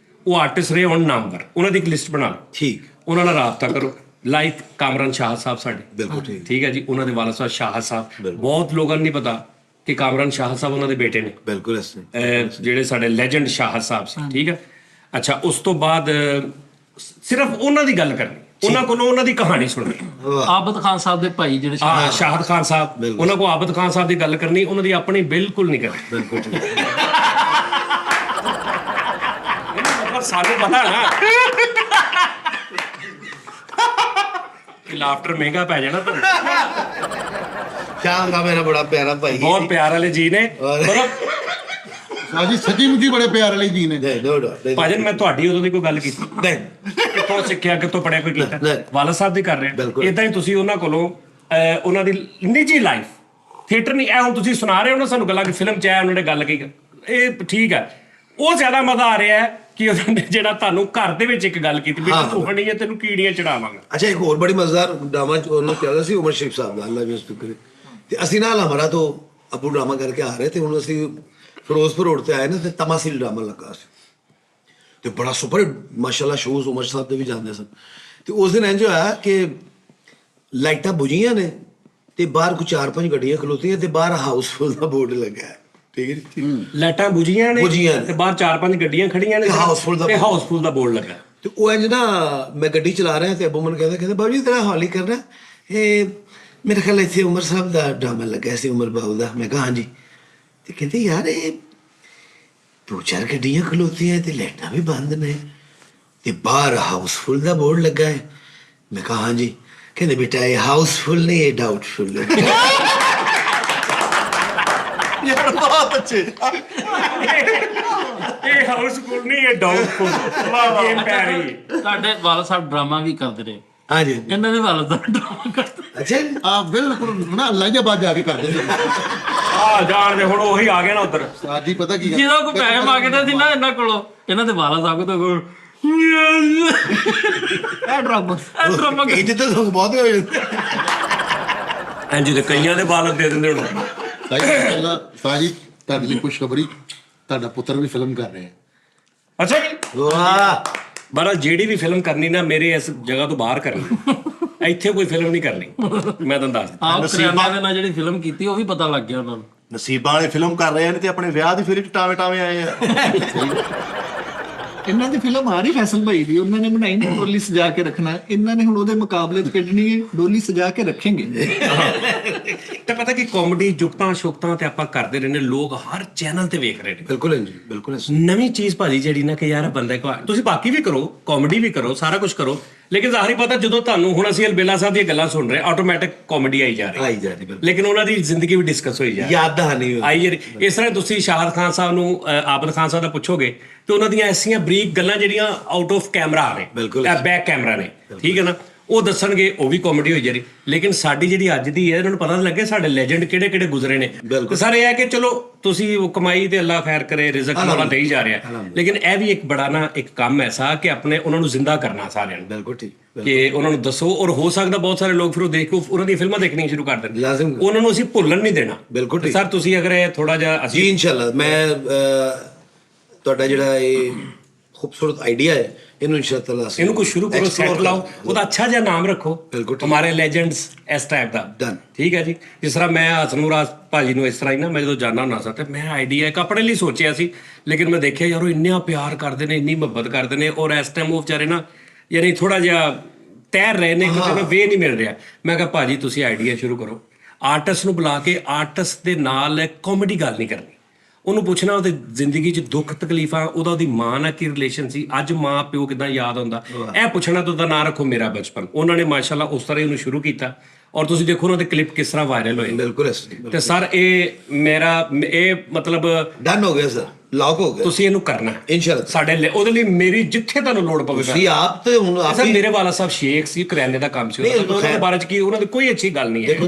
ਉਹ ਆਰਟਿਸਟ ਰਹੇ ਹੁਣ ਨਾਮਵਰ, ਉਹਨਾਂ ਦੀ ਇੱਕ ਲਿਸਟ ਬਣਾ ਲਓ। ਠੀਕ। ਉਹਨਾਂ ਨਾਲ ਰਾਬਤਾ ਕਰੋ। ਲਾਈਕ ਕਾਮਰਾਨ ਸ਼ਾਹ ਸਾਹਿਬ ਸਾਡੇ, ਬਿਲਕੁਲ ਠੀਕ ਹੈ ਜੀ। ਉਹਨਾਂ ਦੇ ਵਾਲਦ ਸਾਹਿਬ ਸ਼ਾਹ ਸਾਹਿਬ, ਬਹੁਤ ਲੋਕਾਂ ਨੂੰ ਨਹੀਂ ਪਤਾ ਕਿ ਕਾਮਰਾਨ ਸ਼ਾਹ ਸਾਹਿਬ ਉਹਨਾਂ ਦੇ ਬੇਟੇ ਨੇ। ਬਿਲਕੁਲ ਜਿਹੜੇ ਸਾਡੇ ਲੈਜੈਂਡ ਸ਼ਾਹ ਸਾਹਿਬ ਸੀ, ਠੀਕ ਹੈ। ਅੱਛਾ ਉਸ ਤੋਂ ਬਾਅਦ ਸਿਰਫ ਉਹਨਾਂ ਦੀ ਗੱਲ ਕਰਨੀ, ਉਹਨਾਂ ਕੋਲੋਂ ਉਹਨਾਂ ਦੀ ਕਹਾਣੀ ਸੁਣਨੀ। ਆਬਦ ਖਾਨ ਸਾਹਿਬ ਦੇ ਭਾਈ ਜਿਹੜੇ ਸ਼ਾਹਦ ਖਾਨ ਸਾਹਿਬ, ਉਹਨਾਂ ਕੋਲ ਆਬਦ ਖਾਨ ਸਾਹਿਬ ਦੀ ਗੱਲ ਕਰਨੀ, ਉਹਨਾਂ ਦੀ ਆਪਣੀ ਬਿਲਕੁਲ ਨਹੀਂ ਕਰਨੀ। ਬਿਲਕੁਲ ਮਤਲਬ ਸਾਨੂੰ ਪਤਾ ਨਾ ਕਿ ਲਾਫਟਰ ਮਹਿੰਗਾ ਪੈ ਜਾਣਾ ਤੁਹਾਨੂੰ। ਸ਼ਾਹ ਦਾ ਮੇਰਾ ਬੜਾ ਪਿਆਰਾ ਭਾਈ, ਬਹੁਤ ਪਿਆਰ ਵਾਲੇ ਜੀ ਨੇ। ਸਾਜੀ ਸੱਚੀ ਮੁੱਚੀ ਬੜੇ ਪਿਆਰ ਵਾਲੇ ਜੀ ਨੇ। ਭਾਜਨ ਮੈਂ ਤੁਹਾਡੀ ਉਦੋਂ ਦੀ ਕੋਈ ਗੱਲ ਕੀਤੀ ਨਹੀਂ, ਕਿੱਥੋਂ ਸਿੱਖਿਆ ਕਿੱਥੋਂ ਪੜਿਆ ਕੋਈ ਕੀਤਾ? ਨਹੀਂ। ਵਾਲਦ ਸਾਹਿਬ ਦੀ ਕਰ ਰਹੇ ਬਿਲਕੁਲ। ਇਦਾਂ ਹੀ ਤੁਸੀਂ ਉਹਨਾਂ ਕੋਲੋਂ ਉਹਨਾਂ ਦੀ ਨਿੱਜੀ ਲਾਈਫ, ਥੀਏਟਰ ਨਹੀਂ, ਇਹ ਹੁਣ ਤੁਸੀਂ ਸੁਣਾ ਰਹੇ ਹੋ ਨਾ ਸਾਨੂੰ ਗੱਲਾਂ ਕਿ ਫਿਲਮ 'ਚ ਆਇਆ ਉਹਨਾਂ ਨੇ ਗੱਲ ਕੀ, ਇਹ ਠੀਕ ਹੈ। ਉਹ ਜ਼ਿਆਦਾ ਮਜ਼ਾ ਆ ਰਿਹਾ ਹੈ ਕਿ ਉਹਨਾਂ ਨੇ ਜਿਹੜਾ ਤੁਹਾਨੂੰ ਘਰ ਦੇ ਵਿੱਚ ਇੱਕ ਗੱਲ ਕੀਤੀ ਵੀ ਤੂੰ ਹਣੀ ਹੈ ਤੈਨੂੰ ਕੀੜੀਆਂ ਚੜਾਵਾਂਗਾ। ਅੱਛਾ ਇੱਕ ਹੋਰ ਬੜੀ ਮਜ਼ੇਦਾਰ ਡਰਾਮਾ ਉਹਨਾਂ ਚੱਲਦਾ ਸੀ ਉਮਰ ਸ਼ਰੀਫ ਸਾਹਿਬ ਦਾ, ਅੱਲਾ ਵੀ ਉਸ ਕਰੇ। ਤੇ ਅਸੀਂ ਨਾਲ ਹਮਾਰਾ ਤੋਂ ਅਪੂ ਡਰਾਮਾ ਕਰਕੇ ਆ ਰਹੇ ਤੇ ਹੁਣ ਅਸੀਂ ਫਿਰੋਜ਼ਪੁਰ ਰੋਡ ਤੇ ਆਏ ਨਾ ਤੇ ਤਮਾਸੀਲ ਡਰਾਮਾ ਲੱਗਾ ਸੀ ਤੇ ਬੜਾ ਸੁਪਰ ਮਾਸ਼ਾਅੱਲਾ ਸ਼ੋਜ਼ ਉਮਰ ਸਾਹਿਬ ਦੇ ਵੀ ਜਾਂਦੇ ਸਨ। ਤੇ ਉਸ ਦਿਨ ਇੰਜ ਹੋਇਆ ਕਿ ਲਾਈਟਾਂ ਬੁਝੀਆਂ ਨੇ ਤੇ ਬਾਹਰ ਕੋਈ 4-5 ਗੱਡੀਆਂ ਖਲੋਤੀਆਂ ਤੇ ਬਾਹਰ ਹਾਊਸਫੁੱਲ ਦਾ ਬੋਰਡ ਲੱਗਾ ਹੈ, ਠੀਕ ਹੈ ਜੀ। ਲਾਈਟਾਂ ਬੁਝੀਆਂ ਨੇ ਤੇ ਬਾਹਰ 4-5 ਗੱਡੀਆਂ ਖੜੀਆਂ ਨੇ ਤੇ ਹਾਊਸਫੁੱਲ ਦਾ ਬੋਰਡ ਲੱਗਾ। ਤੇ ਉਹ ਇੰਜ ਨਾ ਮੈਂ ਗੱਡੀ ਚਲਾ ਰਿਹਾ ਤੇ ਅਬੂ ਮਨ ਕਹਿੰਦਾ ਬਾਬੂ ਜੀ ਤੇਰਾ ਹੌਲੀ ਕਰਨਾ, ਇਹ ਮੇਰੇ ਖਿਆਲ ਇੱਥੇ ਉਮਰ ਸਾਹਿਬ ਦਾ ਡਰਾਮਾ ਲੱਗਾ ਸੀ, ਉਮਰ ਬਾਬੂ ਦਾ। ਮੈਂ ਕਿਹਾ ਹਾਂਜੀ। ਤੇ ਕਹਿੰਦੇ ਯਾਰ ਇਹ 2-4 ਗੱਡੀਆਂ ਖਲੋਤੀਆਂ ਤੇ ਲਾਈਟਾਂ ਵੀ ਬੰਦ ਨੇ ਤੇ ਬਾਹਰ ਹਾਊਸਫੁੱਲ ਦਾ ਬੋਰਡ ਲੱਗਾ ਹੈ। ਮੈਂ ਕਿਹਾ ਹਾਂਜੀ। ਕਹਿੰਦੇ ਬੇਟਾ ਇਹ ਹਾਊਸਫੁੱਲ ਨਹੀਂ, ਇਹ ਡਾਊਟਫੁੱਲ ਹੈ। ਯਾਰ ਬਹੁਤ ਅੱਛੇ। ਇਹ ਹਾਊਸਫੁੱਲ ਨਹੀਂ, ਇਹ ਡਾਊਟਫੁੱਲ। ਇਹ ਪੈਰੀ ਤੁਹਾਡੇ ਵਾਲਦ ਸਾਹਿਬ ਡਰਾਮਾ ਵੀ ਕਰਦੇ ਨੇ। ਹਾਂਜੀ ਇਹਨਾਂ ਦੇ ਵਾਲਦ ਸਾਹਿਬ ਡਰਾਮਾ ਕਰਦੇ। ਅੱਛਾ ਜੀ। ਆ ਬਿਲਕੁਲ ਨਾ ਲਾਈਆਬਾਦ ਜਾ ਕੇ ਕਰਦੇ ਨੇ। ਜਾਣਦੇ ਹੁਣ ਉਹੀ ਆ ਗਿਆ ਨਾ ਉਧਰ। ਸਾਜੀ ਪਤਾ ਕੀ ਜਦੋਂ ਕੋਈ ਪੈਸੇ ਮੰਗਦੇ ਸੀ ਨਾ ਇਹਨਾਂ ਕੋਲੋਂ, ਇਹਨਾਂ ਦੇ ਵਾਲਦ ਸਾਹਿਬ ਤੋਂ ਇਹ ਡਰਾਮਾ ਇਹ ਤਾਂ ਤੁਹਾਨੂੰ ਬਹੁਤ ਹੋ ਜਾਂਦੇ। ਹਾਂਜੀ ਤੇ ਕਈਆਂ ਦੇ ਵਾਲਦ ਦੇ ਦਿੰਦੇ ਹੁਣ। ਸਾਜੀ ਤੁਹਾਡੇ ਲਈ ਖੁਸ਼ਖਬਰੀ, ਤੁਹਾਡਾ ਪੁੱਤਰ ਵੀ ਫਿਲਮ ਕਰ ਰਿਹਾ ਹੈ। ਅੱਛਾ ਜੀ। ਵਾਹ। ਬੜਾ ਜਿਹੜੀ ਵੀ ਫਿਲਮ ਕਰਨੀ ਨਾ ਮੇਰੇ ਇਸ ਜਗ੍ਹਾ ਤੋਂ ਬਾਹਰ ਕਰਨੀ, ਇੱਥੇ ਕੋਈ ਫਿਲਮ ਨਹੀਂ ਕਰਨੀ। ਮੈਂ ਤੁਹਾਨੂੰ ਦੱਸ ਦਿੰਦਾ। ਆਪ ਕਰਿਆਨਾ ਦੇ ਨਾਲ ਜਿਹੜੀ ਫਿਲਮ ਕੀਤੀ ਉਹ ਵੀ ਪਤਾ ਲੱਗ ਗਿਆ ਉਹਨਾਂ ਨੂੰ। ਨਸੀਬਾਂ ਵਾਲੇ ਫਿਲਮ ਕਰ ਰਹੇ ਨੇ ਤੇ ਆਪਣੇ ਵਿਆਹ ਦੀ ਫਿਲਮ ਚ ਟਾਵੇਂ ਟਾਵੇਂ ਆਏ ਆ। ਇਹਨਾਂ ਦੀ ਫਿਲਮ ਆ ਰਹੀ ਫੈਸਲ ਭਾਈ ਦੀ, ਉਹਨਾਂ ਨੇ ਬਣਾਈ ਨਾ ਡੋਲੀ ਸਜਾ ਕੇ ਰੱਖਣਾ, ਇਹਨਾਂ ਨੇ ਹੁਣ ਉਹਦੇ ਮੁਕਾਬਲੇ 'ਚ ਕੱਢਣੀ ਹੈ ਡੋਲੀ ਸਜਾ ਕੇ ਰੱਖेंगे। ਤੇ ਪਤਾ ਕੀ ਕਾਮੇਡੀ ਜੁਗਤਾਂ ਸ਼ੁਗਤਾਂ ਤੇ ਆਪਾਂ ਕਰਦੇ ਰਹਿੰਦੇ, ਲੋਕ ਹਰ ਚੈਨਲ ਤੇ ਵੇਖ ਰਹੇ ਨੇ। ਬਿਲਕੁਲ ਜੀ, ਬਿਲਕੁਲ। ਨਵੀਂ ਚੀਜ਼ ਭਾਜੀ ਜਿਹੜੀ ਨਾ ਕਿ ਯਾਰ ਬੰਦਾ ਤੁਸੀਂ ਬਾਕੀ ਵੀ ਕਰੋ, ਕਾਮੇਡੀ ਵੀ ਕਰੋ, ਸਾਰਾ ਕੁਝ ਕਰੋ, ਲੇਕਿਨ ਜ਼ਾਹਰੀ ਪਤਾ ਜਦੋਂ ਤੁਹਾਨੂੰ ਹੁਣ ਅਸੀਂ ਅਲਬੇਲਾ ਸਾਹਿਬ ਦੀਆਂ ਗੱਲਾਂ ਸੁਣ ਰਹੇ, ਆਟੋਮੈਟਿਕ ਕਾਮੇਡੀ ਆਈ ਜਾ ਰਹੀ ਬਿਲਕੁਲ। ਲੇਕਿਨ ਉਹਨਾਂ ਦੀ ਜ਼ਿੰਦਗੀ ਵੀ ਡਿਸਕਸ ਹੋਈ ਜਾ ਰਹੀ, ਯਾਦ ਦਹਾਨੀ ਆਈ ਜਾ ਰਹੀ। ਇਸ ਤਰ੍ਹਾਂ ਤੁਸੀਂ ਸ਼ਾਹਦ ਖਾਨ ਸਾਹਿਬ ਨੂੰ, ਆਬਦ ਖਾਨ ਸਾਹਿਬ ਦਾ ਪੁੱਛੋਗੇ ਤੇ ਉਹਨਾਂ ਦੀਆਂ ਐਸੀਆਂ ਬਰੀਕ ਗੱਲਾਂ ਜਿਹੜੀਆਂ ਆਊਟ ਆਫ ਕੈਮਰਾ ਨੇ, ਬਿਲਕੁਲ। ਬੈਕ ਕੈਮਰਾ ਨੇ, ਠੀਕ ਹੈ ਨਾ, ਉਹ ਦੱਸਣਗੇ, ਉਹ ਵੀ ਕਾਮੇਡੀ ਹੋਈ ਜਾ ਰਹੀ। ਲੇਕਿਨ ਸਾਡੀ ਜਿਹੜੀ ਅੱਜ ਦੀ ਹੈ, ਇਹਨਾਂ ਨੂੰ ਪਤਾ ਲੱਗੇ ਸਾਡੇ ਲੈਜੈਂਡ ਕਿਹੜੇ ਕਿਹੜੇ ਗੁਜ਼ਰੇ ਨੇ। ਤੇ ਸਰ ਇਹ ਹੈ ਕਿ ਚਲੋ ਤੁਸੀਂ ਉਹ ਕਮਾਈ ਤੇ ਅੱਲਾ ਖੈਰ ਕਰੇ, ਰਿਜ਼ਕ ਵਾਲਾ ਦੇ ਹੀ ਜਾ ਰਿਹਾ, ਲੇਕਿਨ ਇਹ ਵੀ ਇੱਕ ਬੜਾ ਨਾ ਇੱਕ ਕੰਮ ਐਸਾ ਕਿ ਆਪਣੇ ਉਹਨਾਂ ਨੂੰ ਜ਼ਿੰਦਾ ਕਰਨਾ ਸਾਰਿਆਂ ਨੂੰ। ਬਿਲਕੁਲ ਠੀਕ। ਕਿ ਉਹਨਾਂ ਨੂੰ ਦੱਸੋ, ਔਰ ਹੋ ਸਕਦਾ ਬਹੁਤ ਸਾਰੇ ਲੋਕ ਫਿਰ ਉਹ ਦੇਖ ਕੇ ਉਹਨਾਂ ਦੀ ਫਿਲਮਾਂ ਦੇਖਣੀਆਂ ਸ਼ੁਰੂ ਕਰ ਦੇਣ, ਲਾਜ਼ਮ। ਉਹਨਾਂ ਨੂੰ ਅਸੀਂ ਭੁੱਲਣ ਨਹੀਂ ਦੇਣਾ। ਬਿਲਕੁਲ ਠੀਕ। ਸਰ ਤੁਸੀਂ ਅਗਰ ਇਹ ਥੋੜਾ ਜਿਹਾ ਜੀ ਅਸੀਂ ਇਨਸ਼ਾਅੱਲਾ ਮੈਂ ਤੁਹਾਡਾ ਜਿਹੜਾ ਇਹ ਖੂਬਸੂਰਤ ਆਈਡੀਆ ਹੈ, ਇਹਨੂੰ ਇਨਸ਼ਾਅੱਲਾ ਇਹਨੂੰ ਕੁਝ ਸ਼ੁਰੂ ਕਰੋ, ਸੈਟ ਲਾਓ, ਉਹਦਾ ਅੱਛਾ ਜਿਹਾ ਨਾਮ ਰੱਖੋ, ਬਿਲਕੁਲ ਠੀਕ। ਹਮਾਰੇ ਲੈਜੈਂਡਸ ਇਸ ਟਾਈਪ ਦਾ। Done। ਠੀਕ ਹੈ ਜੀ। ਜਿਸ ਤਰ੍ਹਾਂ ਮੈਂ ਹਸਨੂਰਾਜ ਭਾਜੀ ਨੂੰ ਇਸ ਤਰ੍ਹਾਂ ਹੀ ਨਾ, ਮੈਂ ਜਦੋਂ ਜਾਣਾ ਹੁੰਦਾ ਸੀ ਤੇ ਮੈਂ ਆਈਡੀਆ ਇੱਕ ਆਪਣੇ ਲਈ ਸੋਚਿਆ ਸੀ, ਲੇਕਿਨ ਮੈਂ ਦੇਖਿਆ ਯਾਰ ਉਹ ਇੰਨਾ ਪਿਆਰ ਕਰਦੇ ਨੇ, ਇੰਨੀ ਮੁਹੱਬਤ ਕਰਦੇ ਨੇ, ਔਰ ਇਸ ਟਾਈਮ ਉਹ ਵਿਚਾਰੇ ਨਾ ਯਾਨੀ ਥੋੜਾ ਜਿਹਾ ਤੈਰ ਰਹੇ ਨੇ ਕਿਉਂਕਿ ਮੈਂ ਵੇ ਨਹੀਂ ਮਿਲ ਰਿਹਾ। ਮੈਂ ਕਿਹਾ ਭਾਜੀ ਤੁਸੀਂ ਆਈਡੀਆ ਸ਼ੁਰੂ ਕਰੋ, ਆਰਟਿਸਟ ਨੂੰ ਬੁਲਾ ਕੇ ਆਰਟਿਸਟ ਦੇ ਨਾਲ ਕਾਮੇਡੀ ਗੱਲ ਨਹੀਂ ਕਰਨੀ, ਉਹਨੂੰ ਪੁੱਛਣਾ ਉਹਦੇ ਜ਼ਿੰਦਗੀ 'ਚ ਦੁੱਖ ਤਕਲੀਫਾਂ, ਉਹਦੀ ਮਾਂ ਨਾਲ ਕੀ ਰਿਲੇਸ਼ਨ ਸੀ, ਅੱਜ ਮਾਂ ਪਿਓ ਕਿਦਾਂ ਯਾਦ ਆਉਂਦਾ, ਇਹ ਪੁੱਛਣਾ। ਤਾਂ ਉਹਦਾ ਨਾਂ ਰੱਖੋ ਮੇਰਾ ਬਚਪਨ। ਉਹਨਾਂ ਨੇ ਮਾਸ਼ਾਅੱਲਾ ਉਸ ਤਰ੍ਹਾਂ ਹੀ ਉਹਨੂੰ ਸ਼ੁਰੂ ਕੀਤਾ, ਔਰ ਤੁਸੀਂ ਦੇਖੋ ਉਹਨਾਂ ਦੇ ਕਲਿੱਪ ਕਿਸ ਤਰ੍ਹਾਂ ਵਾਇਰਲ ਹੋਏ। ਬਿਲਕੁਲ। ਤੇ ਸਰ ਇਹ ਮਤਲਬ ਡਨ ਹੋ ਗਿਆ ਸਰ, ਲੌਕ ਹੋ ਗਿਆ। ਤੁਸੀਂ ਇਹਨੂੰ ਕਰਨਾ ਇਨਸ਼ਾਅੱਲਾ ਸਾਡੇ ਲਈ, ਉਹਦੇ ਲਈ ਮੇਰੀ ਜਿੱਥੇ ਤੁਹਾਨੂੰ ਲੋੜ ਪਵੇਗਾ। ਤੁਸੀਂ ਆਪ ਤੇ ਹੁਣ ਆਪ ਸਰ ਹੀ ਮੇਰੇ ਵਾਲਾ ਸਾਹਿਬ ਸ਼ੇਖ ਸੀ, ਕਰਿਆਨੇ ਦਾ ਕੰਮ ਸੀ, ਉਹਨਾਂ ਦੇ ਬਾਰੇ 'ਚ ਕੀ ਉਹਨਾਂ ਦੀ ਕੋਈ ਅੱਛੀ ਗੱਲ ਨਹੀਂ ਹੈ। ਦੇਖੋ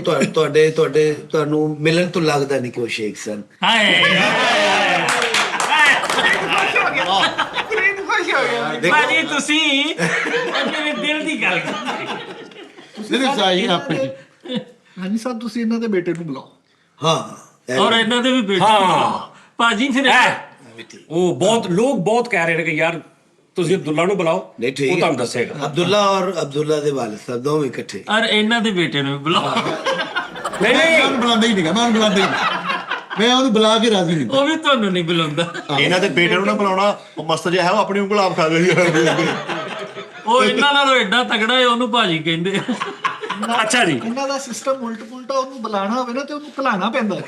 ਤੁਹਾਨੂੰ ਮਿਲਣ ਤੋਂ ਲੱਗਦਾ ਨਹੀਂ ਕਿ ਉਹ ਸ਼ੇਖ ਸਨ। ਭਾਜੀ ਤੁਸੀਂ ਮੇਰੇ ਦਿਲ ਦੀ ਗੱਲ ਕੀਤੀ। ਸਿਰਫ ਸਾਈ ਆਪੇ ਹਾਂਜੀ ਸਾਹਿਬ ਤੁਸੀਂ ਇਹਨਾਂ ਦੇ ਬੇਟੇ ਨੂੰ ਬੁਲਾਓ। ਹਾਂ ਔਰ ਇਹਨਾਂ ਦੇ ਵੀ ਬੇਟੇ ਹਾਂ। ਭਾਜੀ ਫਿਰ ਉਹ ਬਹੁਤ ਲੋਕ ਬਹੁਤ ਕਹਿ ਰਹੇ ਨੇ ਕਿ ਯਾਰ ਤੁਸੀਂ ਅਬਦੁੱਲਾ ਨੂੰ ਬੁਲਾਓ, ਨਹੀਂ ਠੀਕ ਉਹ ਹੈ। ਤੁਹਾਨੂੰ ਦੱਸੇਗਾ। ਅਬਦੁੱਲਾ ਔਰ ਅਬਦੁੱਲਾ ਦੇ ਵਾਲਿਦ ਸਾਹਿਬ ਦੋਵੇਂ ਇਕੱਠੇ। ਔਰ ਇਹਨਾਂ ਦੇ ਬੇਟੇ ਨੂੰ ਵੀ ਬੁਲਾਓ। ਨਹੀਂ ਮੈਂ ਉਹਨੂੰ ਬੁਲਾਉਂਦਾ ਹੀ ਨਹੀਂਗਾ, ਮੈਂ ਉਹਨੂੰ ਬੁਲਾਉਂਦਾ ਹੀ ਨਹੀਂ, ਮੈਂ ਉਹਨੂੰ ਬੁਲਾ ਕੇ ਰਾਜ਼ੀ ਨਹੀਂ। ਉਹ ਵੀ ਤੁਹਾਨੂੰ ਨਹੀਂ ਬੁਲਾਉਂਦਾ। ਇਹਨਾਂ ਦੇ ਬੇਟੇ ਨੂੰ ਨਾ ਬੁਲਾਉਣਾ, ਉਹ ਮਸਤ ਜਿਹਾ ਹੈ, ਉਹ ਆਪਣੀ ਉਂਗਲ ਆਪ ਖਾ ਗਈ। ਉਹ ਇਹਨਾਂ ਨਾਲੋਂ ਐਡਾ ਤਗੜਾ ਹੈ, ਉਹਨੂੰ ਭਾਜੀ ਕਹਿੰਦੇ। ਅੱਛਾ ਜੀ। ਇਹਨਾਂ ਦਾ ਸਿਸਟਮ ਉਲਟ ਪੁਲਟਾ, ਉਹਨੂੰ ਬੁਲਾਣਾ ਹੋਵੇ ਨਾ ਤੇ ਉਹਨੂੰ ਭੁਲਾਣਾ ਪੈਂਦਾ।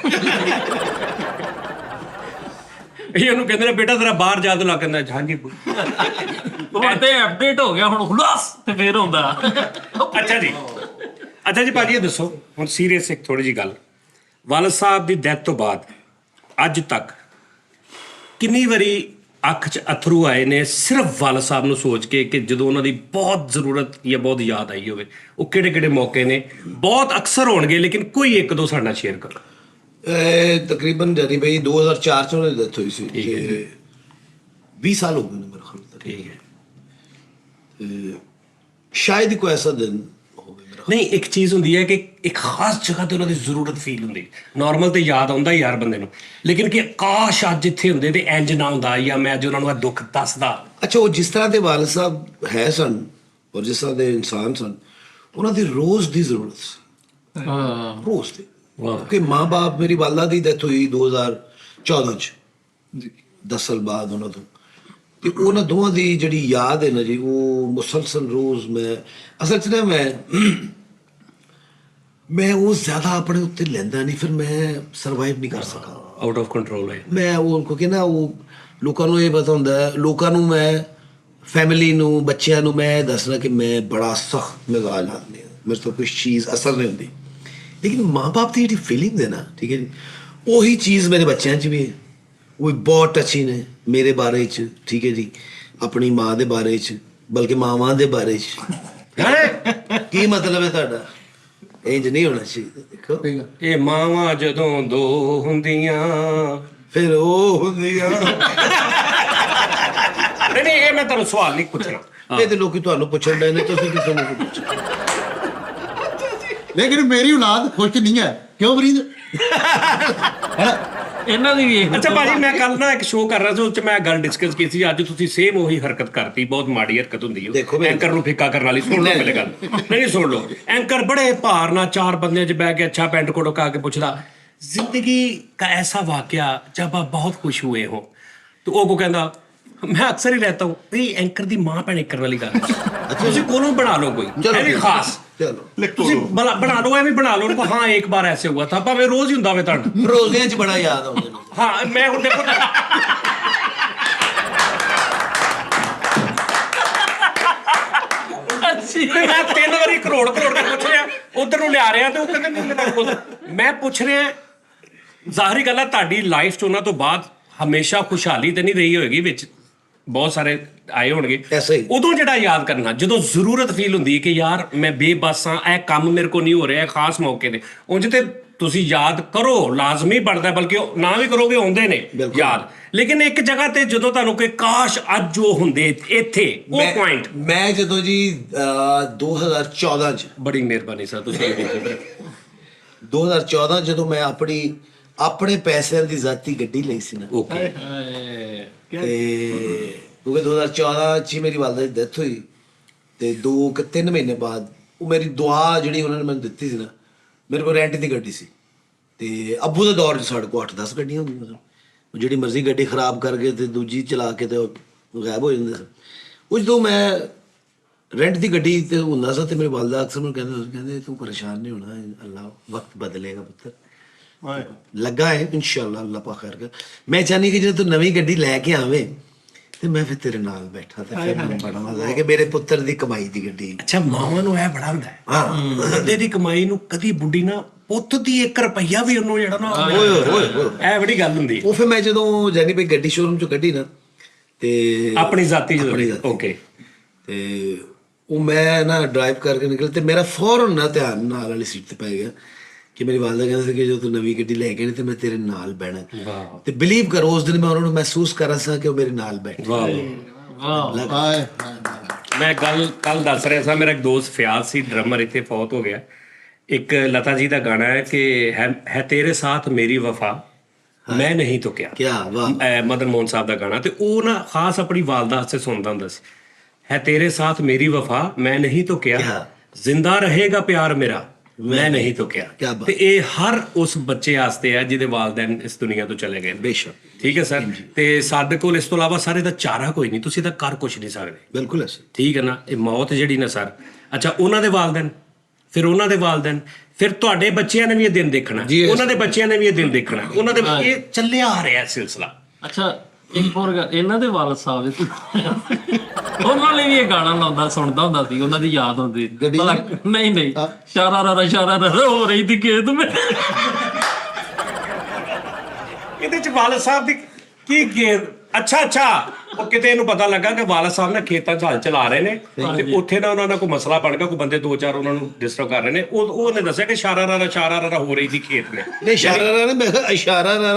ਇਹ ਉਹਨੂੰ ਕਹਿੰਦੇ ਨੇ ਬੇਟਾ ਤੇਰਾ ਬਾਹਰ ਜਾ ਤੋਂ ਲੱਗ ਕਹਿੰਦਾ ਹਾਂਜੀ। ਉਹ ਤੇ ਅਪਡੇਟ ਹੋ ਗਿਆ ਹੁਣ, ਹੁਲਾਸ ਤੇ ਫੇਰ ਹੁੰਦਾ। ਅੱਛਾ ਜੀ। ਅੱਛਾ ਜੀ ਭਾਜੀ ਇਹ ਦੱਸੋ ਹੁਣ ਸੀਰੀਅਸ ਇੱਕ ਥੋੜੀ ਜੀ ਗੱਲ, ਵਾਲਦ ਸਾਹਿਬ ਦੀ ਡੈਥ ਤੋਂ ਬਾਅਦ ਅੱਜ ਤੱਕ ਕਿੰਨੀ ਵਾਰੀ ਅੱਖ 'ਚ ਅਥਰੂ ਆਏ ਨੇ ਸਿਰਫ ਵਾਲਦ ਸਾਹਿਬ ਨੂੰ ਸੋਚ ਕੇ ਕਿ ਜਦੋਂ ਉਹਨਾਂ ਦੀ ਬਹੁਤ ਜ਼ਰੂਰਤ ਜਾਂ ਬਹੁਤ ਯਾਦ ਆਈ ਹੋਵੇ? ਉਹ ਕਿਹੜੇ ਕਿਹੜੇ ਮੌਕੇ ਨੇ? ਬਹੁਤ ਅਕਸਰ ਹੋਣਗੇ, ਲੇਕਿਨ ਕੋਈ ਇੱਕ ਦੋ ਸਾਡੇ ਨਾਲ ਸ਼ੇਅਰ ਕਰੋ। ਤਕਰੀਬਨ ਜਾਨੀ ਬਈ 2004 ਚ ਉਹਨਾਂ ਦੀ ਡੈਥ ਹੋਈ ਸੀ। 20 ਸਾਲ ਹੋ ਗਏ ਨੇ ਮੇਰੇ ਖਿਆਲ ਨਾਲ। ਠੀਕ ਹੈ। ਸ਼ਾਇਦ ਹੀ ਕੋਈ ਐਸਾ ਦਿਨ ਹੋਵੇ ਮੇਰਾ। ਨਹੀਂ ਇੱਕ ਚੀਜ਼ ਹੁੰਦੀ ਹੈ ਕਿ ਇੱਕ ਖਾਸ ਜਗ੍ਹਾ ਤੇ ਉਹਨਾਂ ਦੀ ਜ਼ਰੂਰਤ ਫੀਲ ਹੁੰਦੀ। ਨਾਰਮਲ ਤੇ ਯਾਦ ਆਉਂਦਾ ਯਾਰ ਬੰਦੇ ਨੂੰ, ਲੇਕਿਨ ਕਿ ਕਾਸ਼ ਅੱਜ ਇੱਥੇ ਹੁੰਦੇ ਤੇ ਇੰਜ ਨਾ ਹੁੰਦਾ, ਜਾਂ ਮੈਂ ਅੱਜ ਉਹਨਾਂ ਨੂੰ ਇਹ ਦੁੱਖ ਦੱਸਦਾ। ਅੱਛਾ, ਉਹ ਜਿਸ ਤਰ੍ਹਾਂ ਦੇ ਵਾਲਿਦ ਸਾਹਿਬ ਹੈ ਸਨ ਔਰ ਜਿਸ ਤਰ੍ਹਾਂ ਦੇ ਇਨਸਾਨ ਸਨ, ਉਹਨਾਂ ਦੀ ਰੋਜ਼ ਦੀ ਜ਼ਰੂਰਤ ਸੀ। ਹਾਂ ਰੋਜ਼ ਦੀ। ਕਿ ਮਾਂ-ਬਾਪ, ਮੇਰੀ ਵਾਲਦਾ ਦੀ ਡੈਥ ਹੋਈ 2014 ਚ, 10 ਸਾਲ ਬਾਅਦ ਉਹਨਾਂ ਤੋਂ। ਤੇ ਉਹਨਾਂ ਦੋਵਾਂ ਦੀ ਜਿਹੜੀ ਯਾਦ ਹੈ ਨਾ ਜੀ, ਉਹ ਮੁਸਲਸਲ ਰੋਜ਼ ਮੈਂ ਅਸਲ 'ਚ ਨਾ ਮੈਂ ਉਹ ਜ਼ਿਆਦਾ ਆਪਣੇ ਉੱਤੇ ਲੈਂਦਾ ਨਹੀਂ, ਫਿਰ ਮੈਂ ਸਰਵਾਈਵ ਨਹੀਂ ਕਰ ਸਕਾਂ। ਆਊਟ ਆਫ ਕੰਟਰੋਲ ਹੈ। ਮੈਂ ਉਹ ਕਿਉਂਕਿ ਨਾ ਉਹ ਲੋਕਾਂ ਨੂੰ ਇਹ ਪਤਾ ਹੁੰਦਾ ਹੈ, ਲੋਕਾਂ ਨੂੰ ਮੈਂ ਫੈਮਿਲੀ ਨੂੰ, ਬੱਚਿਆਂ ਨੂੰ ਮੈਂ ਦੱਸਣਾ ਕਿ ਮੈਂ ਬੜਾ ਸਖਤ ਮਿਜ਼ਾਜ ਆਦਮੀ ਹਾਂ, ਮੇਰੇ ਤੋਂ ਕੋਈ ਚੀਜ਼ ਅਸਰ ਨਹੀਂ ਹੁੰਦੀ। ਲੇਕਿਨ ਮਾਂ-ਬਾਪ ਦੀ ਜਿਹੜੀ ਫੀਲਿੰਗ ਹੈ ਨਾ, ਠੀਕ ਹੈ ਜੀ, ਉਹੀ ਚੀਜ਼ ਮੇਰੇ ਬੱਚਿਆਂ 'ਚ ਵੀ ਹੈ। ਉਹ ਬਹੁਤ ਟੱਚੀ ਨੇ ਮੇਰੇ ਬਾਰੇ 'ਚ, ਠੀਕ ਹੈ ਜੀ, ਆਪਣੀ ਮਾਂ ਦੇ ਬਾਰੇ 'ਚ, ਬਲਕਿ ਮਾਵਾਂ ਦੇ ਬਾਰੇ 'ਚ। ਕੀ ਮਤਲਬ ਹੈ ਤੁਹਾਡਾ? ਇੰਜ ਨਹੀਂ ਹੋਣਾ ਚਾਹੀਦਾ। ਦੇਖੋ ਇਹ ਮਾਵਾਂ ਜਦੋਂ ਦੋ ਹੁੰਦੀਆਂ ਫਿਰ ਉਹ ਹੁੰਦੀਆਂ। ਨਹੀਂ ਇਹ ਮੈਂ ਤੁਹਾਨੂੰ ਸਵਾਲ ਨਹੀਂ ਪੁੱਛਣਾ। ਇਹ ਤੇ ਲੋਕੀ ਤੁਹਾਨੂੰ ਪੁੱਛਣ ਡਏ ਨੇ, ਤੁਸੀਂ ਕਿਸੇ ਨੂੰ ਪੁੱਛੋ। ਲੇਕਿਨ ਮੇਰੀ ਔਲਾਦ ਖੁਸ਼ ਨਹੀਂ ਹੈ, ਕਿਉਂ ਫਰੀਦ? ਇਹਨਾਂ ਦੀ ਵੀ ਅੱਛਾ ਭਾਜੀ, ਮੈਂ ਕੱਲ ਨਾ ਇੱਕ ਸ਼ੋਅ ਕਰ ਰਿਹਾ ਸੀ, ਉਸ 'ਚ ਮੈਂ ਗੱਲ ਡਿਸਕਸ ਕੀਤੀ ਸੀ। ਅੱਜ ਤੁਸੀਂ ਸੇਮ ਉਹੀ ਹਰਕਤ ਕਰਤੀ, ਬਹੁਤ ਮਾੜੀ ਹਰਕਤ ਹੁੰਦੀ ਹੈ। ਦੇਖੋ ਮੈਂ- ਐਂਕਰ ਨੂੰ ਫਿੱਕਾ ਕਰਨ ਵਾਲੀ। ਸੁਣ ਲਓ ਮੇਰੇ ਗੱਲ, ਨਹੀਂ ਸੁਣ ਲਓ। ਐਂਕਰ ਬੜੇ ਭਾਰ ਨਾਲ 4 ਬੰਦਿਆਂ 'ਚ ਬਹਿ ਕੇ ਅੱਛਾ ਪੈਂਟ ਕੋਟ ਕਾ ਕੇ ਪੁੱਛਦਾ, ਜ਼ਿੰਦਗੀ का ऐसा वाकया जब आप बहुत खुश हुए हो, तो वो को कहता मैं अक्सर ही रहता हूँ ये एंकर दी मां भैन करने वाली गल ਤੁਸੀਂ ਕੋਲੋਂ बना लो कोई चलो, है भी खास चलो ਤੁਸੀਂ बना लो भी बना लो उनको हाँ एक बार ऐसे हुआ था भाਵੇਂ रोज ही ਹੁੰਦਾ ਵੇ ਤੁਹਾਨੂੰ ਰੋਜ਼ਿਆਂ 'ਚ ਬੜਾ ਯਾਦ ਆਉਂਦੇ ਨੇ हाँ मैं ਹੁਣ देखो ਅੱਛੀ ਮੈਂ 3 ਵਾਰੀ ਕਰੋੜ ਦੇ ਪੁੱਛ ਰਿਹਾ ਉਧਰ ਨੂੰ ਲਿਆ ਰਿਹਾ ਤੇ ਉਹ ਕਹਿੰਦੇ ਨਹੀਂ ਮੇਰਾ ਕੋਲ ਮੈਂ ਪੁੱਛ ਰਿਹਾ ਜ਼ਾਹਰੀ ਗੱਲ ਹੈ ਤੁਹਾਡੀ ਲਾਈਫ 'ਚ ਉਹਨਾਂ ਤੋਂ ਬਾਅਦ ਹਮੇਸ਼ਾ ਖੁਸ਼ਹਾਲੀ ਤੇ ਨਹੀਂ ਰਹੀ ਹੋਏਗੀ ਵਿੱਚ ਬਹੁਤ ਸਾਰੇ ਆਏ ਹੋਣਗੇ ਐਸਾ ਹੀ। ਉਦੋਂ ਜਿਹੜਾ ਯਾਦ ਕਰਨਾ ਜਦੋਂ ਜ਼ਰੂਰਤ ਫੀਲ ਹੁੰਦੀ ਹੈ ਕਿ ਯਾਰ ਮੈਂ ਬੇਬਸ ਹਾਂ ਇਹ ਕੰਮ ਮੇਰੇ ਕੋਲ ਨਹੀਂ ਹੋ ਰਿਹਾ ਖਾਸ ਮੌਕੇ ਤੇ ਉਂਝ ਤੇ ਤੁਸੀਂ ਯਾਦ ਕਰੋ ਲਾਜ਼ਮੀ ਬਣਦਾ ਬਲਕਿ ਉਹ ਨਾ ਵੀ ਕਰੋਗੇ ਆਉਂਦੇ ਨੇ ਯਾਦ ਲੇਕਿਨ ਇੱਕ ਜਗ੍ਹਾ ਤੇ ਜਦੋਂ ਤੁਹਾਨੂੰ ਕੋਈ ਕਾਸ਼ ਅੱਜ ਉਹ ਹੁੰਦੇ ਇੱਥੇ ਉਹ ਪੁਆਇੰਟ ਮੈਂ ਜਦੋਂ ਜੀ 2014 'ਚ ਬੜੀ ਮਿਹਰਬਾਨੀ ਸਰ ਤੁਸੀਂ 2014 ਜਦੋਂ ਮੈਂ ਆਪਣੇ ਪੈਸਿਆਂ ਦੀ ਜ਼ਾਤੀ ਗੱਡੀ ਲਈ ਸੀ ਨਾ ਓਕੇ ਤੇ ਕਿਉਂਕਿ 2014 'ਚ ਹੀ ਮੇਰੀ ਵਾਲਦਾ ਦੀ ਡੈਥ ਹੋਈ ਤੇ 2-3 ਮਹੀਨੇ ਬਾਅਦ ਉਹ ਮੇਰੀ ਦੁਆ ਜਿਹੜੀ ਉਹਨਾਂ ਨੇ ਮੈਨੂੰ ਦਿੱਤੀ ਸੀ ਨਾ ਮੇਰੇ ਕੋਲ ਰੈਂਟ ਦੀ ਗੱਡੀ ਸੀ ਤੇ ਅੱਬੂ ਦੇ ਦੌਰ 'ਚ ਸਾਡੇ ਕੋਲ 8-10 ਗੱਡੀਆਂ ਹੁੰਦੀਆਂ ਸਨ ਉਹ ਜਿਹੜੀ ਮਰਜ਼ੀ ਗੱਡੀ ਖਰਾਬ ਕਰਕੇ ਤੇ ਦੂਜੀ ਚਲਾ ਕੇ ਤੇ ਉਹ ਗਾਇਬ ਹੋ ਜਾਂਦੇ ਸਨ ਉਹ ਜਦੋਂ ਮੈਂ ਰੈਂਟ ਦੀ ਗੱਡੀ ਤੇ ਹੁੰਦਾ ਸੀ ਤੇ ਮੇਰੇ ਵਾਲਦਾ ਅਕਸਰ ਮੈਨੂੰ ਕਹਿੰਦੇ ਤੂੰ ਪਰੇਸ਼ਾਨ ਨਹੀਂ ਹੋਣਾ ਅੱਲਾ ਵਕਤ ਬਦਲੇਗਾ ਪੁੱਤਰ ਲੱਗਾ ਹੈ ਇਨਸ਼ਾਅੱਲਾ ਅੱਲਾ ਪਾਕ ਕਰਕੇ ਮੈਂ ਚਾਹਨੀ ਕਿ ਜਦੋਂ ਤੂੰ ਨਵੀਂ ਗੱਡੀ ਲੈ ਕੇ ਆਵੇਂ ਤੇ ਮੈਂ ਫਿਰ ਤੇਰੇ ਨਾਲ ਬੈਠਾ ਤੇ ਫਿਰ ਮੈਨੂੰ ਬੜਾ ਮਜ਼ਾ ਆਇਆ ਕਿ ਮੇਰੇ ਪੁੱਤਰ ਦੀ ਕਮਾਈ ਦੀ ਗੱਡੀ ਅੱਛਾ ਮਾਵਾਂ ਨੂੰ ਇਹ ਬੜਾ ਹੁੰਦਾ ਹੈ ਬੰਦੇ ਦੀ ਕਮਾਈ ਨੂੰ ਕਦੀ ਬੁੱਢੀ ਨਾ ਪੁੱਤ ਦੀ 1 ਰੁਪਈਆ ਵੀ ਉਹਨੂੰ ਜਿਹੜਾ ਨਾ ਓਏ ਇਹ ਬੜੀ ਗੱਲ ਹੁੰਦੀ ਉਹ ਫਿਰ ਮੈਂ ਜਦੋਂ ਜਾਨੀ ਭਾਈ ਗੱਡੀ ਸ਼ੋਰੂਮ ਚੋਂ ਕੱਢੀ ਨਾ ਤੇ ਆਪਣੀ ਜ਼ਾਤੀ ਆਪਣੀ ਜਦੋਂ ਜ਼ਾਤੀ। ਓਕੇ ਤੇ ਉਹ ਮੈਂ ਨਾ ਡਰਾਈਵ ਕਰਕੇ ਨਿਕਲ ਤੇ ਮੇਰਾ ਫੌਰਨ ਨਾ ਧਿਆਨ ਨਾਲ ਵਾਲੀ ਸੀਟ ਤੇ ਪੈ ਗਿਆ ਕਿ ਮੇਰੀ ਵਾਲਦਾ ਕਹਿੰਦੇ ਸੀ ਕਿ ਜਦੋਂ ਤੂੰ ਨਵੀਂ ਗੱਡੀ ਲੈ ਕੇ ਆਣੀ ਤੇ ਮੈਂ ਤੇਰੇ ਨਾਲ ਬਹਿਣਾ ਤੇ ਬਿਲੀਵ ਕਰੋ ਉਸ ਦਿਨ ਮੈਂ ਉਹਨਾਂ ਨੂੰ ਮਹਿਸੂਸ ਕਰ ਰਿਹਾ ਸਾਂ ਕਿ ਉਹ ਮੇਰੇ ਨਾਲ ਬੈਠੇ ਵਾਹ ਹਾਏ ਮੈਂ ਕੱਲ ਦੱਸ ਰਿਹਾ ਸਾਂ ਮੇਰਾ ਇੱਕ ਦੋਸਤ ਫਿਆਜ਼ ਸੀ ਡਰਮਰ ਇੱਥੇ ਫੌਤ ਹੋ ਗਿਆ ਇੱਕ ਲਤਾ ਜੀ ਦਾ ਗਾਣਾ ਹੈ ਕਿ ਹੈ ਤੇਰੇ ਸਾਥ ਮੇਰੀ ਵਫਾ ਮੈਂ ਨਹੀਂ ਤੋ ਕਿਆ ਕਿਆ ਵਾਹ ਮਦਨ ਮੋਹਨ ਸਾਹਿਬ ਦਾ ਗਾਣਾ ਤੇ ਉਹ ਨਾ ਖਾਸ ਆਪਣੀ ਵਾਲਦਾ ਵਾਸਤੇ ਸੁਣਦਾ ਹੁੰਦਾ ਸੀ ਹੈ ਤੇਰੇ ਸਾਥ ਮੇਰੀ ਵਫਾ ਮੈਂ ਨਹੀਂ ਤੋ ਕਿਆ ਜ਼ਿੰਦਾ ਰਹੇਗਾ ਪਿਆਰ ਮੇਰਾ ਮੈਂ ਨਹੀਂ ਤੋ ਕਿਆ ਕਿਆ ਬਾਤ। ਤੇ ਇਹ ਹਰ ਉਸ ਬੱਚੇ ਵਾਸਤੇ ਆ ਜਿਹਦੇ ਵਾਲਿदैन ਇਸ ਦੁਨੀਆ ਤੋਂ ਚਲੇ ਗਏ ਬੇਸ਼ੱਕ ਠੀਕ ਹੈ ਸਰ ਤੇ ਸਾਡੇ ਕੋਲ ਇਸ ਤੋਂ ਇਲਾਵਾ ਸਾਰੇ ਦਾ ਚਾਰਾ ਕੋਈ ਨਹੀਂ ਤੁਸੀਂ ਤਾਂ ਕਰ ਕੁਛ ਨਹੀਂ ਸਕਦੇ ਬਿਲਕੁਲ ਐਸੇ ਠੀਕ ਹੈ ਨਾ ਇਹ ਮੌਤ ਜਿਹੜੀ ਨਾ ਸਰ ਅੱਛਾ ਉਹਨਾਂ ਦੇ ਵਾਲਿदैन ਫਿਰ ਉਹਨਾਂ ਦੇ ਵਾਲਿदैन ਫਿਰ ਤੁਹਾਡੇ ਬੱਚਿਆਂ ਨੇ ਵੀ ਇਹ ਦਿਨ ਦੇਖਣਾ ਉਹਨਾਂ ਦੇ ਬੱਚਿਆਂ ਨੇ ਵੀ ਇਹ ਦਿਨ ਦੇਖਣਾ ਉਹਨਾਂ ਦੇ ਇਹ ਚੱਲਿਆ ਆ ਰਿਹਾ ਸਿਲਸਿਲਾ ਅੱਛਾ ਇੱਕ ਹੋਰ ਗੱਲ ਇਹਨਾਂ ਦੇ ਵਾਲਦ ਸਾਹਿਬ ਉਹਨਾਂ ਲਈ ਵੀ ਇਹ ਗਾਣਾ ਲਾਉਂਦਾ ਸੁਣਦਾ ਹੁੰਦਾ ਸੀ ਉਹਨਾਂ ਦੀ ਯਾਦ ਹੁੰਦੀ ਭਲਾ ਨਹੀਂ ਸ਼ਾਰਾ ਹੋ ਰਹੀ ਥੀ ਖੇਤ ਮੈਂ ਇਹਦੇ ਚ ਵਾਲਦ ਸਾਹਿਬ ਦੀ ਕੀ ਗੇਮ ਅੱਛਾ ਉਹ ਕਿਤੇ ਇਹਨੂੰ ਪਤਾ ਲੱਗਾ ਕਿ ਵਾਲਦ ਸਾਹਿਬ ਨਾ ਖੇਤਾਂ 'ਚ ਹਲ ਚਲਾ ਰਹੇ ਨੇ ਤੇ ਉੱਥੇ ਨਾ ਉਹਨਾਂ ਦਾ ਕੋਈ ਮਸਲਾ ਬਣ ਗਿਆ ਕੋਈ ਬੰਦੇ 2-4 ਉਹਨਾਂ ਨੂੰ ਡਿਸਟਰਬ ਕਰ ਰਹੇ ਨੇ ਉਹਨੇ ਦੱਸਿਆ ਕਿ ਸ਼ਾਰਾ ਹੋ ਰਹੀ ਸੀ ਖੇਤ ਨੇ ਨਹੀਂ ਇਸ਼ਾਰਾ ਨਾ ਮੈਂ ਕਿਹਾ ਇਸ਼ਾਰਾ ਨਾ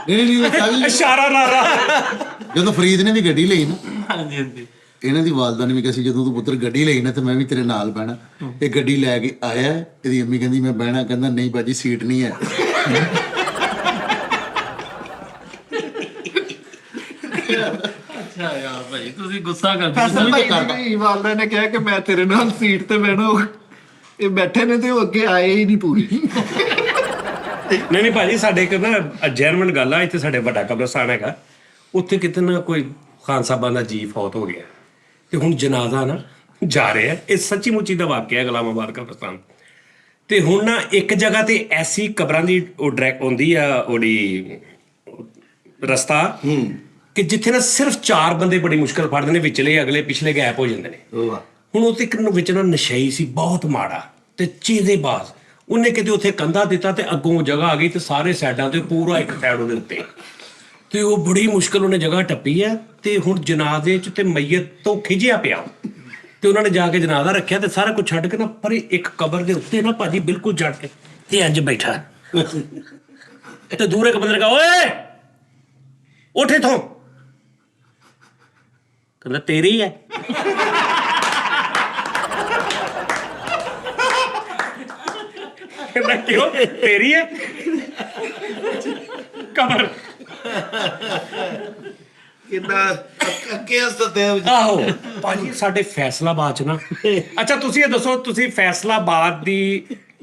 ਨਹੀਂ ਇਸ਼ਾਰਾ ਜਦੋਂ ਫਰੀਦ ਨੇ ਵੀ ਗੱਡੀ ਲਈ ਨਾ ਹਾਂਜੀ ਹਾਂਜੀ ਇਹਨਾਂ ਦੀ ਵਾਲਦਾ ਨੇ ਵੀ ਕਿਹਾ ਸੀ ਜਦੋਂ ਤੂੰ ਪੁੱਤਰ ਗੱਡੀ ਲਈ ਨਾ ਤੇ ਮੈਂ ਵੀ ਤੇਰੇ ਨਾਲ ਬਹਿਣਾ ਇਹ ਗੱਡੀ ਲੈ ਕੇ ਆਇਆ ਇਹਦੀ ਅੰਮੀ ਕਹਿੰਦੀ ਮੈਂ ਬਹਿਣਾ ਕਹਿੰਦਾ ਨਹੀਂ ਬਾਜੀ ਸੀਟ ਨਹੀਂ ਹੈ ਅੱਛਾ ਯਾਰ ਭਾਈ ਤੁਸੀਂ ਗੁੱਸਾ ਕਰਦੇ ਫੈਸਲ ਭਾਈ ਦੀ ਵਾਲਦਾ ਨੇ ਕਿਹਾ ਕਿ ਮੈਂ ਤੇਰੇ ਨਾਲ ਸੀਟ ਤੇ ਬਹਿਣਾ ਇਹ ਬੈਠੇ ਨੇ ਤੇ ਉਹ ਅੱਗੇ ਆਏ ਹੀ ਨਹੀਂ ਪੂਰੀ ਨਹੀਂ ਭਾਜੀ ਸਾਡੇ ਇੱਕ ਨਾ ਜੈਨੂਇਨ ਗੱਲ ਆ ਇੱਥੇ ਸਾਡੇ ਵੱਡਾ ਕਬਰਸਤਾਨ ਹੈਗਾ ਉੱਥੇ ਕਿਤੇ ਨਾ ਕੋਈ ਖਾਨ ਸਾਹਿਬਾਂ ਦਾ ਜੀ ਫੌਤ ਹੋ ਗਿਆ ਤੇ ਹੁਣ ਜਨਾਜ਼ਾ ਨਾ ਜਾ ਰਿਹਾ ਇਹ ਸੱਚੀ ਮੁੱਚੀ ਦਾ ਵਾਕਿਆ ਗੁਲਾਮਾਬਾਦ ਕਬਰਸਤਾਨ ਤੇ ਹੁਣ ਨਾ ਇੱਕ ਜਗ੍ਹਾ ਤੇ ਐਸੀ ਕਬਰਾਂ ਦੀ ਉਹ ਡਰੈਕ ਹੁੰਦੀ ਆ ਉਹਦੀ ਰਸਤਾ ਕਿ ਜਿੱਥੇ ਨਾ ਸਿਰਫ 4 ਬੰਦੇ ਬੜੀ ਮੁਸ਼ਕਲ ਫੜਦੇ ਨੇ ਵਿਚਲੇ ਅਗਲੇ ਪਿਛਲੇ ਗੈਪ ਹੋ ਜਾਂਦੇ ਨੇ ਹੁਣ ਉੱਥੇ ਇੱਕ ਵਿੱਚ ਨਾ ਨਸ਼ਈ ਸੀ ਬਹੁਤ ਮਾੜਾ ਤੇ ਚੀਜ਼ੇਬਾਜ਼ ਉਹਨੇ ਕਿਤੇ ਉੱਥੇ ਕੰਧਾ ਦਿੱਤਾ ਤੇ ਅੱਗੋਂ ਜਗ੍ਹਾ ਆ ਗਈ ਤੇ ਸਾਰੇ ਸਾਈਡਾਂ ਤੇ ਪੂਰਾ ਇੱਕ ਸਾਈਡ ਉਹਦੇ ਉੱਤੇ ਤੇ ਉਹ ਬੜੀ ਮੁਸ਼ਕਲ ਉਹਨੇ ਜਗ੍ਹਾ ਟੱਪੀ ਆ ਤੇ ਹੁਣ ਜਨਾਜ਼ੇ 'ਚ ਤੇ ਮਈਤ ਤੋਂ ਖਿਜਿਆ ਪਿਆ ਤੇ ਉਹਨਾਂ ਨੇ ਜਾ ਕੇ ਜਨਾਜ਼ਾ ਰੱਖਿਆ ਤੇ ਸਾਰਾ ਕੁਝ ਛੱਡ ਕੇ ਨਾ ਪਰ ਇੱਕ ਕਬਰ ਦੇ ਉੱਤੇ ਨਾ ਭਾਜੀ ਬਿਲਕੁਲ ਜੜ ਕੇ ਤੇ ਇੰਜ ਬੈਠਾ ਤੇ ਦੂਰ ਇੱਕ ਬੰਦੇ ਨੇ ਕਿਹਾ ਓਏ ਉੱਠ ਇੱਥੋਂ ਕਹਿੰਦਾ ਤੇਰੀ ਹੈ ਕਹਿੰਦਾ ਕਿਉਂ ਤੇਰੀ ਹੈ ਕਬਰ ਕਿੰਨਾ ਅੱਕੇ ਹਸਤੇ ਆਹੋ ਭਾਜੀ ਸਾਡੇ ਫੈਸਲਾਬਾਦ ਚ ਨਾ ਅੱਛਾ ਤੁਸੀਂ ਇਹ ਦੱਸੋ ਤੁਸੀਂ ਫੈਸਲਾਬਾਦ ਦੀ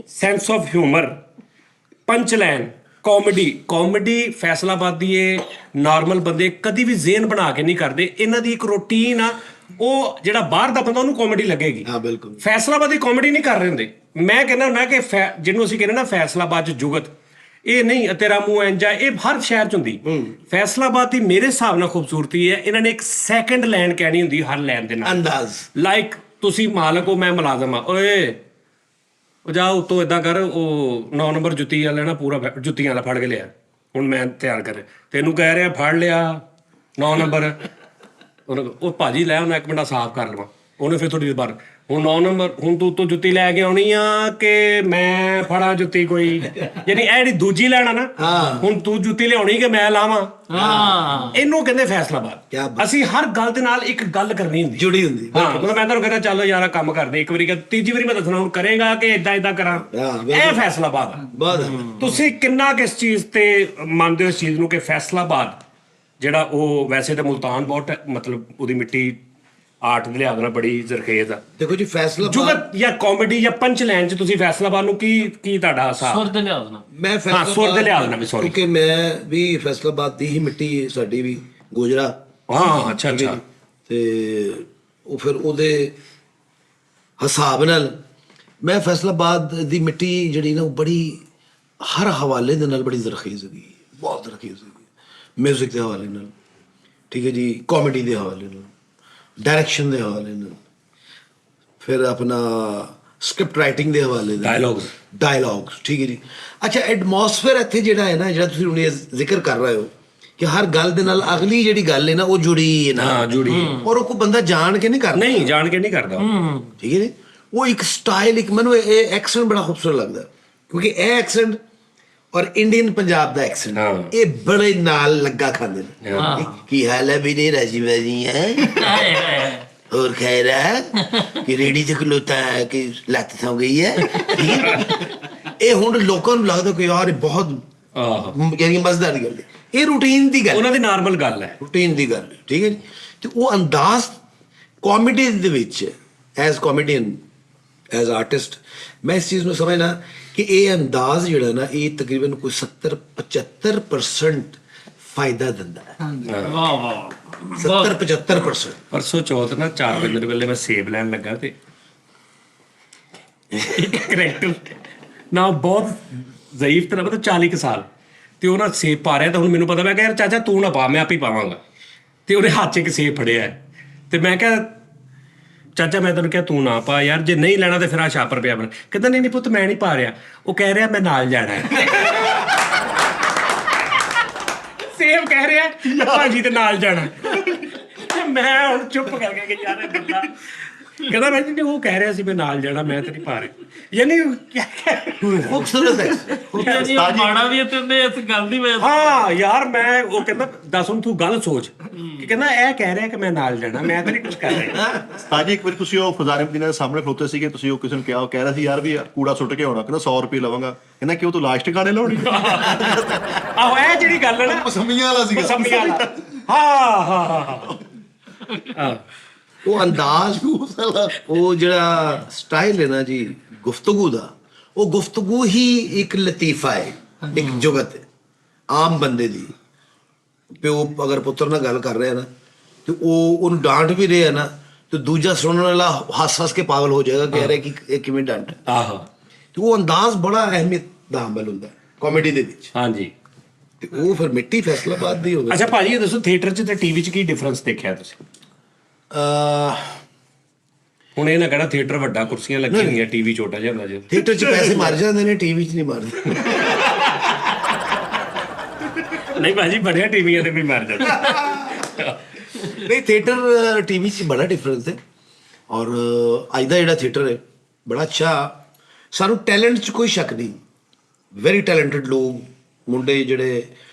sense of humour punch line comedy Faisalabad ਦੀ ਇਹ ਨਾਰਮਲ ਬੰਦੇ ਕਦੀ ਵੀ ਜ਼ੇਨ ਬਣਾ ਕੇ ਨਹੀਂ ਕਰਦੇ। ਇਹਨਾਂ ਦੀ ਇੱਕ ਰੂਟੀਨ ਆ, ਉਹ ਜਿਹੜਾ ਬਾਹਰ ਦਾ ਬੰਦਾ ਉਹਨੂੰ ਕਾਮੇਡੀ ਲੱਗੇਗੀ। ਹਾਂ ਬਿਲਕੁਲ। ਫੈਸਲਾਬਾਦ ਦੀ ਕਾਮੇਡੀ ਨਹੀਂ ਕਰ ਰਹੇ ਹੁੰਦੇ। ਮੈਂ ਕਹਿੰਦਾ ਹੁੰਦਾ ਕਿ ਜਿਹਨੂੰ ਅਸੀਂ ਕਹਿੰਦੇ ਨਾ ਫੈਸਲਾਬਾਦ 'ਚ ਜੁਗਤ, ਇਹ ਨਹੀਂ ਤੇਰਾ ਮੂੰਹ ਇੰਜਾ, ਇਹ ਹਰ ਸ਼ਹਿਰ 'ਚ ਹੁੰਦੀ। ਫੈਸਲਾਬਾਦ ਦੀ ਮੇਰੇ ਹਿਸਾਬ ਨਾਲ ਖੂਬਸੂਰਤੀ ਹੈ, ਇਹਨਾਂ ਨੇ ਇੱਕ ਸੈਕੰਡ ਲਾਈਨ ਕਹਿਣੀ ਹੁੰਦੀ ਹਰ ਲਾਈਨ ਦੇ ਨਾਲ। ਅੰਦਾਜ਼ ਲਾਈਕ ਤੁਸੀਂ ਮਾਲਕ ਹੋ, ਮੈਂ ਮੁਲਾਜ਼ਮ ਆ, ਓਏ ਉਹ ਜਾ ਉੱਤੋਂ ਇਦਾਂ ਕਰ, ਉਹ 9 ਨੰਬਰ ਜੁੱਤੀ ਵਾਲਾ ਨਾ ਪੂਰਾ ਜੁੱਤੀਆਂ ਵਾਲਾ ਫੜ ਕੇ ਲਿਆ, ਹੁਣ ਮੈਂ ਤਿਆਰ ਕਰ ਤੈਨੂੰ ਕਹਿ ਰਿਹਾ ਫੜ ਲਿਆ 9 ਨੰਬਰ। ਉਹ ਭਾਜੀ ਲੈ ਉਹਨਾਂ 1 ਮਿੰਟ ਸਾਫ਼ ਕਰ ਲਵਾਂ, ਉਹਨੇ ਫਿਰ ਥੋੜੀ ਦੇਰ ਬਾਅਦ ਹੁਣ 9 ਨੰਬਰ, ਹੁਣ ਤੂੰ ਉੱਤੋਂ ਜੁੱਤੀ ਲੈ ਕੇ ਆਉਣੀ ਆ ਕਿ ਮੈਂ ਫੜਾ ਜੁੱਤੀ ਕੋਈ, ਯਾਨੀ ਇਹ ਜਿਹੜੀ ਦੂਜੀ ਲੈਣਾ ਨਾ, ਹੁਣ ਤੂੰ ਜੁੱਤੀ ਲਿਆਉਣੀ ਕਿ ਮੈਂ ਲਾਵਾਂ। ਇਹਨੂੰ ਕਹਿੰਦੇ ਫੈਸਲਾਬਾਦ। ਅਸੀਂ ਹਰ ਗੱਲ ਦੇ ਨਾਲ ਇੱਕ ਗੱਲ ਕਰਨੀ ਹੁੰਦੀ, ਜੁੜੀ ਹੁੰਦੀ। ਹਾਂ ਮਤਲਬ ਮੈਂ ਤੁਹਾਨੂੰ ਕਹਿੰਦਾ ਚੱਲ ਯਾਰ ਕੰਮ ਕਰਦੇ, ਇੱਕ ਵਾਰੀ ਤੀਜੀ ਵਾਰੀ ਮੈਂ ਦੱਸਣਾ ਹੁਣ ਕਰੇਗਾ ਕਿ ਇਦਾਂ ਕਰਾਂ, ਇਹ ਫੈਸਲਾਬਾਦ ਆ। ਬਹੁਤ ਤੁਸੀਂ ਕਿੰਨਾ ਕਿਸ ਚੀਜ਼ ਤੇ ਮੰਨਦੇ ਹੋ ਇਸ ਚੀਜ਼ ਨੂੰ ਕਿ ਫੈਸਲਾਬਾਦ ਜਿਹੜਾ ਉਹ ਵੈਸੇ ਤਾਂ ਮੁਲਤਾਨ ਬਹੁਤ ਮਤਲਬ ਉਹਦੀ ਮਿੱਟੀ ਆਰਟ ਦੇ ਲਿਹਾਜ਼ ਨਾਲ ਬੜੀ ਜ਼ਰਖੇਜ਼ ਆ। ਦੇਖੋ ਜੀ ਫੈਸਲਾਬਾਦ ਜੁਗਤ ਜਾਂ ਕਾਮੇਡੀ ਜਾਂ ਪੰਚ ਲਾਈਨ 'ਚ ਤੁਸੀਂ ਫੈਸਲਾਬਾਦ ਨੂੰ ਕੀ ਤੁਹਾਡਾ ਹਿਸਾਬ? ਸੁਰ ਦੇ ਲਿਹਾਜ਼ ਨਾਲ ਮੈਂ ਸੁਰ ਦੇ ਲਿਹਾਜ਼ ਨਾਲ ਵੀ sorry। ਕਿਉਂਕਿ ਮੈਂ ਵੀ ਫੈਸਲਾਬਾਦ ਦੀ ਹੀ ਮਿੱਟੀ, ਸਾਡੀ ਵੀ ਗੋਜਰਾ। ਹਾਂ ਅੱਛਾ ਤੇ ਉਹ ਫਿਰ ਉਹਦੇ ਹਿਸਾਬ ਨਾਲ ਮੈਂ ਫੈਸਲਾਬਾਦ ਦੀ ਮਿੱਟੀ ਜਿਹੜੀ ਨਾ ਉਹ ਬੜੀ ਹਰ ਹਵਾਲੇ ਦੇ ਨਾਲ ਬੜੀ ਜ਼ਰਖੇਜ਼ ਹੈਗੀ, ਬਹੁਤ ਜ਼ਰਖੇਜ਼ ਹੈਗੀ। ਮਿਊਜ਼ਿਕ ਦੇ ਹਵਾਲੇ ਨਾਲ, ਠੀਕ ਹੈ ਜੀ, ਕਾਮੇਡੀ ਦੇ ਹਵਾਲੇ ਨਾਲ, डायरेक्शन ਦੇ ਹਵਾਲੇ ਨਾਲ, ਫਿਰ ਆਪਣਾ ਸਕ੍ਰਿਪਟ ਰਾਈਟਿੰਗ ਦੇ ਹਵਾਲੇ ਨਾਲ, ਡਾਇਲੌਗਸ, ਠੀਕ ਹੈ ਜੀ। ਅੱਛਾ ਐਟਮੋਸਫੇਅਰ ਇੱਥੇ ਜਿਹੜਾ ਹੈ ਨਾ, ਜਿਹੜਾ ਤੁਸੀਂ ਹੁਣ ਇਹ ਜ਼ਿਕਰ ਕਰ ਰਹੇ ਹੋ ਕਿ ਹਰ ਗੱਲ ਦੇ ਨਾਲ ਅਗਲੀ ਜਿਹੜੀ ਗੱਲ ਹੈ ਨਾ ਉਹ ਜੁੜੀ ਹੈ ਨਾ। ਹਾਂ ਜੁੜੀ, ਔਰ ਉਹ ਕੋਈ ਬੰਦਾ ਜਾਣ ਕੇ ਨਹੀਂ ਕਰਦਾ, ਨਹੀਂ ਜਾਣ ਕੇ ਨਹੀਂ ਕਰਦਾ, ਠੀਕ ਹੈ ਜੀ। ਉਹ ਇੱਕ ਸਟਾਈਲ, ਇੱਕ ਮੈਨੂੰ ਇਹ ਐਕਸੈਂਟ ਬੜਾ ਖੂਬਸੂਰਤ ਲੱਗਦਾ, ਕਿਉਂਕਿ ਇਹ ਐਕਸੈਂਟ ਔਰ ਇੰਡੀਅਨ ਪੰਜਾਬ ਦਾ ਐਕਸੈਂਟ ਇਹ ਬੜੇ ਨਾਲ ਲੱਗਾ ਖਾਂਦੇ ਨੇ। ਕੀ ਹਾਲ ਹੈ ਵੀਰੇ, ਰਾਜੀ ਬਾਜੀ ਹੈ, ਹੋਰ ਖੈਰ ਹੈ ਕਿ ਰੇੜੀ ਤੇ ਖਲੋਤਾ ਹੈ ਕਿ ਲੱਤ ਸੌ ਗਈ ਹੈ। ਇਹ ਹੁਣ ਲੋਕਾਂ ਨੂੰ ਲੱਗਦਾ ਕਿ ਯਾਰ ਇਹ ਬਹੁਤ ਯਾਨੀ ਮਜ਼ੇਦਾਰ ਦੀ ਗੱਲ ਹੈ, ਇਹ ਰੂਟੀਨ ਦੀ ਗੱਲ, ਉਹਨਾਂ ਦੀ ਨਾਰਮਲ ਗੱਲ ਹੈ, ਰੂਟੀਨ ਦੀ ਗੱਲ, ਠੀਕ ਹੈ ਜੀ। ਤੇ ਉਹ ਅੰਦਾਜ਼ ਕਾਮੇਡੀ ਦੇ ਵਿੱਚ ਐਜ਼ ਕਾਮੇਡੀਅਨ, ਐਜ਼ ਆਰਟਿਸਟ, ਮੈਂ ਇਸ ਚੀਜ਼ ਨੂੰ ਸਮਝਣਾ ਕਿ ਇਹ ਅੰਦਾਜ਼ ਜਿਹੜਾ ਨਾ ਇਹ ਤਕਰੀਬਨ ਕੋਈ 70-75% ਫਾਇਦਾ ਦਿੰਦਾ ਹੈ। ਵਾਹ ਵਾਹ 70-75%। ਪਰਸੋਂ ਚੌਥ ਨਾ 4 ਵਜੇ ਵੇਲੇ ਮੈਂ ਸੇਬ ਲੈਣ ਲੱਗਾ ਤੇ ਕਰੈਕਟਰ ਨਾ ਬਹੁਤ ਜ਼ਈਫ ਤਰ੍ਹਾਂ ਮਤਲਬ 40 ਕੁ ਸਾਲ, ਤੇ ਉਹ ਨਾ ਸੇਬ ਪਾ ਰਿਹਾ, ਤਾਂ ਹੁਣ ਮੈਨੂੰ ਪਤਾ, ਮੈਂ ਕਿਹਾ ਯਾਰ ਚਾਚਾ ਤੂੰ ਨਾ ਪਾ, ਮੈਂ ਆਪੇ ਪਾਵਾਂਗਾ। ਤੇ ਉਹਨੇ ਹੱਥ 'ਚ ਇੱਕ ਸੇਬ ਫੜਿਆ ਤੇ ਮੈਂ ਕਿਹਾ ਚਾਚਾ ਮੈਂ ਤੈਨੂੰ ਕਿਹਾ ਤੂੰ ਨਾ ਪਾ ਯਾਰ, ਜੇ ਨਹੀਂ ਲੈਣਾ ਤੇ ਫਿਰ ਆ ਛਾਪਰ ਪਿਆ ਬਣਾ। ਕਹਿੰਦਾ ਨਹੀਂ ਪੁੱਤ ਮੈਂ ਨਹੀਂ ਪਾ ਰਿਹਾ, ਉਹ ਕਹਿ ਰਿਹਾ ਮੈਂ ਨਾਲ ਜਾਣਾ। ਸੇਬ ਕਹਿ ਰਿਹਾ ਭਾਜੀ ਤੇ ਨਾਲ ਜਾਣਾ। ਮੈਂ ਹੁਣ ਚੁੱਪ ਕਰਕੇ ਕਿ ਯਾਰ ਇਹ ਬੰਦਾ ਕਹਿੰਦਾ ਮੈਂ ਜੀ ਉਹ ਕਹਿ ਰਿਹਾ ਸੀ ਮੈਂ ਨਾਲ ਜਾਣਾ, ਮੈਂ ਤੇ ਨਹੀਂ ਪਾ ਰਿਹਾ। ਯਾਨੀ ਖੂਬਸੂਰਤ ਹੈ। ਜੀ ਮਾੜਾ ਵੀ ਤੇ ਇਸ ਗੱਲ ਦੀ ਵਜ੍ਹਾ ਹਾਂ ਯਾਰ ਮੈਂ ਉਹ ਕਹਿੰਦਾ ਦੱਸ ਹੁਣ ਤੂੰ ਗੱਲ ਸੋਚ, ਕਿ ਕਹਿੰਦਾ ਇਹ ਕਹਿ ਰਿਹਾ ਕਿ ਮੈਂ ਨਾਲ ਜਾਣਾ, ਮੈਂ ਤਾਂ ਨਹੀਂ ਕੁਝ ਕਰ ਰਿਹਾ। ਸਤਾਜੀ ਇੱਕ ਵਾਰੀ ਤੁਸੀਂ ਉਹ ਫਜ਼ਾਰੇ ਮਦੀਨਾ ਦੇ ਸਾਹਮਣੇ ਖਲੋਤੇ ਸੀਗੇ, ਤੁਸੀਂ ਉਹ ਕਿਸੇ ਨੂੰ ਕਿਹਾ, ਉਹ ਕਹਿ ਰਿਹਾ ਸੀ ਯਾਰ ਵੀ ਕੂੜਾ ਸੁੱਟ ਕੇ ਆਉਣਾ, ਕਹਿੰਦਾ 100 ਰੁਪਏ ਲਵਾਂਗਾ, ਕਹਿੰਦਾ ਕਿਉਂ ਤੂੰ ਲਾਸਟ ਗਾਣੇ ਲਾਉਣੀ। ਆਹੋ ਇਹ ਜਿਹੜੀ ਗੱਲ ਹੈ ਨਾ ਮਸੰਮੀਆਂ ਵਾਲਾ ਸੀਗਾ, ਮਸੰਮੀਆਂ ਵਾਲਾ। ਹਾਂ ਉਹ ਅੰਦਾਜ਼, ਉਹ ਜਿਹੜਾ ਸਟਾਈਲ ਹੈ ਨਾ ਜੀ ਗੁਫ਼ਤਗੂ ਦਾ, ਉਹ ਗੁਫ਼ਤਗੂ ਹੀ ਇੱਕ ਲਤੀਫਾ ਹੈ, ਇੱਕ ਜੁਗਤ ਹੈ ਆਮ ਬੰਦੇ ਦੀ। ਪਿਓ ਅਗਰ ਪੁੱਤਰ ਨਾਲ ਗੱਲ ਕਰ ਰਿਹਾ ਨਾ ਤੇ ਉਹ ਉਹਨੂੰ ਡਾਂਟ ਵੀ ਰਿਹਾ ਨਾ, ਤੇ ਦੂਜਾ ਸੁਣਨ ਵਾਲਾ ਹੱਸ ਕੇ ਪਾਗਲ ਹੋ ਜਾਏਗਾ ਕਹਿ ਰਿਹਾ ਕਿ ਇਹ ਕਿਵੇਂ ਡਾਂਟ। ਆਹੋ ਤੇ ਉਹ ਅੰਦਾਜ਼ ਬੜਾ ਅਹਿਮੀਅਤ ਦਾ ਹਮਲ ਹੁੰਦਾ ਕਾਮੇਡੀ ਦੇ ਵਿੱਚ, ਹਾਂਜੀ। ਤੇ ਉਹ ਫਿਰ ਮਿੱਟੀ ਫੈਸਲਾਬਾਦ ਦੀ ਹੋਵੇ। ਅੱਛਾ ਭਾਜੀ ਇਹ ਦੱਸੋ ਥੀਏਟਰ 'ਚ ਤੇ ਟੀਵੀ 'ਚ ਕੀ ਡਿਫਰੈਂਸ ਦੇਖਿਆ ਤੁਸੀਂ? ਹੁਣ ਇਹ ਨਾ ਕਹਿਣਾ ਥੀਏਟਰ ਵੱਡਾ, ਕੁਰਸੀਆਂ ਲੱਗੀਆਂ ਹੋਈਆਂ, ਟੀਵੀ ਛੋਟਾ ਜਿਹਾ ਹੁੰਦਾ ਜੀ। ਥੀਏਟਰ 'ਚ ਪੈਸੇ ਮਰ ਜਾਂਦੇ ਨੇ, ਟੀਵੀ 'ਚ ਨਹੀਂ ਮਰਦੇ। ਨਹੀਂ ਭਾਜੀ ਬੜਿਆ ਟੀਵੀਆਂ ਤੇ ਵੀ ਮਰ ਜਾਂਦਾ। ਨਹੀਂ ਥੀਏਟਰ ਟੀਵੀ 'ਚ ਬੜਾ ਡਿਫਰੈਂਸ ਹੈ, ਔਰ ਅੱਜ ਦਾ ਜਿਹੜਾ ਥੀਏਟਰ ਹੈ ਬੜਾ ਅੱਛਾ। ਸਾਨੂੰ ਟੈਲੈਂਟ 'ਚ ਕੋਈ ਸ਼ੱਕ ਨਹੀਂ, ਵੈਰੀ ਟੈਲੈਂਟਡ ਲੋਕ, ਮੁੰਡੇ ਜਿਹੜੇ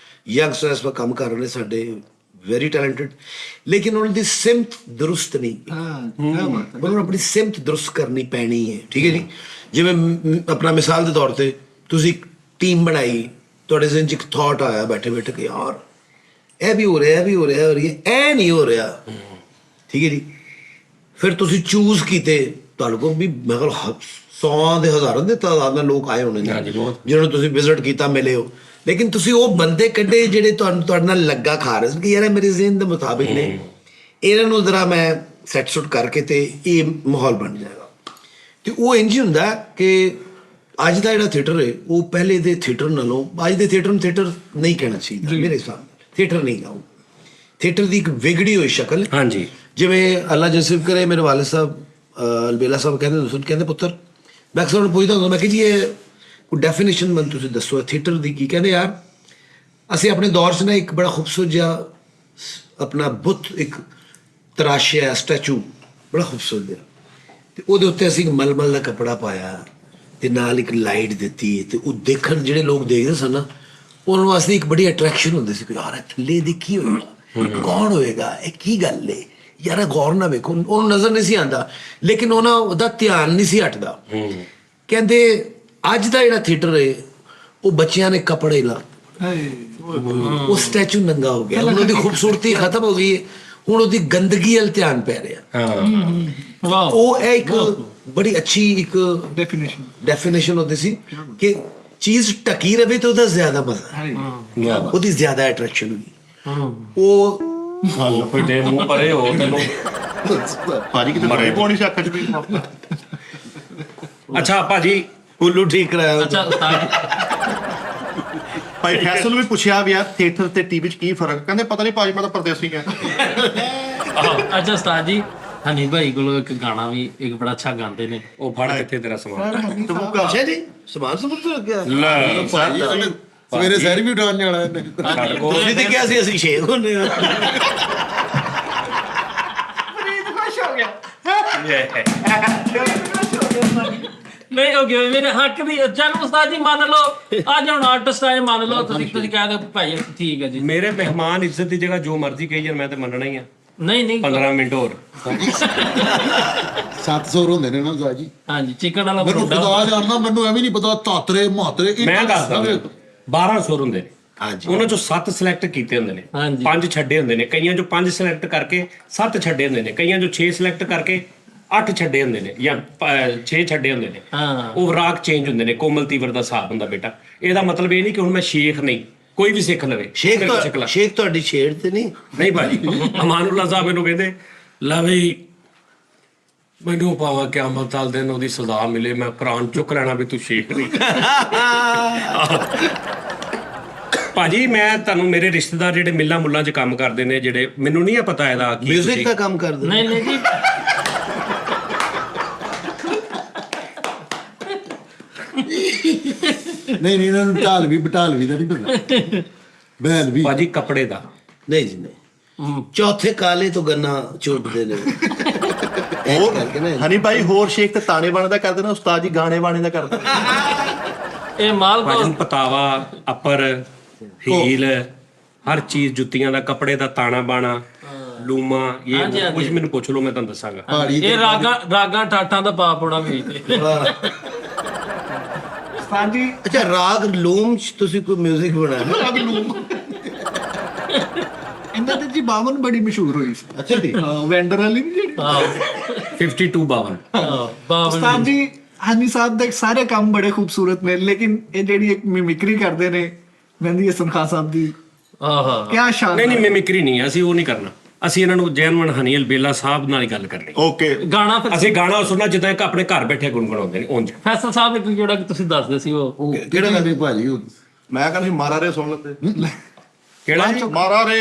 ਯੰਗਸਟਰਸ ਪਰ ਕੰਮ ਕਰ ਰਹੇ ਨੇ ਸਾਡੇ, ਵੈਰੀ ਟੈਲੈਂਟਡ, ਲੇਕਿਨ ਉਹਨਾਂ ਦੀ ਸਿਮਤ ਦਰੁਸਤ ਨਹੀਂ। ਉਹਨਾਂ ਨੂੰ ਆਪਣੀ ਸਿਮਤ ਦਰੁਸਤ ਕਰਨੀ ਪੈਣੀ ਹੈ, ਠੀਕ ਹੈ ਜੀ। ਜਿਵੇਂ ਆਪਣਾ ਮਿਸਾਲ ਦੇ ਤੌਰ ਤੇ ਤੁਸੀਂ ਟੀਮ ਬਣਾਈ, ਤੁਹਾਡੇ ਜ਼ਿਹਨ 'ਚ ਇੱਕ ਥਾਟ ਆਇਆ ਬੈਠੇ ਬੈਠੇ ਕਿ ਯਾਰ ਇਹ ਵੀ ਹੋ ਰਿਹਾ, ਇਹ ਵੀ ਹੋ ਰਿਹਾ, ਔਰ ਇਹ ਨਹੀਂ ਹੋ ਰਿਹਾ, ਠੀਕ ਹੈ ਜੀ। ਫਿਰ ਤੁਸੀਂ ਚੂਜ਼ ਕੀਤੇ, ਤੁਹਾਡੇ ਕੋਲ ਵੀ ਮੈਂ ਕਿਹਾ 100 ਦੇ ਹਜ਼ਾਰਾਂ ਦੇ ਤਾਦਾਦ ਨਾਲ ਲੋਕ ਆਏ ਹੋਣੇ ਨੇ ਜਿਹਨਾਂ ਨੂੰ ਤੁਸੀਂ ਵਿਜ਼ਿਟ ਕੀਤਾ, ਮਿਲੇ ਹੋ, ਲੇਕਿਨ ਤੁਸੀਂ ਉਹ ਬੰਦੇ ਕੱਢੇ ਜਿਹੜੇ ਤੁਹਾਡੇ ਨਾਲ ਲੱਗਾ ਖਾ ਰਹੇ ਸੀ ਕਿ ਯਾਰ ਇਹ ਮੇਰੇ ਜ਼ਿਹਨ ਦੇ ਮੁਤਾਬਿਕ ਨੇ, ਇਹਨਾਂ ਨੂੰ ਜ਼ਰਾ ਮੈਂ ਸੈਟ ਸੁੱਟ ਕਰਕੇ ਤੇ ਇਹ ਮਾਹੌਲ ਬਣ ਜਾਏਗਾ। ਤੇ ਉਹ ਇੰਝ ਹੀ ਹੁੰਦਾ ਕਿ ਅੱਜ ਦਾ ਜਿਹੜਾ ਥੀਏਟਰ ਹੈ ਉਹ ਪਹਿਲੇ ਦੇ ਥੀਏਟਰ ਨਾਲੋਂ, ਅੱਜ ਦੇ ਥੀਏਟਰ ਨੂੰ ਥੀਏਟਰ ਨਹੀਂ ਕਹਿਣਾ ਚਾਹੀਦਾ ਮੇਰੇ ਹਿਸਾਬ ਨਾਲ, ਥੀਏਟਰ ਨਹੀਂ ਗਾ ਉਹ, ਥੀਏਟਰ ਦੀ ਇੱਕ ਵਿਗੜੀ ਹੋਈ ਸ਼ਕਲ ਹੈ। ਹਾਂਜੀ, ਜਿਵੇਂ ਅੱਲਾ ਜਨਸਿਬ ਕਰੇ, ਮੇਰੇ ਵਾਲਿਦ ਸਾਹਿਬ ਅਲਬੇਲਾ ਸਾਹਿਬ ਕਹਿੰਦੇ ਪੁੱਤਰ ਮੈਂ ਅਕਸਰ ਉਹਨੂੰ ਪੁੱਛਦਾ ਹੁੰਦਾ, ਮੈਂ ਕਿ ਜੀ ਇਹ ਕੋਈ ਡੈਫੀਨੇਸ਼ਨ ਮੈਨੂੰ ਤੁਸੀਂ ਦੱਸੋ ਥੀਏਟਰ ਦੀ ਕੀ। ਕਹਿੰਦੇ ਯਾਰ ਅਸੀਂ ਆਪਣੇ ਦੌਰ 'ਚ ਨਾ ਇੱਕ ਬੜਾ ਖੂਬਸੂਰਤ ਜਿਹਾ ਆਪਣਾ ਬੁੱਤ ਇੱਕ ਤਰਾਸ਼ਿਆ ਸਟੈਚੂ, ਬੜਾ ਖੂਬਸੂਰਤ ਜਿਹਾ, ਤੇ ਉਹਦੇ ਉੱਤੇ ਅਸੀਂ ਮਲਮਲ ਦਾ ਕੱਪੜਾ ਪਾਇਆ ਤੇ ਨਾਲ ਇੱਕ ਲਾਈਟ ਦਿੱਤੀ, ਤੇ ਉਹ ਦੇਖਣ ਜਿਹੜੇ ਲੋਕ ਦੇਖਦੇ ਸਨ ਨਾ ਉਹਨਾਂ ਵਾਸਤੇ ਇੱਕ ਬੜੀ ਅਟਰੈਕਸ਼ਨ ਹੁੰਦੀ ਸੀ ਕਿ ਯਾਰ ਥੱਲੇ ਦੀ ਕੀ ਹੋਏਗਾ, ਕੌਣ ਹੋਏਗਾ, ਇਹ ਕੀ ਗੱਲ ਏ ਯਾਰ, ਗੌਰ ਨਾ ਵੇਖੋ, ਉਹਨੂੰ ਨਜ਼ਰ ਨਹੀਂ ਸੀ ਆਉਂਦਾ, ਲੇਕਿਨ ਉਹਦਾ ਧਿਆਨ ਨਹੀਂ ਸੀ ਹਟਦਾ। ਕਹਿੰਦੇ ਅੱਜ ਦਾ ਜਿਹੜਾ ਥੀਏਟਰ ਹੈ ਉਹ ਬੱਚਿਆਂ ਨੇ ਕੱਪੜੇ ਲਾ, ਉਹ ਸਟੈਚੂ ਨੰਗਾ ਹੋ ਗਿਆ, ਹੁਣ ਉਹਦੀ ਖੂਬਸੂਰਤੀ ਖਤਮ ਹੋ ਗਈ ਹੈ, ਹੁਣ ਉਹਦੀ ਗੰਦਗੀ ਵੱਲ ਧਿਆਨ ਪੈ ਰਿਹਾ। ਉਹ ਇਹ ਇੱਕ ਬੜੀ ਅੱਛੀ ਇੱਕ ਡੈਫੀਨੇਸ਼ਨ ਹੁੰਦੀ ਸੀ ਕਿ ਚੀਜ਼ ਢਕੀ ਰਵੇ ਤੇ ਉਹਦਾ ਜ਼ਿਆਦਾ ਮਜ਼ਾ, ਉਹਦੀ ਜ਼ਿਆਦਾ ਅਟਰੈਕਸ਼ਨ ਹੋਈ। ਉਹ ਤੇ ਮੂੰਹ ਪਰੇ ਹੋ ਤੈਨੂੰ ਭਾਜੀ ਕਿਤੇ ਮਰੇ ਪਾਉਣੀ ਸੀ ਅੱਖ 'ਚ ਵੀ। ਅੱਛਾ ਭਾਜੀ, ਉੱਲੂ ਠੀਕ ਕਰਾਇਆ। ਅੱਛਾ ਉਸਤਾਦ ਭਾਈ ਫੈਸਲ ਨੂੰ ਵੀ ਪੁੱਛਿਆ ਵੀ ਯਾਰ ਥੀਏਟਰ ਤੇ ਟੀਵੀ 'ਚ ਕੀ ਫਰਕ, ਕਹਿੰਦੇ ਪਤਾ ਨਹੀਂ ਭਾਜੀ ਮੈਂ ਤਾਂ ਪਰਦੇਸੀ ਆ। ਅੱਛਾ ਉਸਤਾਦ ਜੀ, ਹਨੀ ਭਾਈ ਕੋਲ ਇੱਕ ਗਾਣਾ ਵੀ ਇੱਕ ਬੜਾ ਅੱਛਾ ਗਾਉਂਦੇ ਨੇ, ਉਹ ਫੜ ਕਿੱਥੇ ਤੇਰਾ ਸਮਾਨ। ਅੱਛਾ ਜੀ, ਸਮਾਨ ਸਮਝ ਤੋਂ ਲੱਗਿਆ। ਲੈ ਸਵੇਰੇ ਸੈਰ ਵੀ ਉਡਾਉਣ ਜਾਣਾ ਇਹਨੇ। ਛੱਡ ਕੋ ਤੁਸੀਂ ਤੇ ਕਿਹਾ ਸੀ ਅਸੀਂ ਸ਼ੇਖ ਹੁੰਦੇ ਆ। ਨਹੀਂ ਹੋ ਗਿਆ ਮੇਰੇ ਹੱਕ ਦੀ। ਚੱਲ ਉਸਤਾਦ ਜੀ ਮੰਨ ਲਓ, ਅੱਜ ਹੁਣ ਆਰਟਿਸਟ ਆਏ, ਮੰਨ ਲਓ ਤੁਸੀਂ ਕਹਿ ਦਿਓ ਭਾਈ ਠੀਕ ਹੈ ਜੀ। ਮੇਰੇ ਮਹਿਮਾਨ ਇੱਜ਼ਤ ਦੀ ਜਗ੍ਹਾ ਜੋ ਮਰਜ਼ੀ ਕਹੀ ਜਾਣ, ਮੈਂ ਤੇ ਮੰਨਣਾ ਹੀ ਆ। ਨਹੀਂ 15 ਮਿੰਟ ਹੋਰ 700 ਹੁੰਦੇ ਨੇ ਨਾ ਉਸਤਾਦ ਜੀ। ਹਾਂਜੀ, ਚਿਕਨ ਵਾਲਾ ਮੈਨੂੰ ਪਰੌਂਠਾ। ਖੁਦਾ ਜਾਣਦਾ, ਮੈਨੂੰ ਐਵੇਂ ਨਹੀਂ ਪਤਾ ਤਾਤਰੇ ਮਾਤਰੇ ਮੈਂ ਦੱਸਦਾ 1200 ਹੁੰਦੇ ਨੇ। ਹਾਂਜੀ, ਉਹਨਾਂ ਚੋਂ 7 ਸਿਲੈਕਟ ਕੀਤੇ ਹੁੰਦੇ ਨੇ, ਹਾਂਜੀ। 5 ਛੱਡੇ ਹੁੰਦੇ ਨੇ, ਕਈਆਂ ਚੋਂ 5 ਸਿਲੈਕਟ ਕਰਕੇ 7 ਛੱਡੇ ਹੁੰਦੇ ਨੇ, ਕਈਆਂ ਚੋਂ 6 ਸਿਲੈਕਟ ਕਰਕੇ 8 ਛੱਡੇ ਹੁੰਦੇ ਨੇ ਜਾਂ 6 ਛੱਡੇ ਹੁੰਦੇ ਨੇ। ਹਾਂ। ਉਹ ਰਾਗ ਚੇਂਜ ਹੁੰਦੇ ਨੇ, ਕੋਮਲ ਤੀਵਰ ਦਾ ਹਿਸਾਬ ਹੁੰਦਾ ਬੇਟਾ। ਇਹਦਾ ਮਤਲਬ ਇਹ ਨਹੀਂ ਕਿ ਹੁਣ ਮੈਂ ਸ਼ੇਖ ਨਹੀਂ, ਕੋਈ ਵੀ ਸਿੱਖ ਲਵੇ। ਸ਼ੇਖ ਤੁਹਾਡੀ ਛੇੜ ਤੇ ਨਹੀਂ। ਨਹੀਂ ਭਾਜੀ, ਅਮਾਨੁੱਲਾ ਸਾਹਿਬ ਮੈਨੂੰ ਕਹਿੰਦੇ ਲੈ ਬਈ ਮੈਨੂੰ ਪਾਵਾ ਕਿਆਮਤ ਵਾਲੇ ਦਿਨ ਉਹਦੀ ਸਜ਼ਾ ਮਿਲੇ, ਮੈਂ ਕੁਰਾਨ ਚੁੱਕ ਲੈਣਾ ਵੀ ਤੂੰ ਸ਼ੇਖ ਨਹੀਂ। ਭਾਜੀ ਮੈਂ ਤੁਹਾਨੂੰ, ਮੇਰੇ ਰਿਸ਼ਤੇਦਾਰ ਜਿਹੜੇ ਮਿੱਲਾਂ ਮੁੱਲਾਂ 'ਚ ਕੰਮ ਕਰਦੇ ਨੇ, ਜਿਹੜੇ ਮੈਨੂੰ ਨਹੀਂ ਪਤਾ ਇਹਦਾ ਕੀ ਮਿਊਜ਼ਿਕ ਦਾ ਕੰਮ ਕਰਦੇ। ਨਹੀਂ ਜੀ, ਨਹੀਂ ਇਹਨਾਂ ਨੂੰ ਬਟਾਲਵੀ ਦਾ ਨਹੀਂ ਪਤਾ, ਬੈਲ ਵੀ। ਭਾਜੀ ਕੱਪੜੇ ਦਾ ਨਹੀਂ ਜੀ ਨਹੀਂ, ਚੌਥੇ ਕਾਲੇ ਤੋਂ ਗੰਨਾ ਚੋਟਦੇ ਨੇ। ਹੋਰ ਹਨੀ ਭਾਈ ਹੋਰ ਸ਼ੇਖ ਤੇ ਤਾਣੇ ਬਾਣੇ ਦਾ ਕਰਦੇ ਨੇ, ਉਸਤਾਦ ਜੀ ਗਾਣੇ ਬਾਣੇ ਦਾ ਕਰਦੇ। ਇਹ ਮਾਲ ਭਾਜੀ ਪਤਾਵਾ, ਅੱਪਰ, ਹੀਲ, ਹਰ ਚੀਜ਼, ਜੁੱਤੀਆਂ ਦਾ, ਕੱਪੜੇ ਦਾ, ਤਾਣਾ ਬਾਣਾ, ਲੂਮਾ, ਇਹ ਕੁਝ ਮੈਨੂੰ ਪੁੱਛ ਲਓ ਮੈਂ ਤੁਹਾਨੂੰ ਦੱਸਾਂਗਾ। ਇਹ ਰਾਗਾਂ ਠਾਠਾਂ ਦਾ ਪਾਪ ਹੋਣਾ ਵੀ। ਹਾਂਜੀ, ਅੱਛਾ, ਰਾਗ ਲੂਮ 'ਚ ਤੁਸੀਂ ਕੋਈ 뮤직 ਬਣਾਇਆ? ਇਹਨਾਂ ਤੇ ਜੀ 52 ਬੜੀ ਮਸ਼ਹੂਰ ਹੋਈ ਸੀ। ਅੱਛਾ ਜੀ, ਵੈਂਡਰ ਵਾਲੀ ਨਹੀਂ ਜਿਹੜੀ। 52 ਉਸਤਾਦ ਜੀ ਹਨੀ ਸਾਹਿਬ ਦੇ ਸਾਰੇ ਕੰਮ ਬੜੇ ਖੂਬਸੂਰਤ ਨੇ, ਲੇਕਿਨ ਇਹ ਜਿਹੜੀ ਇੱਕ ਮਿਮਿਕਰੀ ਕਰਦੇ ਨੇ ਮਹਿੰਦੀ ਹਸਨ ਖਾਨ ਸਾਹਿਬ ਦੀ, ਆਹਾ ਕਿਆ ਸ਼ਾਨ। ਨਹੀਂ ਮਿਮਿਕਰੀ ਨਹੀਂ, ਅਸੀਂ ਉਹ ਨਹੀਂ ਕਰਨਾ। ਅਸੀਂ ਇਹਨਾਂ ਨੂੰ ਜੈਨਵਨ ਹਨੀ ਅਲਬੇਲਾ ਸਾਹਿਬ ਨਾਲ ਹੀ ਗੱਲ ਕਰਨੀ। ਓਕੇ, ਗਾਣਾ ਫਿਰ ਅਸੀਂ ਗਾਣਾ ਸੁਣਨਾ ਜਿੱਦਾਂ ਇੱਕ ਆਪਣੇ ਘਰ ਬੈਠੇ ਗੁੰਗਣਾਉਂਦੇ ਨੇ ਉਂਝ। ਫੈਸਲ ਸਾਹਿਬ ਇੱਕ ਜਿਹੜਾ ਕਿ ਤੁਸੀਂ ਦੱਸਦੇ ਸੀ ਉਹ ਕਿਹੜਾ ਕਹਿੰਦੇ ਭਾਜੀ ਉਹ ਮੈਂ ਕਹਿੰਦਾ ਸੀ ਮਾਰਾ ਰੇ ਸੁਣ ਲੈਂਦੇ। ਕਿਹੜਾ ਜੀ? ਮਾਰਾ ਰੇ।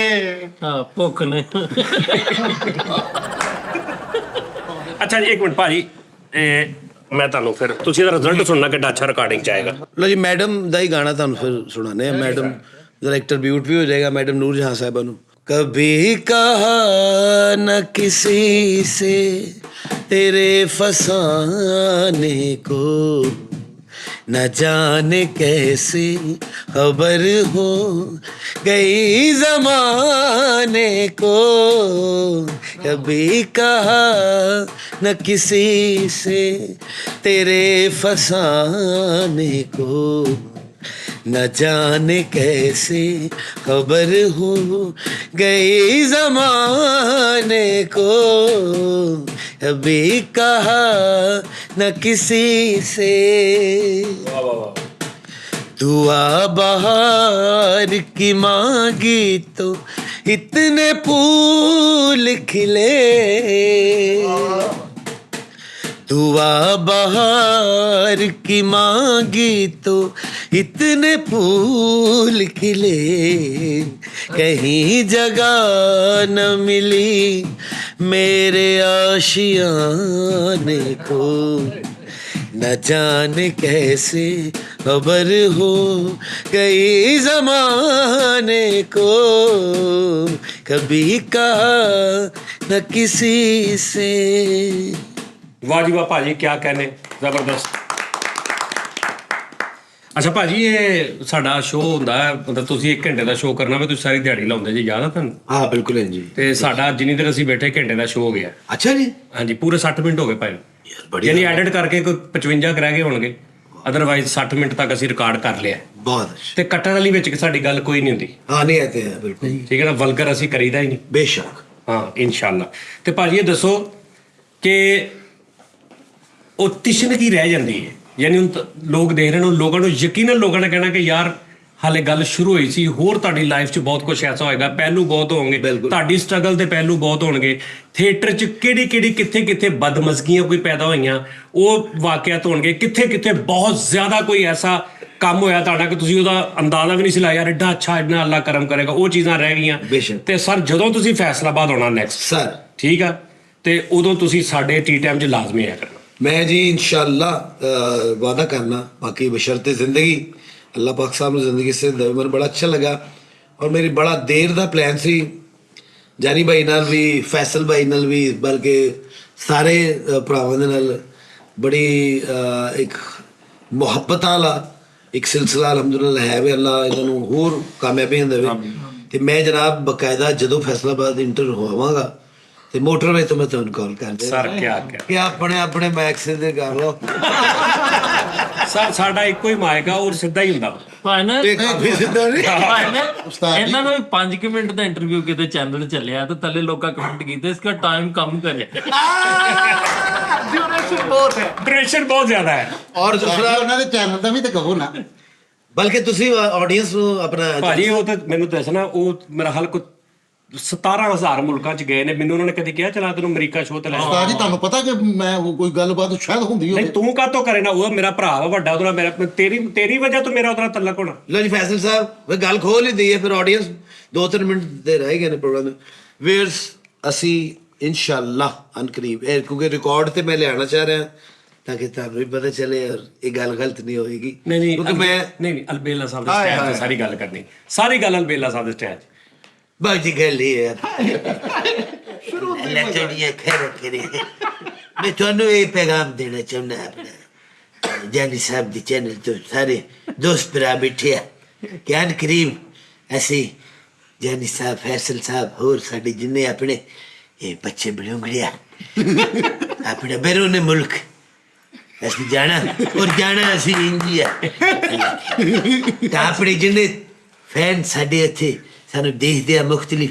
ਹਾਂ ਭੁੱਖ ਨੇ। ਅੱਛਾ ਜੀ, ਇੱਕ ਮਿੰਟ ਭਾਜੀ, ਮੈਂ ਤੁਹਾਨੂੰ ਫਿਰ ਤੁਸੀਂ ਇਹਦਾ ਰਿਜ਼ਲਟ ਸੁਣਨਾ ਕਿੱਡਾ ਅੱਛਾ ਰਿਕਾਰਡਿੰਗ ਚ ਆਏਗਾ। ਲੋ ਜੀ, ਮੈਡਮ ਦਾ ਹੀ ਗਾਣਾ ਤੁਹਾਨੂੰ ਫਿਰ ਸੁਣਾਉਂਦੇ ਆ। ਮੈਡਮ ਦਾ ਇੱਕ ਟ੍ਰਿਬਿਊਟ ਵੀ ਹੋ ਜਾਏਗਾ ਮੈਡਮ ਨੂਰ ਜਹਾਂ ਸਾਹਿਬਾ ਨੂੰ। कभी कहा न किसी से तेरे फसाने को, न जाने कैसे खबर हो गई जमाने को। कभी कहा न किसी से तेरे फसाने को, न जाने कैसे खबर हो गई जमाने को। अभी कहा न किसी से। दुआ बहार की मांगी तो इतने फूल खिले। दुआ बहार की मांगी तो इतने फूल खिले। कहीं जगह न मिली मेरे आशियाने को। न जाने कैसे खबर हो गई जमाने को। कभी कहा न किसी से। ਵਾਹ ਜੀ ਵਾਹ ਭਾਜੀ, ਕਿਆ कहने, ਜ਼ਬਰਦਸਤ। ਅੱਛਾ ਭਾਜੀ, ਇਹ ਸਾਡਾ ਸ਼ੋਅ ਹੁੰਦਾ ਹੈ, ਮਤਲਬ ਤੁਸੀਂ 1 ਘੰਟੇ ਦਾ ਸ਼ੋਅ ਕਰਨਾ ਵਾ, ਤੁਸੀਂ ਸਾਰੀ ਦਿਹਾੜੀ ਲਾਉਂਦੇ ਜੀ, ਯਾਦ ਆ ਤੁਹਾਨੂੰ? हाँ बिल्कुल है जी। ਤੇ ਸਾਡਾ ਜਿੰਨੀ ਦੇਰ ਅਸੀਂ ਬੈਠੇ ਘੰਟੇ ਦਾ ਸ਼ੋਅ ਹੋ ਗਿਆ। अच्छा जी, ਹਾਂਜੀ, ਪੂਰੇ 60 ਮਿੰਟ ਹੋ ਗਏ ਭਾਈ। यार बढ़िया। ਯਾਨੀ ਐਡਿਟ ਕਰਕੇ ਕੋਈ 55 ਕੁ ਰਹਿ ਗਏ ਹੋਣਗੇ, ਅਦਰਵਾਈਜ਼ 60 ਮਿੰਟ ਤੱਕ ਅਸੀਂ ਰਿਕਾਰਡ ਕਰ ਲਿਆ। बहुत अच्छा। ਤੇ ਕੱਟਣ ਵਾਲੀ ਵਿੱਚ ਸਾਡੀ ਗੱਲ ਕੋਈ ਨਹੀਂ ਹੁੰਦੀ, हाँ नहीं आते हैं बिल्कुल, ਠੀਕ ਹੈ ਨਾ? ਵਲਗਰ ਅਸੀਂ ਕਰੀਦਾ ਹੀ ਨਹੀਂ। बेशक। ਹਾਂ ਇਨਸ਼ਾਅੱਲਾ। ਤੇ ਭਾਜੀ ਇਹ ਦੱਸੋ ਕਿ ਉਹ ਤਿਸ਼ਨਗੀ ਰਹਿ ਜਾਂਦੀ ਹੈ, ਯਾਨੀ ਹੁਣ ਲੋਕ ਦੇਖ ਰਹੇ ਨੇ, ਲੋਕਾਂ ਨੂੰ ਯਕੀਨਨ ਲੋਕਾਂ ਨੇ ਕਹਿਣਾ ਕਿ ਯਾਰ ਹਾਲੇ ਗੱਲ ਸ਼ੁਰੂ ਹੋਈ ਸੀ, ਹੋਰ ਤੁਹਾਡੀ ਲਾਈਫ 'ਚ ਬਹੁਤ ਕੁਝ ਐਸਾ ਹੋਏਗਾ, ਪਹਿਲੂ ਬਹੁਤ ਹੋਣਗੇ, ਤੁਹਾਡੀ ਸਟਰਗਲ ਦੇ ਪਹਿਲੂ ਬਹੁਤ ਹੋਣਗੇ, ਥੀਏਟਰ 'ਚ ਕਿਹੜੀ ਕਿੱਥੇ ਕਿੱਥੇ ਬਦਮਜ਼ਗੀਆਂ ਕੋਈ ਪੈਦਾ ਹੋਈਆਂ, ਉਹ ਵਾਕਿਆਤ ਹੋਣਗੇ, ਕਿੱਥੇ ਬਹੁਤ ਜ਼ਿਆਦਾ ਕੋਈ ਐਸਾ ਕੰਮ ਹੋਇਆ ਤੁਹਾਡਾ ਕਿ ਤੁਸੀਂ ਉਹਦਾ ਅੰਦਾਜ਼ਾ ਵੀ ਨਹੀਂ ਸੀ ਲਾਇਆ, ਯਾਰ ਐਡਾ ਅੱਛਾ, ਐਡਾ ਅੱਲਾ ਕਰਮ ਕਰੇਗਾ, ਉਹ ਚੀਜ਼ਾਂ ਰਹਿ ਗਈਆਂ। ਤੇ ਸਰ ਜਦੋਂ ਤੁਸੀਂ ਫੈਸਲਾਬਾਦ ਆਉਣਾ ਨੈਕਸਟ सर ਠੀਕ ਆ, ਤੇ ਉਦੋਂ ਤੁਸੀਂ ਸਾਡੇ ਟੀ ਟਾਈਮ 'ਚ ਲਾਜ਼ਮੀ ਆਇਆ ਕਰਨਾ। मैं जी इंशाल्लाह वादा करना, बाकी बशर्ते ज़िंदगी अल्लाह पाक साहब ने ज़िंदगी से दे। मैंने बड़ा अच्छा लगा और मेरी बड़ा देर दा प्लान सी जानी भाई नाल भी, फैसल भाई नाल भी, बल्कि सारे भरावां दे नाल बड़ी एक मुहब्बत वाला एक सिलसिला अलहमदुलिल्लाह है वे। अल्लाह इन्हां नूं होर कामयाबियां देवे। ते मैं जनाब बकायदा जदों फैसलाबाद इंटर होवांगा ਤੇ ਮੋਟਰਵੇ ਤੋਂ ਮੈਂ ਤੁਹਾਨੂੰ ਕਾਲ ਕਰ ਦਿਆਂ ਸਰ ਕਿਆ ਕਿ ਆਪਣੇ ਮੈਕਸ ਦੇ ਕਰ ਲਓ। ਸਰ ਸਾਡਾ ਇੱਕੋ ਹੀ ਮਾਇਕ ਆ, ਉਹ ਸਿੱਧਾ ਹੀ ਹੁੰਦਾ। ਭਾਈ ਨਾ ਇਹ ਕਾਫੀ ਸਿੱਧਾ ਨਹੀਂ। ਇਹਨਾਂ ਨੂੰ 5 ਮਿੰਟ ਦਾ ਇੰਟਰਵਿਊ ਕਿਤੇ ਚੈਨਲ ਚੱਲਿਆ ਤੇ ਥੱਲੇ ਲੋਕਾਂ ਕਮੈਂਟ ਕੀਤੇ ਇਸਕਾ ਟਾਈਮ ਕਮ ਕਰੇ। ड्यूरेशन बहुत है। ਡਿਊਰੇਸ਼ਨ ਬਹੁਤ ਜ਼ਿਆਦਾ ਹੈ। ਔਰ ਦੂਸਰਾ ਉਹਨਾਂ ਦੇ ਚੈਨਲ ਦਾ ਵੀ ਤਾਂ ਕਹੋ ਨਾ। ਬਲਕਿ ਤੁਸੀਂ ਆਡੀਅנס ਨੂੰ ਆਪਣਾ ਭਾਜੀ ਉਹ ਤਾਂ ਮੈਨੂੰ ਦੱਸਣਾ, ਉਹ ਮੇਰਾ ਹਾਲ ਕੋ 17,000 ਮੁਲਕਾਂ 'ਚ ਗਏ ਨੇ, ਮੈਨੂੰ ਉਹਨਾਂ ਨੇ ਕਦੀ ਕਿਹਾ ਚਲਾ ਤੈਨੂੰ ਅਮਰੀਕਾ ਸ਼ੋਅ ਤੇ ਲੈ ਜਾਵਾਂ। ਉਸਤਾਦ ਜੀ ਤੁਹਾਨੂੰ ਪਤਾ ਕਿ ਮੈਂ ਉਹ ਕੋਈ ਗੱਲਬਾਤ ਸ਼ਾਇਦ ਹੁੰਦੀ ਨਹੀਂ ਹੋਵੇ। ਤੂੰ ਕਾਹਤੋਂ ਕਰੇ ਨਾ, ਉਹ ਮੇਰਾ ਭਰਾ ਵਾ ਵੱਡਾ, ਉਹਦਾ ਮੇਰਾ ਤੇਰੀ ਵਜ੍ਹਾ ਤੋਂ ਮੇਰਾ ਉਹਦਾ ਤਲਕ ਹੋਣਾ। ਲੋ ਜੀ ਫੈਸਲ ਸਾਹਿਬ ਵੇ ਗੱਲ ਖੋਲ ਹੀ ਦਈਏ, ਫਿਰ ਆਡੀਅנס 2-3 ਮਿੰਟ ਦੇ ਰਹਿ ਗਏ ਨੇ ਪ੍ਰੋਗਰਾਮ ਦੇ। ਵੀਅਰਸ ਅਸੀਂ ਇਨਸ਼ਾਅੱਲਾ ਅਨਕਰੀਬ ਇਹ ਕਿਉਂਕਿ ਰਿਕਾਰਡ ਤੇ ਮੈਂ ਲਿਆਉਣਾ ਚਾਹ ਰਿਹਾ ਤਾਂ ਕਿ ਤੁਹਾਨੂੰ ਵੀ ਪਤਾ ਚੱਲੇ ਔਰ ਇਹ ਗੱਲ ਗਲਤ ਨਹੀਂ ਹੋਏਗੀ। ਨਹੀਂ ਕਿਉਂਕਿ ਮੈਂ ਨਹੀਂ ਅਲਬੇਲਾ ਸਾਹਿਬ ਦੇ ਸਟੈਜ ਤੇ ਸਾਰੀ ਗੱਲ ਕਰਨੀ, ਸਾਰੀ ਗੱਲ ਅਲਬੇਲਾ ਸਾਹਿਬ ਦੇ ਸਟੈਜ। ਬਾਜੀ ਗੱਲ ਇਹ ਹੈ ਸ਼ੁਰੂ ਤੋਂ ਲੱਟੜੀਆਂ ਖਰੇ ਮੈਂ ਤੁਹਾਨੂੰ ਇਹ ਪੈਗਾਮ ਦੇਣਾ ਚਾਹੁੰਦਾ ਆਪਣਾ ਜਾਨੀ ਸਾਹਿਬ ਦੇ ਚੈਨਲ ਤੋਂ ਸਾਰੇ ਦੋਸਤ ਭਰਾ ਬੈਠੇ ਆ ਕਿ ਅਨਕਰੀਬ ਅਸੀਂ ਜਾਨੀ ਸਾਹਿਬ, ਫੈਸਲ ਸਾਹਿਬ, ਹੋਰ ਸਾਡੇ ਜਿੰਨੇ ਆਪਣੇ ਇਹ ਬੱਚੇ ਬਣੂੰਗੜਿਆ ਆਪਣੇ ਬੈਰੂਨੇ ਮੁਲਕ ਅਸੀਂ ਜਾਣਾ ਔਰ ਜਾਣਾ ਅਸੀਂ ਇੰਡੀਆ ਤਾਂ ਆਪਣੇ ਜਿੰਨੇ ਫੈਨ ਸਾਡੇ ਇੱਥੇ ਸਾਨੂੰ ਦੇਖਦੇ ਆ ਮੁਖਤਲਿਫ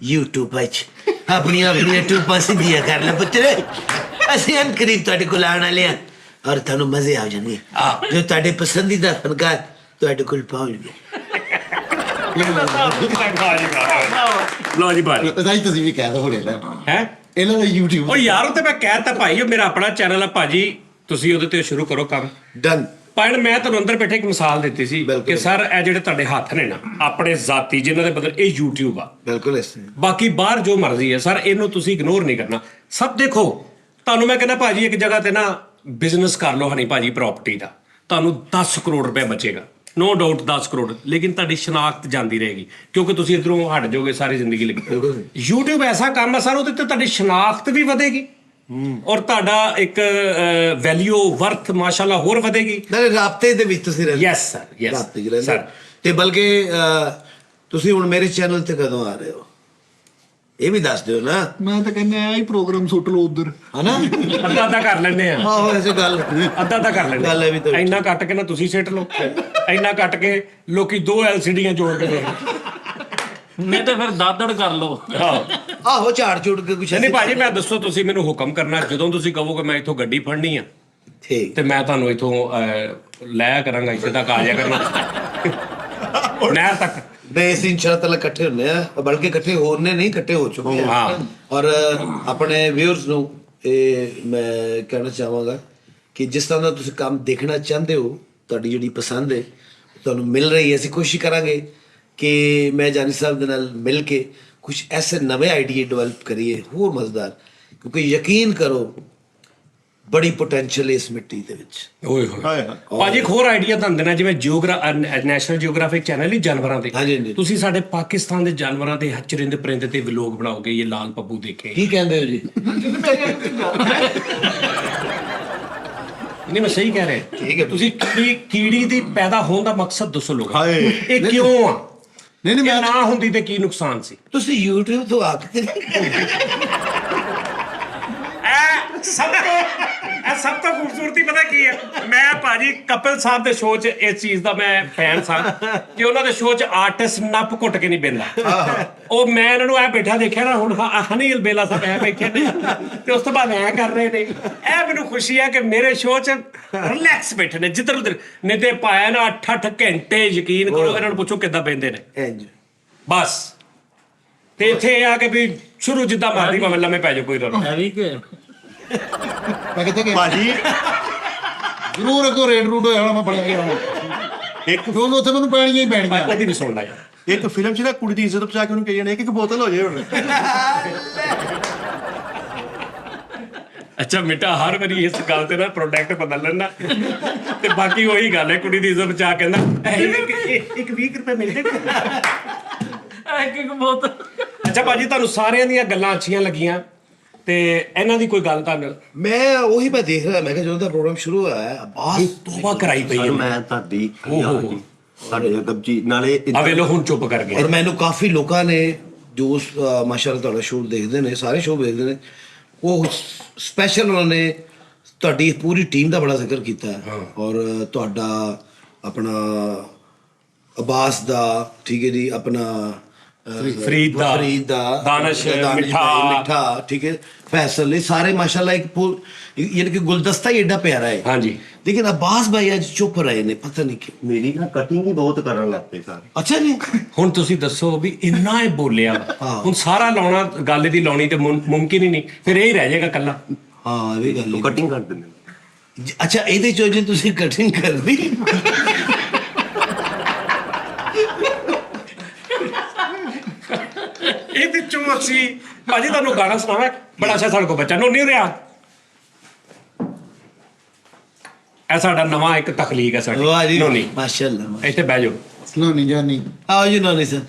YouTube 'ਚ ਆਪਣੀਆਂ ਟੂਪਾਂ ਸਿੱਧੀਆਂ ਕਰ ਲੈ ਪੁੱਤਰ। ਅਸੀਂ ਅਨਕਰੀਬ ਤੁਹਾਡੇ ਕੋਲ ਆਉਣ ਵਾਲੇ ਆ ਔਰ ਤੁਹਾਨੂੰ ਮਜ਼ੇ ਆ ਜਾਣਗੇ ਜੋ ਤੁਹਾਡੇ ਪਸੰਦੀਦਾ ਫਨਕਾਰ ਤੁਹਾਡੇ ਕੋਲ ਪਹੁੰਚਣਗੇ। ਲੋ ਜੀ ਭਾਈ ਰਾਈ ਤੁਸੀਂ ਵੀ ਕਹਿ ਦੋ ਹੋਣੇ ਨਾ ਹੈ ਇਹਨਾਂ ਦਾ YouTube ਉਹ ਯਾਰ ਉਹ ਤੇ ਮੈਂ ਕਹਿਤਾ ਭਾਈ, ਉਹ ਮੇਰਾ ਆਪਣਾ ਚੈਨਲ ਆ ਭਾਜੀ, ਤੁਸੀਂ ਉਹਦੇ ਤੇ ਸ਼ੁਰੂ ਕਰੋ ਕੰਮ। ਡਨ। ਪਰ ਮੈਂ ਤੁਹਾਨੂੰ ਅੰਦਰ ਬੈਠੇ ਇੱਕ ਮਿਸਾਲ ਦਿੱਤੀ ਸੀ ਕਿ ਸਰ ਇਹ ਜਿਹੜੇ ਤੁਹਾਡੇ ਹੱਥ ਨੇ ਨਾ ਆਪਣੇ ਜ਼ਾਤੀ, ਜਿਨ੍ਹਾਂ ਦੇ ਬਦਲ ਇਹ YouTube ਆ, ਬਿਲਕੁਲ ਇਸ ਬਾਕੀ ਬਾਹਰ ਜੋ ਮਰਜ਼ੀ ਹੈ ਸਰ, ਇਹਨੂੰ ਤੁਸੀਂ ਇਗਨੋਰ ਨਹੀਂ ਕਰਨਾ। ਸਭ ਦੇਖੋ, ਤੁਹਾਨੂੰ ਮੈਂ ਕਹਿੰਦਾ ਭਾਜੀ ਇੱਕ ਜਗ੍ਹਾ ਤੇ ਨਾ ਬਿਜ਼ਨਸ ਕਰ ਲਓ ਹਨੀ ਭਾਜੀ ਪ੍ਰਾਪਰਟੀ ਦਾ, ਤੁਹਾਨੂੰ 10 ਕਰੋੜ ਰੁਪਏ ਬਚੇਗਾ, ਨੋ ਡਾਊਟ 10 ਕਰੋੜ, ਲੇਕਿਨ ਤੁਹਾਡੀ ਸ਼ਨਾਖਤ ਜਾਂਦੀ ਰਹੇਗੀ ਕਿਉਂਕਿ ਤੁਸੀਂ ਇਧਰੋਂ ਹਟ ਜਾਓਗੇ ਸਾਰੀ ਜ਼ਿੰਦਗੀ ਲਈ। YouTube ਐਸਾ ਕੰਮ ਹੈ ਸਰ, ਉਹਦੇ ਤੇ ਤੁਹਾਡੀ ਸ਼ਨਾਖਤ ਵੀ ਵਧੇਗੀ ਔਰ ਤੁਹਾਡਾ ਇੱਕ ਵੈਲਿਊ ਵਰਥ ਮਾਸ਼ਾਅੱਲਾ ਹੋਰ ਵਧੇਗੀ। ਨਾਲੇ ਰਾਬਤੇ ਦੇ ਵਿੱਚ ਤੁਸੀਂ ਰਹਿੰਦੇ। ਯੈਸ ਸਰ, ਯੈਸ ਰਾਬਤੇ 'ਚ ਰਹਿੰਦੇ ਸਰ। ਤੇ ਬਲਕਿ ਤੁਸੀਂ ਹੁਣ ਮੇਰੇ ਚੈਨਲ ਤੇ ਕਦੋਂ ਆ ਰਹੇ ਹੋ ਇਹ ਵੀ ਦੱਸ ਦਿਓ ਨਾ। मैं तो कहने आया ही प्रोग्राम सुट लो उधर ਹਨਾ ਅੱਧਾ ਕਰ ਲੈਂਦੇ ਆ, ਆਹੋ ਐਸੀ ਗੱਲ ਅੱਧਾ ਕਰ ਲੈਂਦੇ ਗੱਲ ਹੈ ਵੀ ਤੁਹਾਡੀ। ਇੰਨਾ ਕੱਟ ਕੇ ਨਾ ਤੁਸੀਂ ਸਿੱਟ ਲਓ, ਇੰਨਾ ਕੱਟ ਕੇ ਲੋਕੀ 2 LCDਆਂ ਜੋੜ ਕੇ ਦੇਖ। ਨਹੀਂ ਤੇ ਫਿਰ ਦਾਦੜ ਕਰ ਲਓ। ਆਹੋ ਝਾੜ ਝੂੜ ਕੇ ਕੁਛ ਨਹੀਂ ਭਾਜੀ, ਮੈਂ ਦੱਸੋ ਤੁਸੀਂ ਮੈਨੂੰ ਹੁਕਮ ਕਰਨਾ, ਜਦੋਂ ਤੁਸੀਂ ਕਹੋਗੇ ਮੈਂ ਇੱਥੋਂ ਗੱਡੀ ਫੜਨੀ ਆ, ਠੀਕ ਤੇ ਮੈਂ ਤੁਹਾਨੂੰ ਇਥੋਂ ਲੈ ਕਰਾਂਗਾ, ਇੱਥੇ ਤੱਕ ਆ ਜਾਇਆ ਕਰਨਾ ਨਹਿਰ ਤੱਕ। ਨਹੀਂ ਅਸੀਂ ਇੰਸ਼ਾਅੱਲਾ ਤਾਲਾ ਇਕੱਠੇ ਹੁੰਨੇ ਆ, ਬਲਕਿ ਇਕੱਠੇ ਹੋਣੇ ਨਹੀਂ, ਇਕੱਠੇ ਹੋ ਚੁੱਕੇ ਹਾਂ। ਔਰ ਆਪਣੇ ਵਿਊਅਰਸ ਨੂੰ ਇਹ ਮੈਂ ਕਹਿਣਾ ਚਾਹਾਂਗਾ ਕਿ ਜਿਸ ਤਰ੍ਹਾਂ ਦਾ ਤੁਸੀਂ ਕੰਮ ਦੇਖਣਾ ਚਾਹੁੰਦੇ ਹੋ, ਤੁਹਾਡੀ ਜਿਹੜੀ ਪਸੰਦ ਹੈ ਤੁਹਾਨੂੰ ਮਿਲ ਰਹੀ ਹੈ, ਅਸੀਂ ਕੋਸ਼ਿਸ਼ ਕਰਾਂਗੇ ਕਿ ਮੈਂ ਜਾਨੀ ਸਾਹਿਬ ਦੇ ਨਾਲ ਮਿਲ ਕੇ ਕੁਝ ਐਸੇ ਨਵੇਂ ਆਈਡੀਏ ਡਿਵੈਲਪ ਕਰੀਏ ਹੋਰ ਮਜ਼ੇਦਾਰ, ਕਿਉਂਕਿ ਯਕੀਨ ਕਰੋ ਬੜੀ ਪੋਟੈਂਸ਼ੀਅਲ ਇਸ ਮਿੱਟੀ ਦੇ ਵਿੱਚ। ਓਏ ਹੋਏ ਭਾਜੀ, ਇੱਕ ਹੋਰ ਆਈਡੀਆ ਤੁਹਾਨੂੰ ਦੇਣਾ, ਜਿਵੇਂ ਨੈਸ਼ਨਲ ਜਿਓਗ੍ਰਾਫਿਕ ਚੈਨਲ ਹੀ ਜਾਨਵਰਾਂ ਤੇ, ਹਾਂਜੀ, ਹਾਂਜੀ। ਤੁਸੀਂ ਸਾਡੇ ਪਾਕਿਸਤਾਨ ਦੇ ਜਾਨਵਰਾਂ ਦੇ ਚਰਿੰਦੇ ਪਰਿੰਦੇ ਤੇ ਵਲੋਗ ਬਣਾਓਗੇ, ਇਹ ਲਾਲ ਪੱਪੂ ਦੇਖੇ। ਕੀ ਕਹਿੰਦੇ ਹੋ ਜੀ? ਨਹੀਂ ਮੈਂ ਸਹੀ ਕਹਿ ਰਿਹਾ। ਠੀਕ ਹੈ। ਤੁਸੀਂ ਕੀੜੀ ਦੀ ਪੈਦਾ ਹੋਣ ਦਾ ਮਕਸਦ ਦੱਸੋ ਲੋਕਾਂ ਨੂੰ, ਹਾਏ। ਇਹ ਕਿਉਂ ਆ? ਨਹੀਂ ਨਹੀਂ ਇਹ ਨਾ ਹੁੰਦੀ ਤੇ ਕੀ ਨੁਕਸਾਨ ਸੀ? ਤੁਸੀਂ YouTube ਤੋਂ ਆ ਕੇ ਸਭ ਤੋਂ ਖੂਬਸੂਰਤੀ ਪਤਾ ਕੀ ਹੈ, ਮੈਂ ਭਾਜੀ ਕਪਿਲ ਸਾਹਿਬ ਦੇ ਸ਼ੋਅ 'ਚ ਇਸ ਚੀਜ਼ ਦਾ ਮੈਂ ਫੈਨ ਸਾਂ ਕਿ ਉਹਨਾਂ ਦੇ ਸ਼ੋਅ 'ਚ ਆਰਟਿਸਟ ਨੱਪ ਘੁੱਟ ਕੇ ਨਹੀਂ ਬਹਿੰਦਾ। ਉਹ ਮੈਂ ਇਹਨਾਂ ਨੂੰ ਐ ਬੈਠਾ ਦੇਖਿਆ ਨਾ, ਹੁਣ ਹਨੀ ਅਲਬੇਲਾ ਸਾਹਿਬ ਐ ਬੈਠੇ ਨੇ ਤੇ ਉਸ ਤੋਂ ਬਾਅਦ ਐ ਕਰ ਰਹੇ ਨੇ। ਇਹ ਮੈਨੂੰ ਖੁਸ਼ੀ ਹੈ ਕਿ ਮੇਰੇ ਸ਼ੋਅ 'ਚ ਰਿਲੈਕਸ ਬੈਠੇ ਨੇ, ਜਿੱਧਰ ਉਧਰ ਨਹੀਂ ਤੇ ਪਾਇਆ ਨਾ 8-8 ਘੰਟੇ, ਯਕੀਨ ਕਰੋ ਇਹਨਾਂ ਨੂੰ ਪੁੱਛੋ ਕਿੱਦਾਂ ਬਹਿੰਦੇ ਨੇ ਇੰਜ। ਬਸ। ਤੇ ਇੱਥੇ ਇਹ ਆ ਕਿ ਵੀ ਸ਼ੁਰੂ ਜਿੱਦਾਂ ਮਰਦੀ ਭਾਵੇਂ ਲੰਮੇ ਪੈ ਜਾਓ, ਕੋਈ ਰੌਲਾ ਹੈ ਵੀ ਕਿ ਮੈਂ ਕਿੱਥੇ ਗਿਆ ਭਾਜੀ ਜ਼ਰੂਰ ਅੱਗੋਂ ਰੇਡ ਰੂਟ ਹੋਇਆ ਹੋਣਾ, ਮੈਂ ਬੜਿਆ ਗਿਆ ਹੋਣਾ ਇੱਕ ਕਿਉਂਕਿ ਉੱਥੇ ਮੈਨੂੰ ਪੈਣੀਆਂ ਹੀ ਪੈਣੀਆਂ। ਉਹਦੀ ਵੀ ਸੁਣ ਲੈ ਯਾਰ। ਇੱਕ ਫਿਲਮ 'ਚ ਨਾ ਕੁੜੀ ਦੀ ਇੱਜ਼ਤ ਬਚਾ ਕੇ ਉਹਨੂੰ ਕਹੀ ਜਾਣੇ ਇੱਕ ਬੋਤਲ ਹੋ ਜਾਏ ਹੁਣ। ਅੱਛਾ ਮਿੱਟਾ ਹਰ ਵਾਰੀ ਇਸ ਗੱਲ ਤੇ ਨਾ ਪ੍ਰੋਡਕਟ ਬਦਲ ਲੈਂਦਾ ਤੇ ਬਾਕੀ ਉਹੀ ਗੱਲ ਹੈ, ਕੁੜੀ ਦੀ ਇੱਜ਼ਤ ਬਚਾ ਕੇ ਕਹਿੰਦਾ ਇੱਕ 20 ਰੁਪਏ ਮਿਲਦੇ ਇੱਕ ਬਹੁਤ। ਅੱਛਾ ਭਾਜੀ, ਤੁਹਾਨੂੰ ਸਾਰਿਆਂ ਦੀਆਂ ਗੱਲਾਂ ਅੱਛੀਆਂ ਲੱਗੀਆਂ ਤੇ ਇਹਨਾਂ ਦੀ ਕੋਈ ਗੱਲ ਤੁਹਾਨੂੰ? ਮੈਂ ਦੇਖ ਰਿਹਾ, ਮੈਂ ਕਿਹਾ ਜਦੋਂ ਦਾ ਪ੍ਰੋਗਰਾਮ ਸ਼ੁਰੂ ਹੋਇਆ ਅਬਾਸ ਤੋਬਾ ਕਰਾਈ ਪਈ ਹੈ। ਮੈਂ ਤੁਹਾਡੀ ਓਹੋ। ਸਾਡੇ ਕਬਜੀ ਨਾਲੇ ਆ ਵੇਲੋ ਹੁਣ ਚੁੱਪ ਕਰ ਗਏ। ਔਰ ਮੈਨੂੰ ਕਾਫੀ ਲੋਕਾਂ ਨੇ ਜੋ ਮਾਸ਼ਾਅੱਲਾ ਤੁਹਾਡਾ ਸ਼ੋਅ ਦੇਖਦੇ ਨੇ, ਸਾਰੇ ਸ਼ੋਅ ਦੇਖਦੇ ਨੇ, ਉਹ ਸਪੈਸ਼ਲ ਉਹਨਾਂ ਨੇ ਤੁਹਾਡੀ ਪੂਰੀ ਟੀਮ ਦਾ ਬੜਾ ਜ਼ਿਕਰ ਕੀਤਾ ਹੈ। ਔਰ ਤੁਹਾਡਾ ਆਪਣਾ ਅਬਾਸ ਦਾ, ਠੀਕ ਹੈ ਜੀ, ਆਪਣਾ ਫਰੀਦ ਦਾ, ਦਾਨਿਸ਼, ਮਿੱਠਾ, ਠੀਕ ਹੈ, ਫੈਸਲ, ਇਹ ਸਾਰੇ ਮਾਸ਼ਾਅੱਲਾ ਯਾਨੀ ਕਿ ਗੁਲਦਸਤਾ ਹੀ ਐਡਾ ਪਿਆਰਾ ਹੈ। ਹਾਂਜੀ। ਲੇਕਿਨ ਅਬਾਸ ਭਾਈ ਅੱਜ ਚੁੱਪ ਰਹੇ ਨੇ, ਪਤਾ ਨਹੀਂ ਕਿ। ਮੇਰੀ ਨਾ ਕਟਿੰਗ ਹੀ ਬਹੁਤ ਕਰਨ ਲੱਗ ਪਏ ਸਾਰੇ। ਅੱਛਾ ਜੀ। ਹੁਣ ਤੁਸੀਂ ਦੱਸੋ ਵੀ ਇੰਨਾ ਇਹ ਬੋਲਿਆ, ਹੁਣ ਸਾਰਾ ਲਾਉਣਾ ਗੱਲ ਦੀ ਲਾਉਣੀ ਤੇ ਮੁਮਕਿਨ ਹੀ ਨਹੀਂ, ਫਿਰ ਇਹ ਹੀ ਰਹਿ ਜਾਏਗਾ ਕੱਲਾ। ਹਾਂ ਇਹ ਵੀ ਗੱਲ ਹੈ। ਕਟਿੰਗ ਕਰ ਦਿੰਦੇ। ਅੱਛਾ ਇਹਦੇ ਚੋਂ ਜੇ ਤੁਸੀਂ ਕਟਿੰਗ ਕਰਦੀ ਇਹਦੇ ਚੋਂ ਅਸੀਂ ਭਾਜੀ ਤੁਹਾਨੂੰ ਗਾਣਾ ਸੁਣਾਵਾਂ ਬੜਾ ਅੱਛਾ, ਸਾਡੇ ਕੋਲ ਬੱਚਾ ਨੋਨੀ ਰਿਹਾ। ਇਹ ਸਾਡਾ ਨਵਾਂ ਇੱਕ ਤਖਲੀਕ ਹੈ ਸਾਡੀ। ਵਾਹ ਜੀ ਨੋਨੀ ਮਾਸ਼ਾਅੱਲਾ। ਇੱਥੇ ਬਹਿ ਜਾਓ। ਸੁਣਾਉਣੀ ਜਾਨੀ ਆਓ ਜੀ ਨੋਨੀ ਸਰ।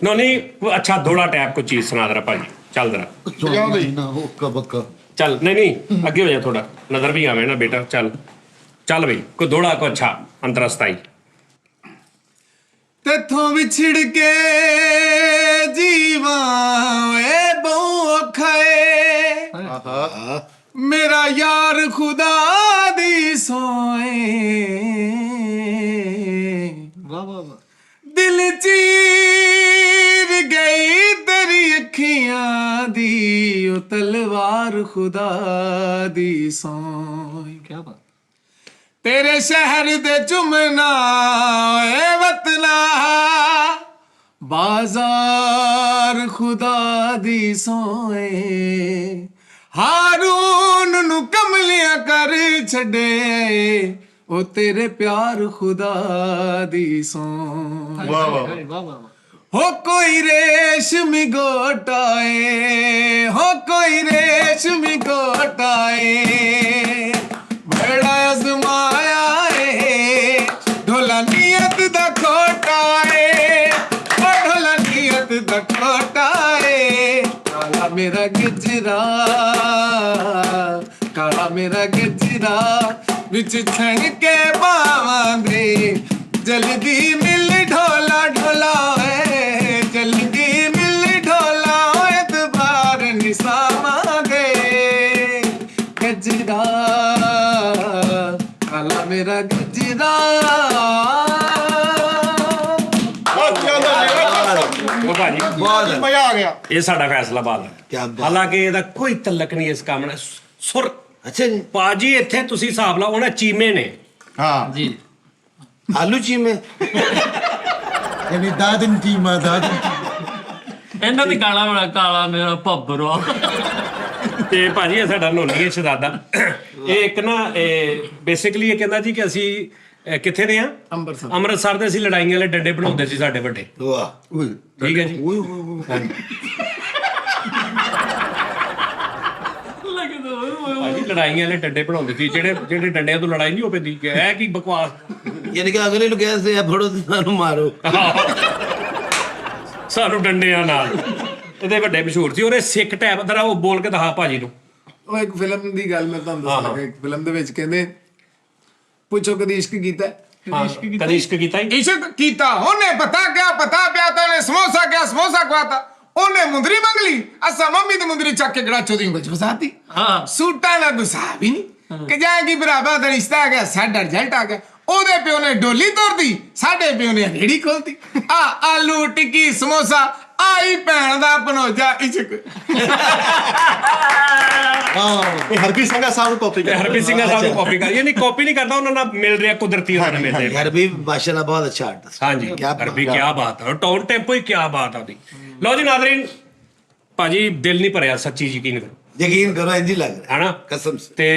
ਨੋਨੀ ਕੋਈ ਅੱਛਾ ਦੋੜਾ ਟੈਪ ਕੋਈ ਚੀਜ਼ ਸੁਣਾ ਦਰਾ ਭਾਜੀ, ਚੱਲ ਦਰਾ ਨਾ ਹੁੱਕਾ ਬੱਕਾ ਚੱਲ। ਨਹੀਂ ਅੱਗੇ ਹੋ ਜਾ ਥੋੜਾ, ਨਜ਼ਰ ਵੀ ਆਵੇ ਨਾ ਬੇਟਾ। ਚੱਲ ਬਈ ਕੋਈ ਦੋੜਾ ਕੋ ਅੱਛਾ ਅੰਤਰਸਤਾਈ। ਤੇਥੋਂ ਵਿਛੜ ਕੇ ਜੀਵਾਂ ਏ ਬਹੁ ਔਖਾ ਏ, ਮੇਰਾ ਯਾਰ ਖੁਦਾ ਦੀ ਸੋਏ। ਵਾਹ ਵਾਹ ਵਾਹ। ਦਿਲ ਚੀਰ ਗਈ ਤੇਰੀ ਅੱਖੀਆਂ ਦੀ ਉਹ ਤਲਵਾਰ ਖੁਦਾ ਦੀ ਸੋਏ। ਕੀ ਬਾਤ। ਤੇਰੇ ਸ਼ਹਿਰ ਦੇ ਚੁਮਨਾ ਏ ਵਤਨਾ, ਬਾਜ਼ਾਰ ਖੁਦਾ ਦੀ ਸੋਏ। ਹਾਰੂਨ ਨੂੰ ਕਮਲਿਆਂ ਕਰ ਛੱਡੇ, ਉਹ ਤੇਰੇ ਪਿਆਰ ਖੁਦਾ ਦੀ ਸੋਏ। ਵਾਹ ਵਾਹ। ਹੋ ਕੋਈ ਰੇਸ਼ਮੀ ਗੋਟਾਏ, ਹੋ ਕੋਈ ਰੇਸ਼ਮੀ ਗੋਟਾਏ, ਬੜਾ ਅਜ਼ਮਾਇਆ ਏ ਢੋਲਾ ਨੀਅਤ ਦਾ ਖੋਟਾ ਏ, ਉਹ ਢੋਲਾ ਨੀਅਤ ਦਾ ਖੋਟਾ ਏ। ਕਾਲਾ ਮੇਰਾ ਗਿਜਰਾ, ਕਾਲਾ ਮੇਰਾ ਗਿਜਰਾ, ਵਿੱਚ ਛਣ ਕੇ ਬਾਵਾਂ ਦੇ, ਜਲਦੀ ਮਿਲ ਢੋਲਾ ਢੋਲਾ ਏ, ਜਲਦੀ ਮਿਲ ਢੋਲਾ ਏ, ਦਬਾਰ ਨਿਸਾਵਾਂ ਦੇ ਗਜਰਾ, ਕਾਲਾ ਮੇਰਾ ਗਜਰਾ। ਉਹ ਭਾਜੀ ਬਹੁਤ ਮਜ਼ਾ ਆ ਗਿਆ। ਇਹ ਸਾਡਾ ਫੈਸਲਾਬਾਦ ਕਿਆ ਹੈ। ਬਾਤ। ਹਾਲਾਂਕਿ ਇਹਦਾ ਕੋਈ ਤਲਕ ਨਹੀਂ ਇਸ ਕੰਮ ਨਾਲ, ਸੁਰ ਅੱਛਾ ਜੀ, ਭਾਜੀ ਇੱਥੇ ਤੁਸੀਂ ਹਿਸਾਬ ਲਾਓ ਉਹਨਾਂ ਚੀਮੇ ਨੇ ਹਾਂ ਜੀ ਆਲੂ ਚੀਮੇ। ਯਾਨੀ ਦਾਦਨ ਚੀਮਾ ਦਾਦਨ ਇਹਨਾਂ ਦੇ ਗਾਣਾ ਬੜਾ ਕਾਲਾ ਮੇਰਾ ਭੱਬਰਾ। ਤੇ ਭਾਜੀ ਇਹ ਸਾਡਾ ਨੋਨੀ ਹੈ ਸ਼ਹਜ਼ਾਦਾ। ਇਹ ਇੱਕ ਨਾ ਬੇਸਿਕਲੀ ਇਹ ਕਹਿੰਦਾ ਜੀ ਕਿ ਅਸੀਂ ਕਿੱਥੇ ਦੇ ਆ ਅੰਮ੍ਰਿਤਸਰ ਦੇ। ਅਸੀਂ ਲੜਾਈਆਂ ਵਾਲੇ ਡੰਡੇ ਬਣਾਉਂਦੇ ਸੀ ਸਾਡੇ ਵੱਡੇ। ਵਾਹ, ਠੀਕ ਹੈ ਜੀ। ਭਾਜੀ ਲੜਾਈਆਂ ਵਾਲੇ ਡੰਡੇ ਬਣਾਉਂਦੇ ਸੀ, ਜਿਹੜੇ ਡੰਡਿਆਂ ਤੋਂ ਲੜਾਈ ਨਹੀਂ ਹੋ ਪੈਂਦੀ। ਇਹ ਕੀ ਬਕਵਾਸ। ਯਾਨੀ ਕਿ ਅਗਲੇ ਨੂੰ ਕਹਿ ਸੀ ਫੜੋ ਤੇ ਸਾਨੂੰ ਮਾਰੋ। ਸਾਨੂੰ ਡੰਡਿਆਂ ਨਾਲ। ਇਹਦੇ ਵੱਡੇ ਮਸ਼ਹੂਰ ਸੀ। ਉਹਨੇ ਸਿੱਖ ਟੈਪ ਦਾ ਉਹ ਬੋਲ ਕੇ ਦਿਖਾ ਭਾਜੀ ਨੂੰ। ਉਹ ਇੱਕ ਫਿਲਮ ਦੀ ਗੱਲ ਮੈਂ ਤੁਹਾਨੂੰ ਦੱਸਾਂਗਾ। ਇੱਕ ਫਿਲਮ ਦੇ ਵਿੱਚ ਕਹਿੰਦੇ ਪੁੱਛੋ ਕਦੀ ਇਸ਼ਕ ਕੀਤਾ ਹੈ? ਕਦੀ ਇਸ਼ਕ ਕੀਤਾ ਹੀ? ਇਸ਼ਕ ਕੀਤਾ ਉਹਨੇ ਪਤਾ ਪਿਆ ਤਾਂ ਉਹਨੇ ਸਮੋਸਾ ਖਵਾਤਾ। ਉਹਨੇ ਮੁੰਦਰੀ ਮੰਗ ਲਈ, ਅਸਾਂ ਮੰਮੀ ਦੀ ਮੁੰਦਰੀ ਚੱਕ ਕੇ ਗੜਾਚੋ ਦੀ ਵਿੱਚ ਫਸਾਤੀ। ਹਾਂ ਸੂਟਾਂ ਦਾ ਗੁੱਸਾ ਵੀ ਨਹੀਂ ਕਿ ਜਾਏਗੀ ਭਰਾਵਾ ਦਾ ਰਿਸ਼ਤਾ ਆ ਗਿਆ, ਸਾਡਾ ਰਿਜ਼ਲਟ ਆ ਗਿਆ। ਉਹਦੇ ਪਿਓ ਨੇ ਡੋਲੀ ਤੋੜਦੀ, ਸਾਡੇ ਪਿਓ ਨੇ ਰੇੜੀ ਖੋਲਤੀ। ਆਲੂ ਟਿੱਕੀ ਸਮੋਸਾ ਆਈ ਭੈਣ ਦਾ ਭਣੋਜਾ ਇਸ਼ਕ। ਇਹ ਹਰਪ੍ਰੀਤ ਸਿੰਘ ਸਾਹਿਬ ਨੂੰ ਕਾਪੀ ਕਰ ਹਰਪ੍ਰੀਤ ਸਿੰਘ ਸਾਹਿਬ ਨੂੰ ਕਾਪੀ ਕਰ, ਯਾਨੀ ਕਾਪੀ ਨਹੀਂ ਕਰਦਾ, ਉਹਨਾਂ ਨਾਲ ਮਿਲ ਰਿਹਾ ਕੁਦਰਤੀ ਉਹਨਾਂ ਨਾਲ ਮਿਲ ਰਿਹਾ। ਯਾਰ ਵੀ ਮਾਸ਼ਾਅੱਲਾ ਬਹੁਤ ਅੱਛਾ ਆਰਟਿਸਟ। ਹਾਂਜੀ ਹਰਪ੍ਰੀਤ ਕੀ ਬਾਤ ਹੈ, ਟੋਨ ਟੈਂਪੋ ਹੀ ਕੀ ਬਾਤ ਆ ਉਹਦੀ। ਲਓ ਜੀ ਨਾਜ਼ਰੀਨ, ਭਾਜੀ ਦਿਲ ਨਹੀਂ ਭਰਿਆ, ਸੱਚੀ ਯਕੀਨ ਕਰੋ। ਯਕੀਨ ਕਰੋ ਇੰਜ ਹੀ ਲੱਗ ਰਿਹਾ ਹਨਾ ਕਸਮ ਸੇ। ਤੇ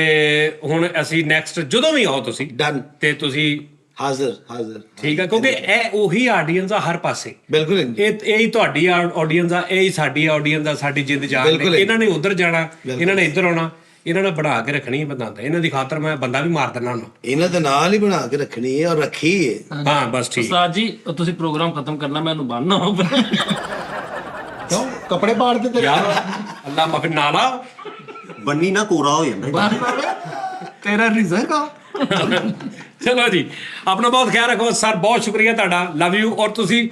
ਹੁਣ ਅਸੀਂ ਨੈਕਸਟ ਜਦੋਂ ਵੀ ਆਓ ਤੁਸੀਂ Done। ਤੇ ਤੁਸੀਂ ਹਾਜ਼ਰ ਠੀਕ ਆ, ਕਿਉਂਕਿ ਇਹ ਉਹੀ ਆਡੀਅנס ਆ ਹਰ ਪਾਸੇ। ਬਿਲਕੁਲ ਇੰਜ। ਇਹ ਹੀ ਤੁਹਾਡੀ ਆਡੀਅנס ਆ, ਇਹ ਹੀ ਸਾਡੀ ਆਡੀਅנס ਆ, ਸਾਡੀ ਜਿੰਦ ਜਾਨ ਬਿਲਕੁਲ ਨੇ। ਇਹ। ਇਹਨਾਂ ਨੇ ਉਧਰ ਜਾਣਾ, ਬਿਲਕੁਲ। ਇਹਨਾਂ ਨੇ ਇੱਧਰ ਆਉਣਾ, ਇਹਨਾਂ ਨੇ ਬਣਾ ਕੇ ਰੱਖਣੀ ਹੈ ਬੰਦਾ। ਇਹਨਾਂ ਦੀ ਖਾਤਰ ਮੈਂ ਬੰਦਾ ਵੀ ਮਾਰ ਦਿੰਦਾ ਹੁੰਦਾ। ਇਹਨਾਂ ਦੇ ਨਾਲ ਹੀ ਬਣਾ ਕੇ ਰੱਖਣੀ ਹੈ ਔਰ ਰੱਖੀ ਹੈ। ਹਾਂ ਬਸ ਠੀਕ। ਉਸਤਾਦ ਜੀ ਉਹ ਤੁਸੀਂ ਪ੍ਰੋਗਰਾਮ ਖਤਮ ਕਰਨਾ, ਮੈਨੂੰ ਬੰਨ੍ਹਣਾ ਹੋਊਗਾ। ਕਿਉਂ ਕੱਪੜੇ ਪਾੜ ਦੇ ਤੇਰੇ ਯਾਰ ਅੱਲਾ ਮਾਫੀ ਨਾਲਾ ਬੰਨੀ ਨਾ ਕੋਰਾ ਹੋ ਜਾਂਦਾ। ਤੇਰਾ ਰਿਜ਼ਕ ਆ। ਚਲੋ ਜੀ, ਆਪਣਾ ਬਹੁਤ ਖਿਆਲ ਰੱਖੋ ਸਰ। ਬਹੁਤ ਸ਼ੁਕਰੀਆ ਤੁਹਾਡਾ, ਲਵ ਯੂ। ਔਰ ਤੁਸੀਂ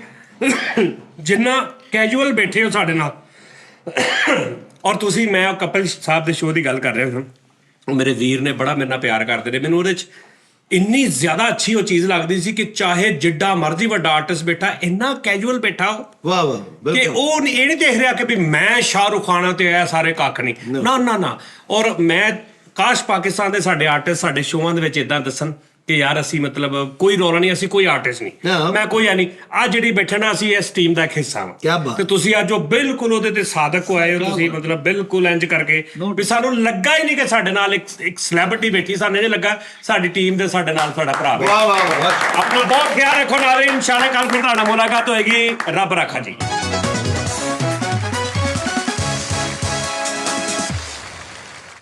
ਜਿੰਨਾ ਕੈਜੂਅਲ ਬੈਠੇ ਹੋ ਸਾਡੇ ਨਾਲ, ਔਰ ਤੁਸੀਂ ਮੈਂ ਕਪਿਲ ਸਾਹਿਬ ਦੇ ਸ਼ੋਅ ਦੀ ਗੱਲ ਕਰ ਰਿਹਾ ਹਾਂ। ਮੇਰੇ ਵੀਰ ਨੇ ਬੜਾ ਮੇਰੇ ਨਾਲ ਪਿਆਰ ਕਰਦੇ ਨੇ। ਮੈਨੂੰ ਉਹਦੇ 'ਚ ਇੰਨੀ ਜ਼ਿਆਦਾ ਅੱਛੀ ਉਹ ਚੀਜ਼ ਲੱਗਦੀ ਸੀ ਕਿ ਚਾਹੇ ਜਿੱਡਾ ਮਰਜ਼ੀ ਵੱਡਾ ਆਰਟਿਸਟ ਬੈਠਾ, ਇੰਨਾ ਕੈਜੂਅਲ ਬੈਠਾ ਵਾਹ ਵਾਹ, ਕਿ ਬਿਲਕੁਲ। ਉਹ ਇਹ ਨਹੀਂ ਦੇਖ ਰਿਹਾ ਕਿ ਵੀ ਮੈਂ ਸ਼ਾਹਰੁਖ ਖਾਨ ਤੇ ਇਹ ਸਾਰੇ ਕੱਖ ਨਹੀਂ। ਨਾ। ਔਰ ਮੈਂ ਕਾਸ਼ ਪਾਕਿਸਤਾਨ ਦੇ ਸਾਡੇ ਆਰਟਿਸਟ ਸਾਡੇ ਸ਼ੋਆਂ ਦੇ ਵਿੱਚ ਇਦਾਂ ਦੱਸਣ ਕਿ ਯਾਰ ਅਸੀਂ ਮਤਲਬ ਕੋਈ ਰੌਲਾ ਨਹੀਂ, ਅਸੀਂ ਕੋਈ ਆਰਟਿਸਟ ਨਹੀਂ, ਮੈਂ ਕੋਈ ਆ ਨਹੀਂ। ਆ ਜਿਹੜੀ ਬੈਠੇ ਨਾ, ਅਸੀਂ ਇਸ ਟੀਮ ਦਾ ਇੱਕ ਹਿੱਸਾ ਕਿਆ ਹਾਂ। ਬਾਤ। ਤੇ ਤੁਸੀਂ ਅੱਜ ਉਹ ਬਿਲਕੁਲ ਉਹਦੇ ਤੇ ਸਾਦਕ ਹੋਏ ਹੋ ਤੁਸੀਂ, ਮਤਲਬ ਬਿਲਕੁਲ ਇੰਜ ਕਰਕੇ ਵੀ ਸਾਨੂੰ ਲੱਗਾ ਹੀ ਨਹੀਂ ਕਿ ਸਾਡੇ ਨਾਲ ਇੱਕ ਸੈਲੈਬ੍ਰਿਟੀ ਬੈਠੀ। ਸਾਨੂੰ ਇਹ ਲੱਗਾ ਸਾਡੀ ਟੀਮ ਦੇ ਸਾਡੇ ਨਾਲ ਸਾਡਾ ਭਰਾ ਬੈਠਾ। ਵਾਹ ਵਾਹ ਵਾਹ। ਆਪਣਾ ਬਹੁਤ ਖਿਆਲ ਰੱਖੋ ਨਾਲੇ। ਇਨਸ਼ਾਅੱਲਾ ਕੱਲ ਫਿਰ ਤੁਹਾਡਾ ਮੁਲਾਕਾਤ ਹੋਏਗੀ। ਰੱਬ ਰਾਖਾ ਜੀ।